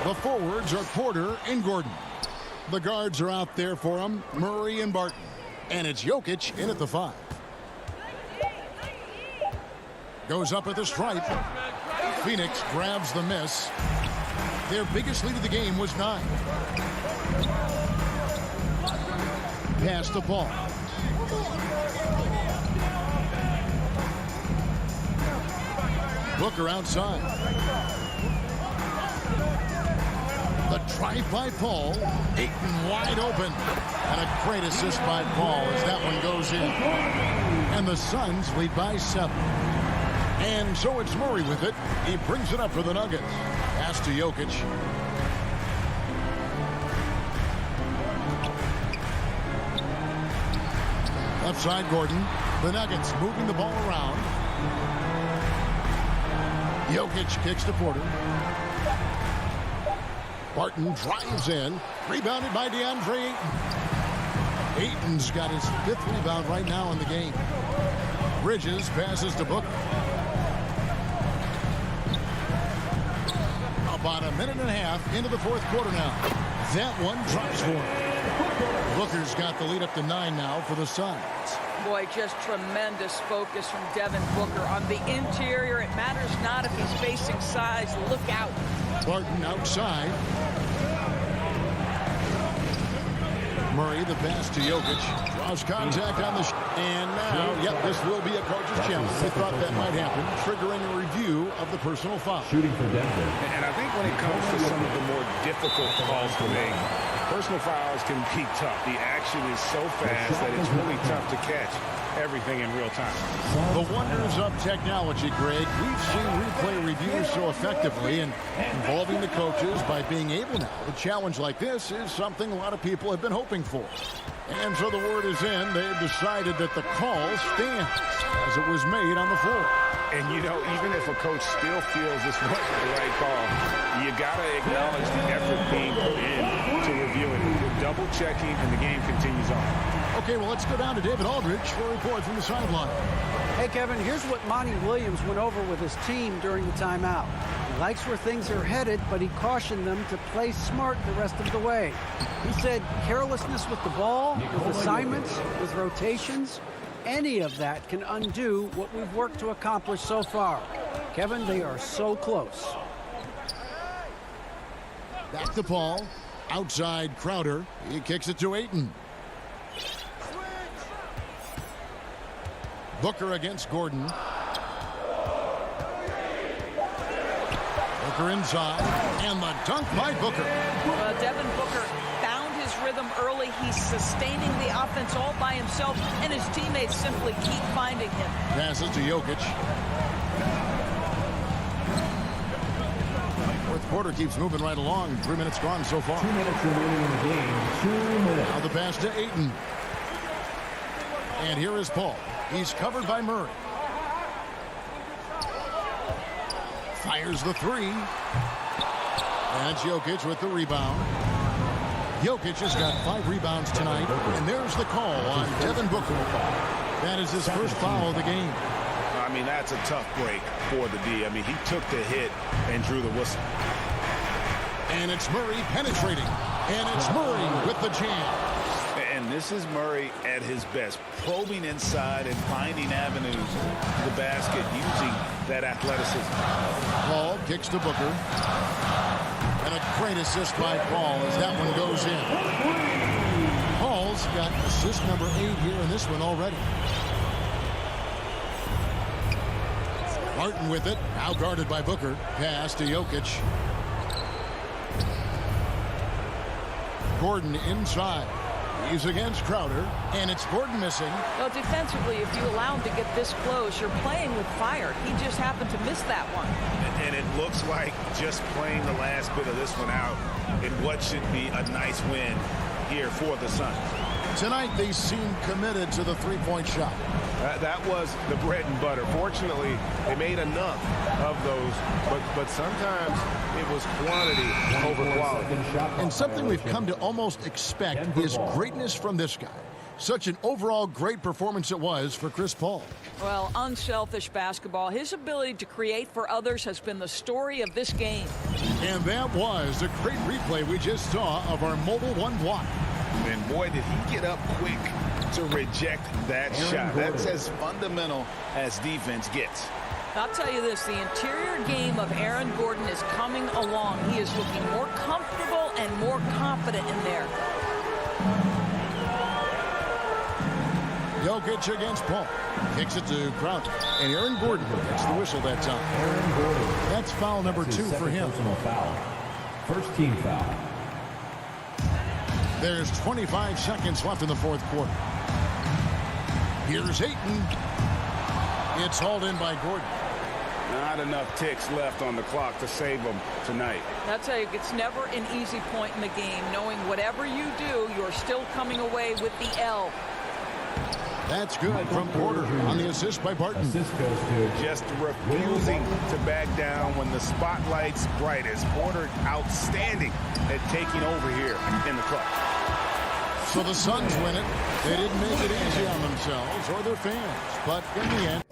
The forwards are Porter and Gordon. The guards are out there for them, Murray and Barton. And it's Jokic in at the 5. Goes up at the stripe. Phoenix grabs the miss. Their biggest lead of the game was 9. Pass to Paul. Booker outside. The drive by Paul. Ayton wide open. And a great assist by Paul as that one goes in. And the Suns lead by 7. And so it's Murray with it. He brings it up for the Nuggets. Pass to Jokic. Left side Gordon. The Nuggets moving the ball around. Jokic kicks to Porter. Barton drives in. Rebounded by DeAndre Ayton. Ayton's got his 5th rebound right now in the game. Bridges passes to Booker. About a minute and a half into the fourth quarter now. That one drops for him. Booker's got the lead up to 9 now for the Suns. Boy, just tremendous focus from Devin Booker on the interior. It matters not if he's facing size. Look out. Barton outside. Murray, the pass to Jokic. Draws contact on the and now, yep, this will be a coach's challenge. They thought that might happen, triggering a review of the personal foul. Shooting for Denver. And I think when it comes to some of the more difficult calls to make, personal fouls can be tough. The action is so fast that it's really tough to catch everything in real time. The wonders of technology, Greg. We've seen replay reviews so effectively and involving the coaches by being able now. A challenge like this is something a lot of people have been hoping for. And so the word is in. They've decided that the call stands as it was made on the floor. And, you know, even if a coach still feels this wasn't the right call, you got to acknowledge the effort being put in to review it. You're double checking, and the game continues on. Okay, well, let's go down to David Aldridge for a report from the sideline. Hey, Kevin, here's what Monty Williams went over with his team during the timeout. He likes where things are headed, but he cautioned them to play smart the rest of the way. He said carelessness with the ball, with assignments, with rotations, any of that can undo what we've worked to accomplish so far. Kevin, they are so close. Back to Paul. Outside Crowder. He kicks it to Ayton. Booker against Gordon. Booker inside. And the dunk by Booker. Well, Devin Booker found his rhythm early. He's sustaining the offense all by himself, and his teammates simply keep finding him. Passes to Jokic. Fourth quarter keeps moving right along. 3 minutes gone so far. 2 minutes remaining in the game. 2 minutes. Now the pass to Ayton. And here is Paul. He's covered by Murray. Fires the 3. And Jokic with the rebound. Jokic has got 5 rebounds tonight. And there's the call on Devin Booker. That is his first foul of the game. I mean, that's a tough break for the D. I mean, he took the hit and drew the whistle. And it's Murray penetrating. And it's Murray with the jam. And this is Murray at his best, probing inside and finding avenues to the basket using that athleticism. Paul kicks to Booker. And a great assist by Paul as that one goes in. Paul's got assist number 8 here in this one already. Barton with it, now guarded by Booker. Pass to Jokic. Gordon inside. He's against Crowder, and it's Gordon missing. Well, defensively, if you allow him to get this close, you're playing with fire. He just happened to miss that one. And it looks like just playing the last bit of this one out in what should be a nice win here for the Suns. Tonight, they seem committed to the three-point shot. That was the bread and butter. Fortunately, they made enough of those, but sometimes it was quantity over quality. And something we've come to almost expect is greatness from this guy. Such an overall great performance it was for Chris Paul. Well, unselfish basketball. His ability to create for others has been the story of this game. And that was a great replay we just saw of our Mobile One block. And boy, did he get up quick to reject that shot. That's as fundamental as defense gets. I'll tell you this, the interior game of Aaron Gordon is coming along. He is looking more comfortable and more confident in there. Jokic against Paul. Kicks it to Crowder. And Aaron Gordon gets the whistle that time. Aaron Gordon. That's foul number 2 for him. Foul. First team foul. There's 25 seconds left in the fourth quarter. Here's Ayton. It's hauled in by Gordon. Not enough ticks left on the clock to save them tonight. I'll tell you, it's never an easy point in the game, knowing whatever you do, you're still coming away with the L. That's good from Porter on the assist by Barton. Assist goes to just refusing to back down when the spotlight's brightest. Porter outstanding at taking over here in the clutch. So the Suns win it. They didn't make it easy on themselves or their fans, but in the end.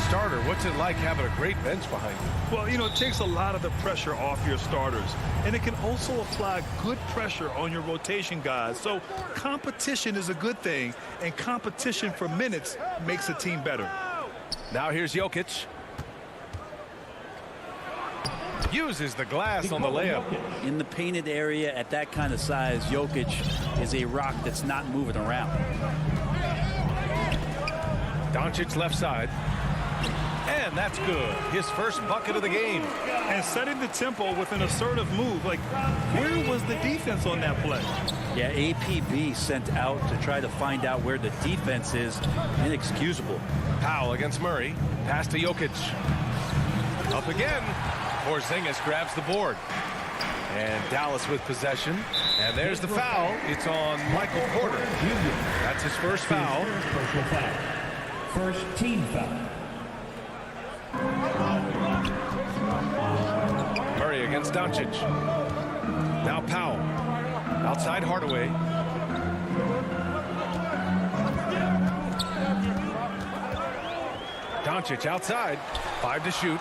starter, what's it like having a great bench behind you? Well, you know, it takes a lot of the pressure off your starters, and it can also apply good pressure on your rotation guys. So competition is a good thing, and competition for minutes makes a team better. Now here's Jokic. Uses the glass on the layup. In the painted area at that kind of size, Jokic is a rock that's not moving around. Doncic left side. And that's good. His first bucket of the game. And setting the tempo with an assertive move. Like, where was the defense on that play? Yeah, APB sent out to try to find out where the defense is. Inexcusable. Powell against Murray. Pass to Jokic. Up again. Porzingis grabs the board. And Dallas with possession. And there's the foul. It's on Michael Porter. That's his first foul. First team foul. Murray against Doncic. Now Powell. Outside Hardaway. Doncic outside. 5 to shoot.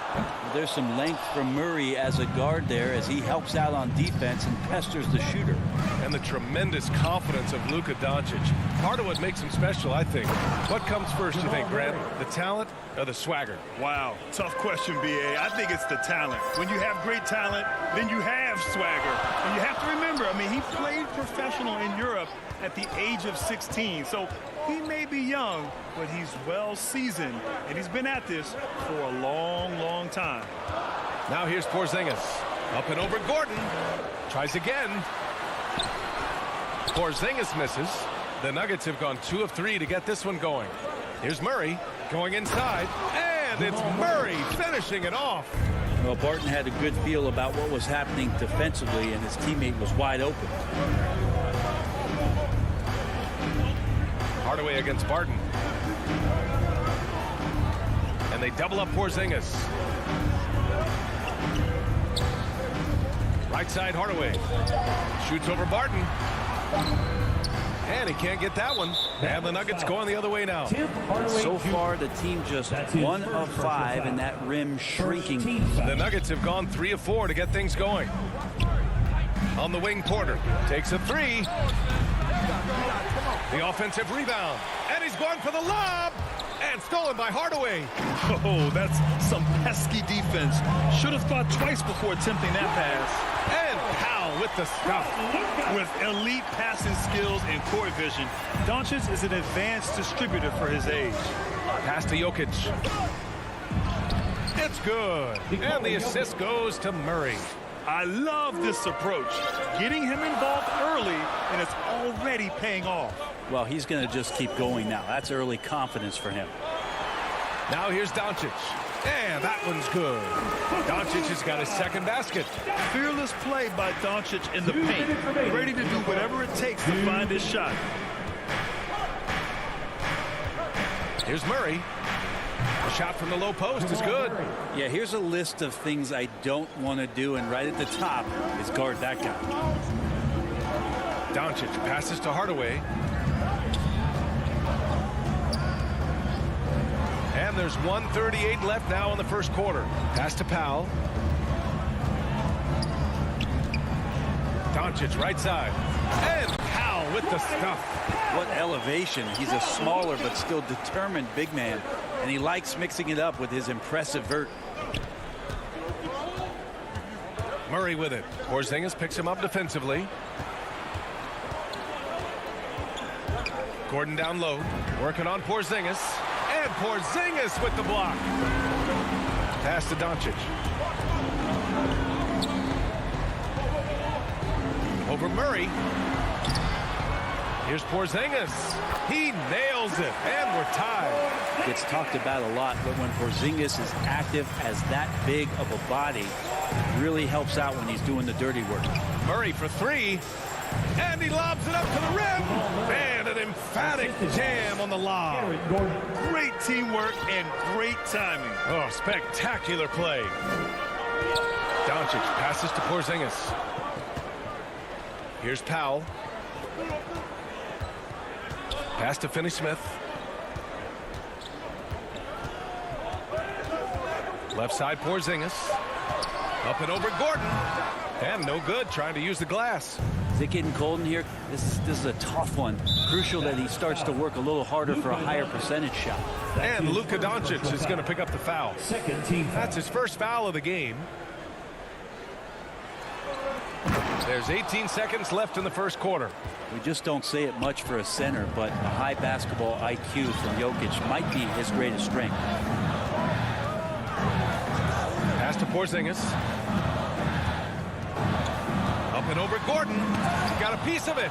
There's some length from Murray as a guard there as he helps out on defense and pesters the shooter. And the tremendous confidence of Luka Doncic. Part of what makes him special, I think. What comes first, you think, Grant? The talent or the swagger? Wow, tough question, B.A. I think it's the talent. When you have great talent, then you have swagger. And you have to remember, I mean, he played professional in Europe at the age of 16. So he may be young, but he's well seasoned, and he's been at this for a long, long time. Now here's Porzingis. Up and over Gordon. Tries again. Porzingis misses. The Nuggets have gone 2 of 3 to get this one going. Here's Murray going inside, and it's Murray finishing it off. Well, Barton had a good feel about what was happening defensively, and his teammate was wide open. Hardaway against Barton. And they double up Porzingis. Right side Hardaway. Shoots over Barton. And he can't get that one. And the Nuggets going the other way now. So far, the team just 1 of 5 in that rim shrinking. The Nuggets have gone 3 of 4 to get things going. On the wing, Porter takes a 3. The offensive rebound. And he's going for the lob. And stolen by Hardaway. Oh, that's some pesky defense. Should have thought twice before attempting that pass. And Powell with the stuff. With elite passing skills and court vision, Doncic is an advanced distributor for his age. Pass to Jokic. It's good. And the assist goes to Murray. I love this approach. Getting him involved early, and it's already paying off. Well, he's going to just keep going now. That's early confidence for him. Now here's Doncic. And that one's good. Doncic has got his second basket. Fearless play by Doncic in the paint. Ready to do whatever it takes to find his shot. Here's Murray. A shot from the low post is good. Yeah, here's a list of things I don't want to do, and right at the top is guard that guy. Doncic passes to Hardaway. And there's 1:38 left now in the first quarter. Pass to Powell. Doncic right side. And Powell with the stuff. What elevation. He's a smaller but still determined big man. And he likes mixing it up with his impressive vert. Murray with it. Porzingis picks him up defensively. Gordon down low. Working on Porzingis. And Porzingis with the block. Pass to Doncic. Over Murray. Here's Porzingis. He nails it. And we're tied. Gets talked about a lot, but when Porzingis is active as that big of a body, it really helps out when he's doing the dirty work. Murray for 3. And he lobs it up to the rim. And an emphatic jam on the lob. Great teamwork and great timing. Oh, spectacular play. Doncic passes to Porzingis. Here's Powell. Pass to Finney-Smith. Left side, Porzingis. Up and over Gordon. And no good, trying to use the glass. Is it getting cold in here? This is a tough one. Crucial that he starts to work a little harder for a higher percentage shot. And Luka Doncic is going to pick up the foul. Second team. That's his first foul of the game. There's 18 seconds left in the first quarter. We just don't say it much for a center, but a high basketball IQ from Jokic might be his greatest strength. Pass to Porzingis. Up and over Gordon. He got a piece of it.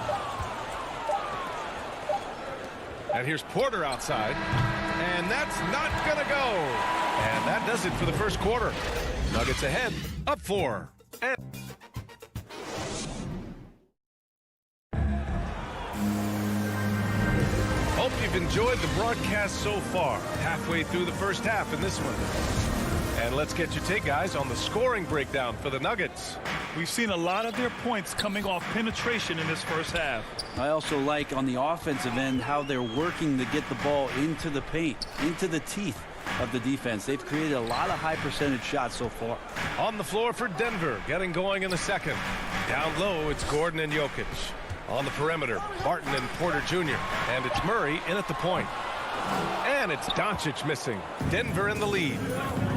And here's Porter outside. And that's not going to go. And that does it for the first quarter. Nuggets ahead, up 4. And hope you've enjoyed the broadcast so far. Halfway through the first half in this one. And let's get your take, guys, on the scoring breakdown for the Nuggets. We've seen a lot of their points coming off penetration in this first half. I also like on the offensive end how they're working to get the ball into the paint, into the teeth of the defense. They've created a lot of high percentage shots so far. On the floor for Denver, getting going in the second. Down low, it's Gordon and Jokic. On the perimeter, Barton and Porter Jr. And it's Murray in at the point. And it's Doncic missing. Denver in the lead.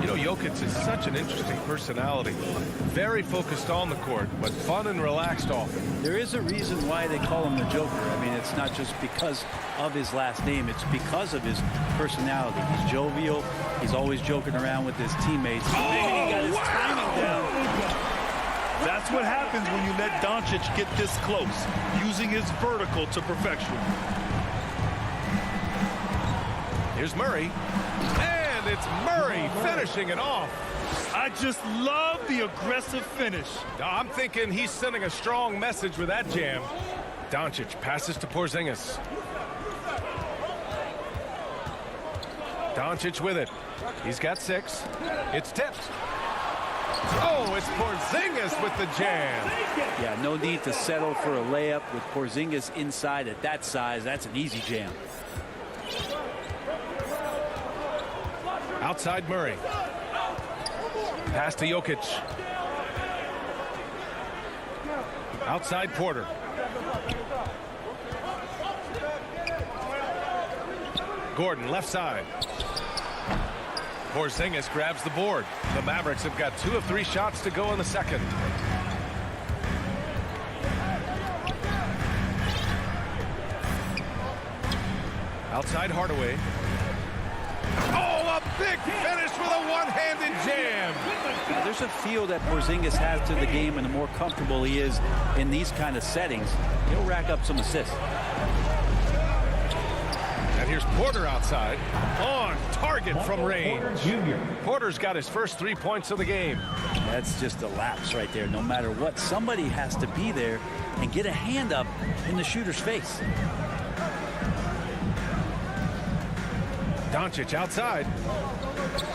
You know, Jokic is such an interesting personality. Very focused on the court, but fun and relaxed often. There is a reason why they call him the Joker. I mean, it's not just because of his last name. It's because of his personality. He's jovial. He's always joking around with his teammates. He got his timing down. That's what happens when you let Doncic get this close, using his vertical to perfection. Here's Murray. And it's Murray finishing it off. I just love the aggressive finish. I'm thinking he's sending a strong message with that jam. Doncic passes to Porzingis. Doncic with it. He's got 6. It's tipped. Oh, it's Porzingis with the jam. Yeah, no need to settle for a layup with Porzingis inside at that size. That's an easy jam. Outside Murray. Pass to Jokic. Outside Porter. Gordon left side. Porzingis grabs the board. The Mavericks have got 2 of 3 shots to go in the second. Outside Hardaway. Oh, a big finish with a one-handed jam. Now, there's a feel that Porzingis has to the game, and the more comfortable he is in these kind of settings, he'll rack up some assists. And here's Porter outside. On target from range. Porter's got his first 3 points of the game. That's just a lapse right there. No matter what, somebody has to be there and get a hand up in the shooter's face. Doncic outside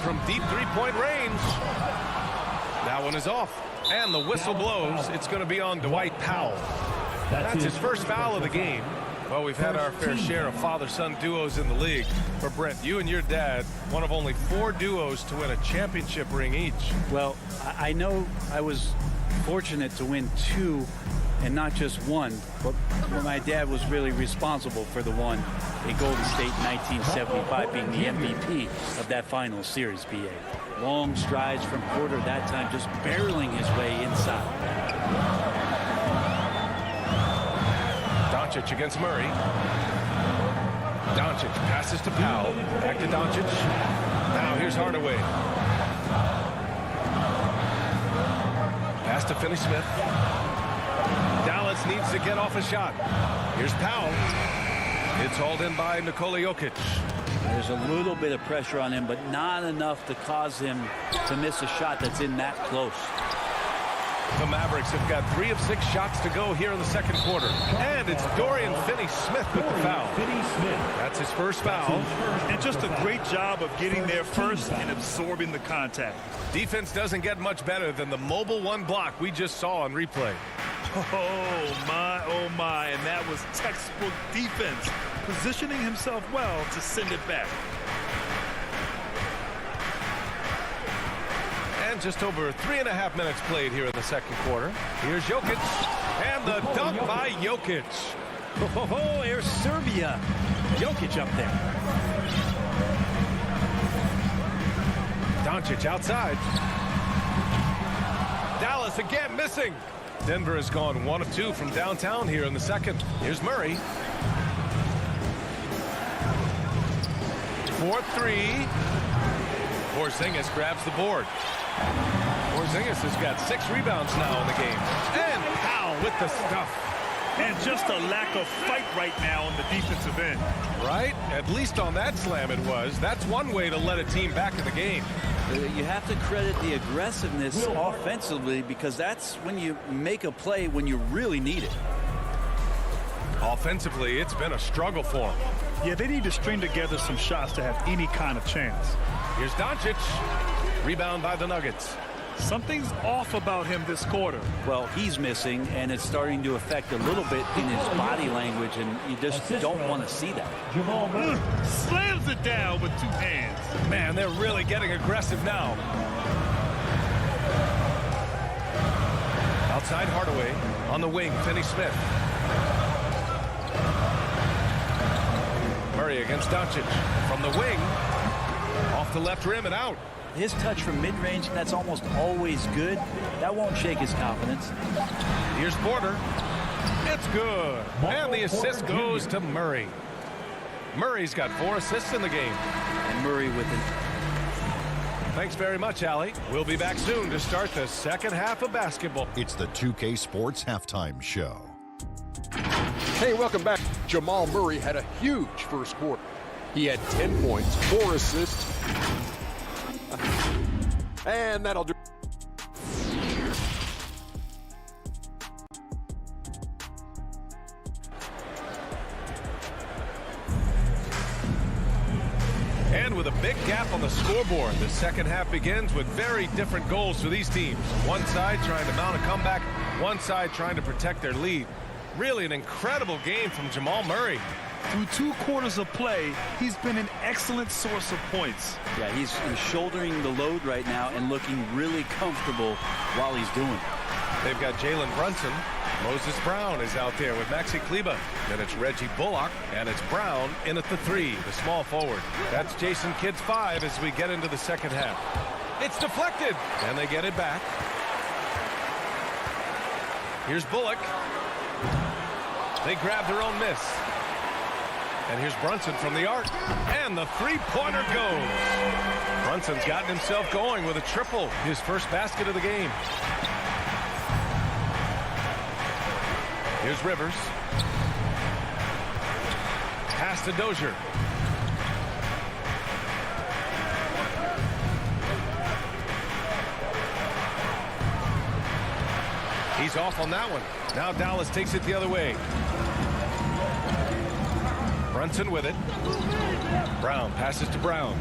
from deep three-point range. That one is off. And the whistle blows. It's going to be on Dwight Powell. That's his first foul of the game. Well, we've had our fair share of father-son duos in the league. But Brent, you and your dad, one of only 4 duos to win a championship ring each. Well, I know I was fortunate to win 2 and not just 1, but my dad was really responsible for the one in Golden State in 1975, being the MVP of that final series, BA. Long strides from Porter that time, just barreling his way inside. Doncic against Murray. Doncic passes to Powell. Back to Doncic. Now here's Hardaway. Pass to Finney-Smith. Dallas needs to get off a shot. Here's Powell. It's hauled in by Nikola Jokic. There's a little bit of pressure on him, but not enough to cause him to miss a shot that's in that close. The Mavericks have got 3 of 6 shots to go here in the second quarter. And it's Dorian Finney-Smith with the foul. That's his first foul. And just a great job of getting there first and absorbing the contact. Defense doesn't get much better than the mobile 1 block we just saw on replay. Oh, my. And that was textbook defense, positioning himself well to send it back. And just over 3.5 minutes played here in the second quarter. Here's Jokic. And the dunk by Jokic. Oh, here's Serbia. Jokic up there. Doncic outside. Dallas again missing. Denver has gone 1 of 2 from downtown here in the second. Here's Murray. 4-3. Porzingis grabs the board. Porzingis has got 6 rebounds now in the game. And Powell with the stuff. And just a lack of fight right now on the defensive end. Right? At least on that slam it was. That's one way to let a team back in the game. You have to credit the aggressiveness offensively, because that's when you make a play when you really need it. Offensively, it's been a struggle for them. Yeah, they need to string together some shots to have any kind of chance. Here's Doncic. Rebound by the Nuggets. Something's off about him this quarter. Well, he's missing, and it's starting to affect a little bit in his body language, and you just don't want to see that. Slams it down with 2 hands. Man, they're really getting aggressive now. Outside Hardaway. On the wing, Finney-Smith. Murray against Doncic. From the wing. Off the left rim and out. His touch from mid-range, that's almost always good. That won't shake his confidence. Here's Porter. It's good. And the assist goes to Murray. Murray's got 4 assists in the game. And Murray with it. Thanks very much, Allie. We'll be back soon to start the second half of basketball. It's the 2K Sports Halftime Show. Hey, welcome back. Jamal Murray had a huge first quarter. He had 10 points, 4 assists. And that'll do. And with a big gap on the scoreboard, the second half begins with very different goals for these teams. One side trying to mount a comeback, one side trying to protect their lead. Really an incredible game from Jamal Murray. Through 2 quarters of play, he's been an excellent source of points. Yeah, he's shouldering the load right now and looking really comfortable while he's doing it. They've got Jalen Brunson. Moses Brown is out there with Maxi Kleba. Then it's Reggie Bullock, and it's Brown in at the 3, the small forward. That's Jason Kidd's 5 as we get into the second half. It's deflected, and they get it back. Here's Bullock. They grab their own miss. And here's Brunson from the arc. And the 3-pointer goes. Brunson's gotten himself going with a triple. His first basket of the game. Here's Rivers. Pass to Dozier. He's off on that one. Now Dallas takes it the other way. Brunson with it. Brown passes to Brown.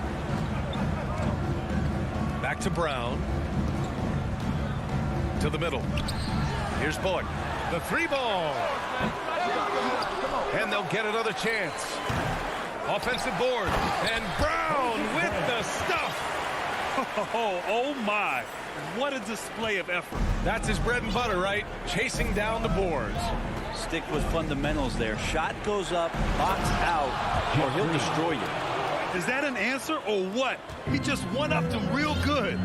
Back to Brown. To the middle. Here's Bullock. The 3-ball. And they'll get another chance. Offensive board. And Brown with the stuff. Oh my. What a display of effort. That's his bread and butter, right? Chasing down the boards. Stick with fundamentals there. Shot goes up, box out, or he'll destroy you. Is that an answer or what? He just one-upped him real good.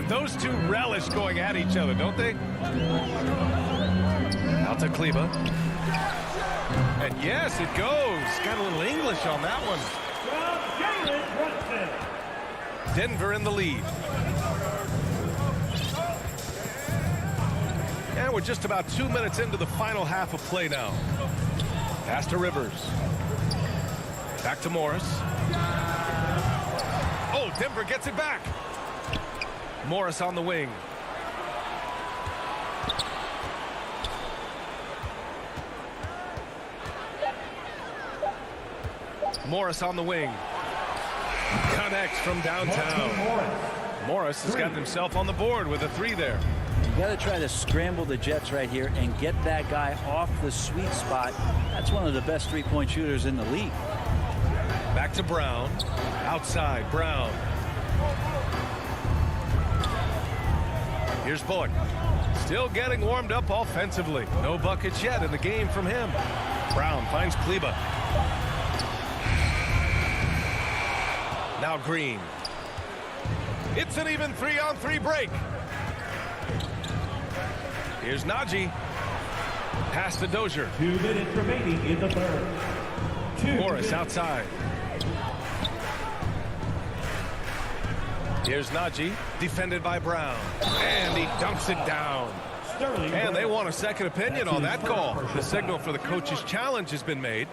Those two relish going at each other, don't they? Out to Kleba. And yes, it goes. Got a little English on that one. Denver in the lead. And we're just about 2 minutes into the final half of play now. Pass to Rivers. Back to Morris. Oh, Denver gets it back. Morris on the wing. Morris on the wing. Connects from downtown. Morris has gotten himself on the board with a 3 there. You got to try to scramble the Jets right here and get that guy off the sweet spot. That's one of the best 3-point shooters in the league. Back to Brown. Outside, Brown. Here's Bullock. Still getting warmed up offensively. No buckets yet in the game from him. Brown finds Kleba. Now Green. It's an even 3-on-3 break. Here's Najee. Pass to Dozier. 2 minutes remaining in the third. Morris outside. Here's Najee, defended by Brown. And he dunks it down. And they want a second opinion on that call. The signal for the coach's challenge has been made.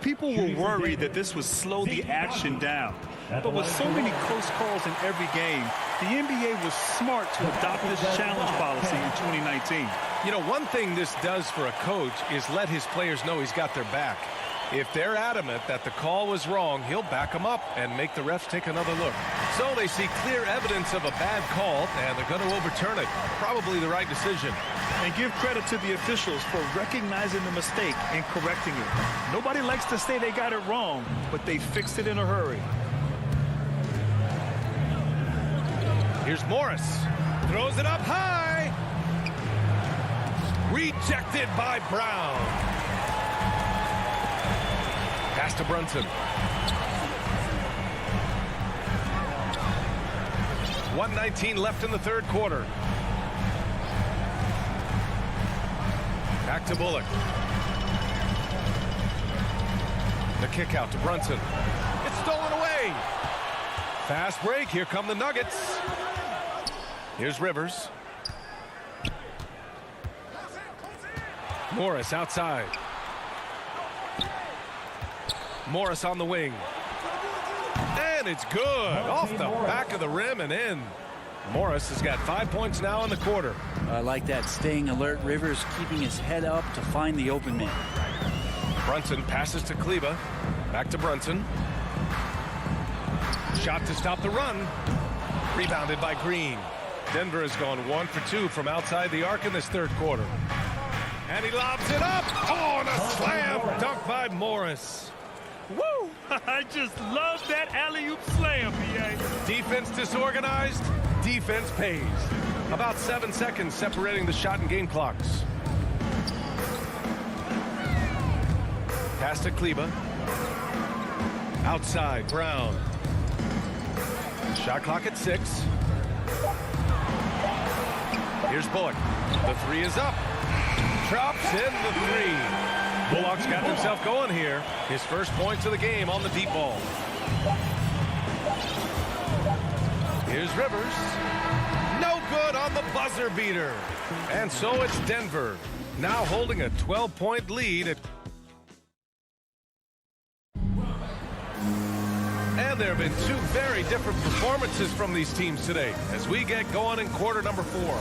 People were worried that this would slow the action down. But with so many close calls in every game, the NBA was smart to adopt this challenge policy in 2019. You know, one thing this does for a coach is let his players know he's got their back. If they're adamant that the call was wrong, he'll back them up and make the refs take another look. So they see clear evidence of a bad call, and they're going to overturn it. Probably the right decision. And give credit to the officials for recognizing the mistake and correcting it. Nobody likes to say they got it wrong, but they fixed it in a hurry. Here's Morris. Throws it up high. Rejected by Brown. Pass to Brunson. 1:19 left in the third quarter. Back to Bullock. The kick out to Brunson. It's stolen away. Fast break. Here come the Nuggets. Here's Rivers. Morris outside. Morris on the wing. And it's good. Off the back of the rim and in. Morris has got 5 points now in the quarter. I like that. Staying alert. Rivers keeping his head up to find the open man. Brunson passes to Kleba. Back to Brunson. Shot to stop the run. Rebounded by Green. Denver has gone 1 for 2 from outside the arc in this third quarter. And he lobs it up. Oh, and a slam dunk by Morris. Woo! I just love that alley-oop slam, B.A. Defense disorganized. Defense pays. About 7 seconds separating the shot and game clocks. Pass to Kleba. Outside, Brown. Shot clock at 6. Here's Bullock. The 3 is up. Drops in the 3. Bullock's got himself going here. His first points of the game on the deep ball. Here's Rivers. No good on the buzzer beater. And so it's Denver, now holding a 12-point lead. And there have been 2 very different performances from these teams today as we get going in quarter number 4.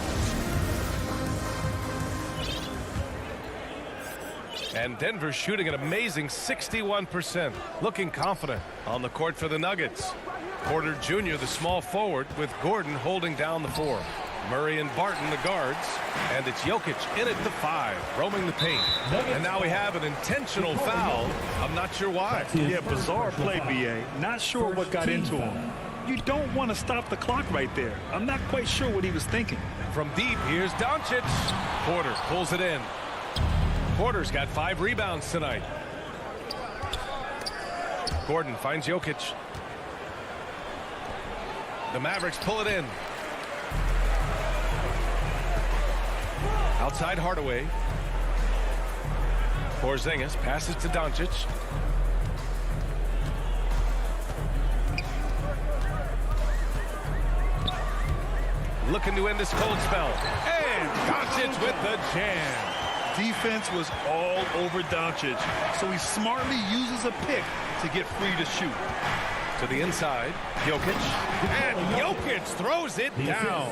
And Denver's shooting an amazing 61%, looking confident on the court for the Nuggets. Porter Jr., the small forward, with Gordon holding down the 4. Murray and Barton, the guards. And it's Jokic in at the 5, roaming the paint. And now we have an intentional foul. I'm not sure why. Yeah, bizarre play, B.A. Not sure what got into him. You don't want to stop the clock right there. I'm not quite sure what he was thinking. From deep, here's Doncic. Porter pulls it in. Porter's got 5 rebounds tonight. Gordon finds Jokic. The Mavericks pull it in. Outside Hardaway. Porzingis passes to Doncic. Looking to end this cold spell. And Doncic with the jam. Defense was all over Doncic, so he smartly uses a pick to get free to shoot. To the inside, Jokic. And Jokic throws it down.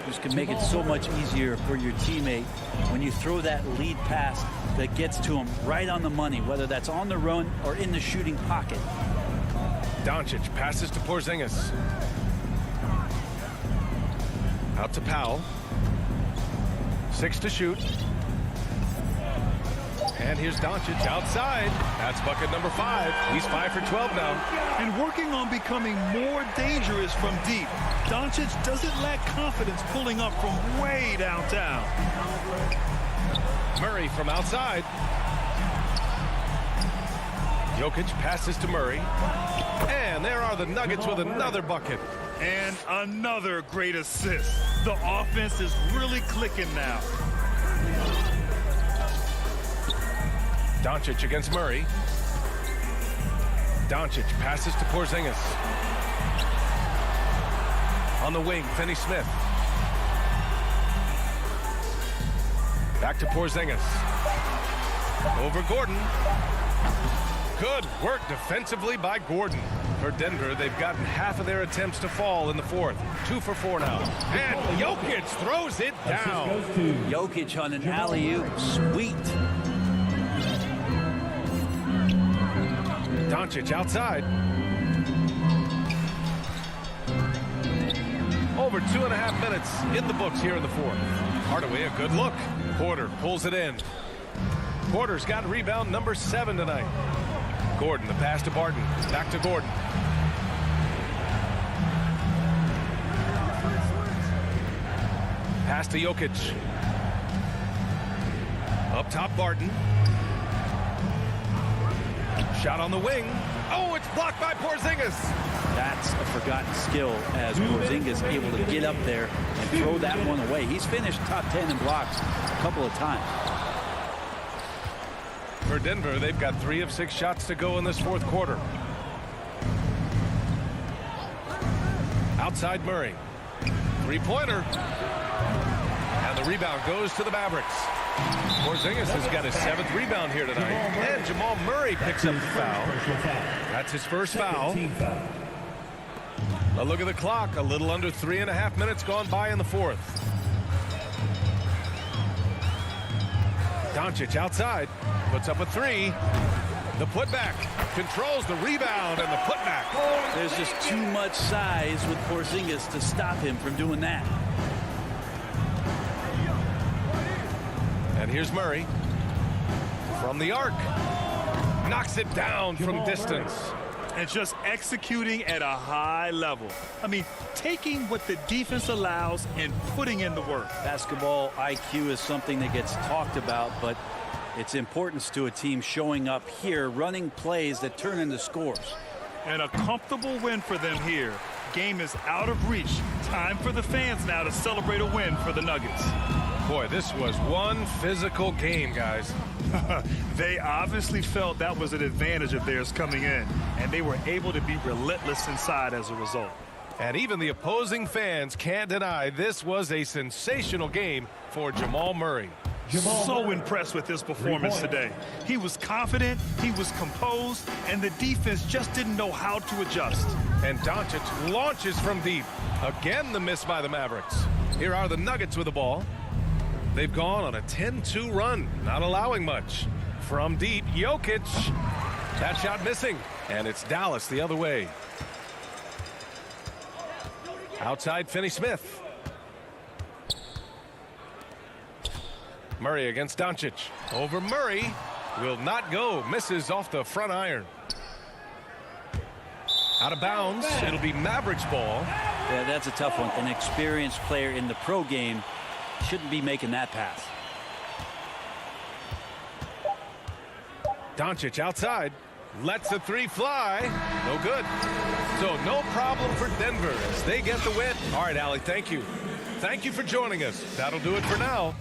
This can make it so much easier for your teammate when you throw that lead pass that gets to him right on the money, whether that's on the run or in the shooting pocket. Doncic passes to Porzingis. Out to Powell. 6 to shoot. And here's Doncic outside. That's bucket number 5. He's 5 for 12 now. And working on becoming more dangerous from deep. Doncic doesn't lack confidence pulling up from way downtown. Murray from outside. Jokic passes to Murray. And there are the Nuggets with another bucket. And another great assist. The offense is really clicking now. Doncic against Murray. Doncic passes to Porzingis. On the wing, Finney Smith. Back to Porzingis. Over Gordon. Good work defensively by Gordon. For Denver, they've gotten half of their attempts to fall in the fourth. 2 for 4 now. And Jokic throws it down. Jokic on an alley-oop. Sweet. Doncic outside. Over 2.5 minutes in the books here in the fourth. Hardaway, a good look. Porter pulls it in. Porter's got rebound number 7 tonight. Gordon, the pass to Barton. Back to Gordon. Pass to Jokic. Up top, Barton. Shot on the wing. Oh, it's blocked by Porzingis. That's a forgotten skill as Porzingis able to get up there and throw that one away. He's finished top 10 in blocks a couple of times. For Denver, they've got 3 of 6 shots to go in this fourth quarter. Outside Murray. 3-pointer. And the rebound goes to the Mavericks. Porzingis has got his 7th rebound here tonight. And Jamal Murray picks up the foul. That's his first foul. A look at the clock. A little under 3.5 minutes gone by in the fourth. Doncic outside. Puts up a 3. The putback. Controls the rebound and the putback. There's just too much size with Porzingis to stop him from doing that. And here's Murray. From the arc. Knocks it down from distance. And just executing at a high level. I mean, taking what the defense allows and putting in the work. Basketball IQ is something that gets talked about, but its importance to a team showing up here, running plays that turn into scores. And a comfortable win for them here. Game is out of reach. Time for the fans now to celebrate a win for the Nuggets. Boy, this was one physical game, guys. They obviously felt that was an advantage of theirs coming in, and they were able to be relentless inside as a result. And even the opposing fans can't deny this was a sensational game for Jamal Murray. So impressed with his performance today. He was confident, he was composed, and the defense just didn't know how to adjust. And Doncic launches from deep. Again, the miss by the Mavericks. Here are the Nuggets with the ball. They've gone on a 10-2 run, not allowing much. From deep, Jokic. That shot missing, and it's Dallas the other way. Outside, Finney Smith. Murray against Doncic. Over Murray. Will not go. Misses off the front iron. Out of bounds. It'll be Mavericks ball. Yeah, that's a tough one. An experienced player in the pro game shouldn't be making that pass. Doncic outside. Lets the 3 fly. No good. So no problem for Denver as they get the win. All right, Allie, thank you. Thank you for joining us. That'll do it for now.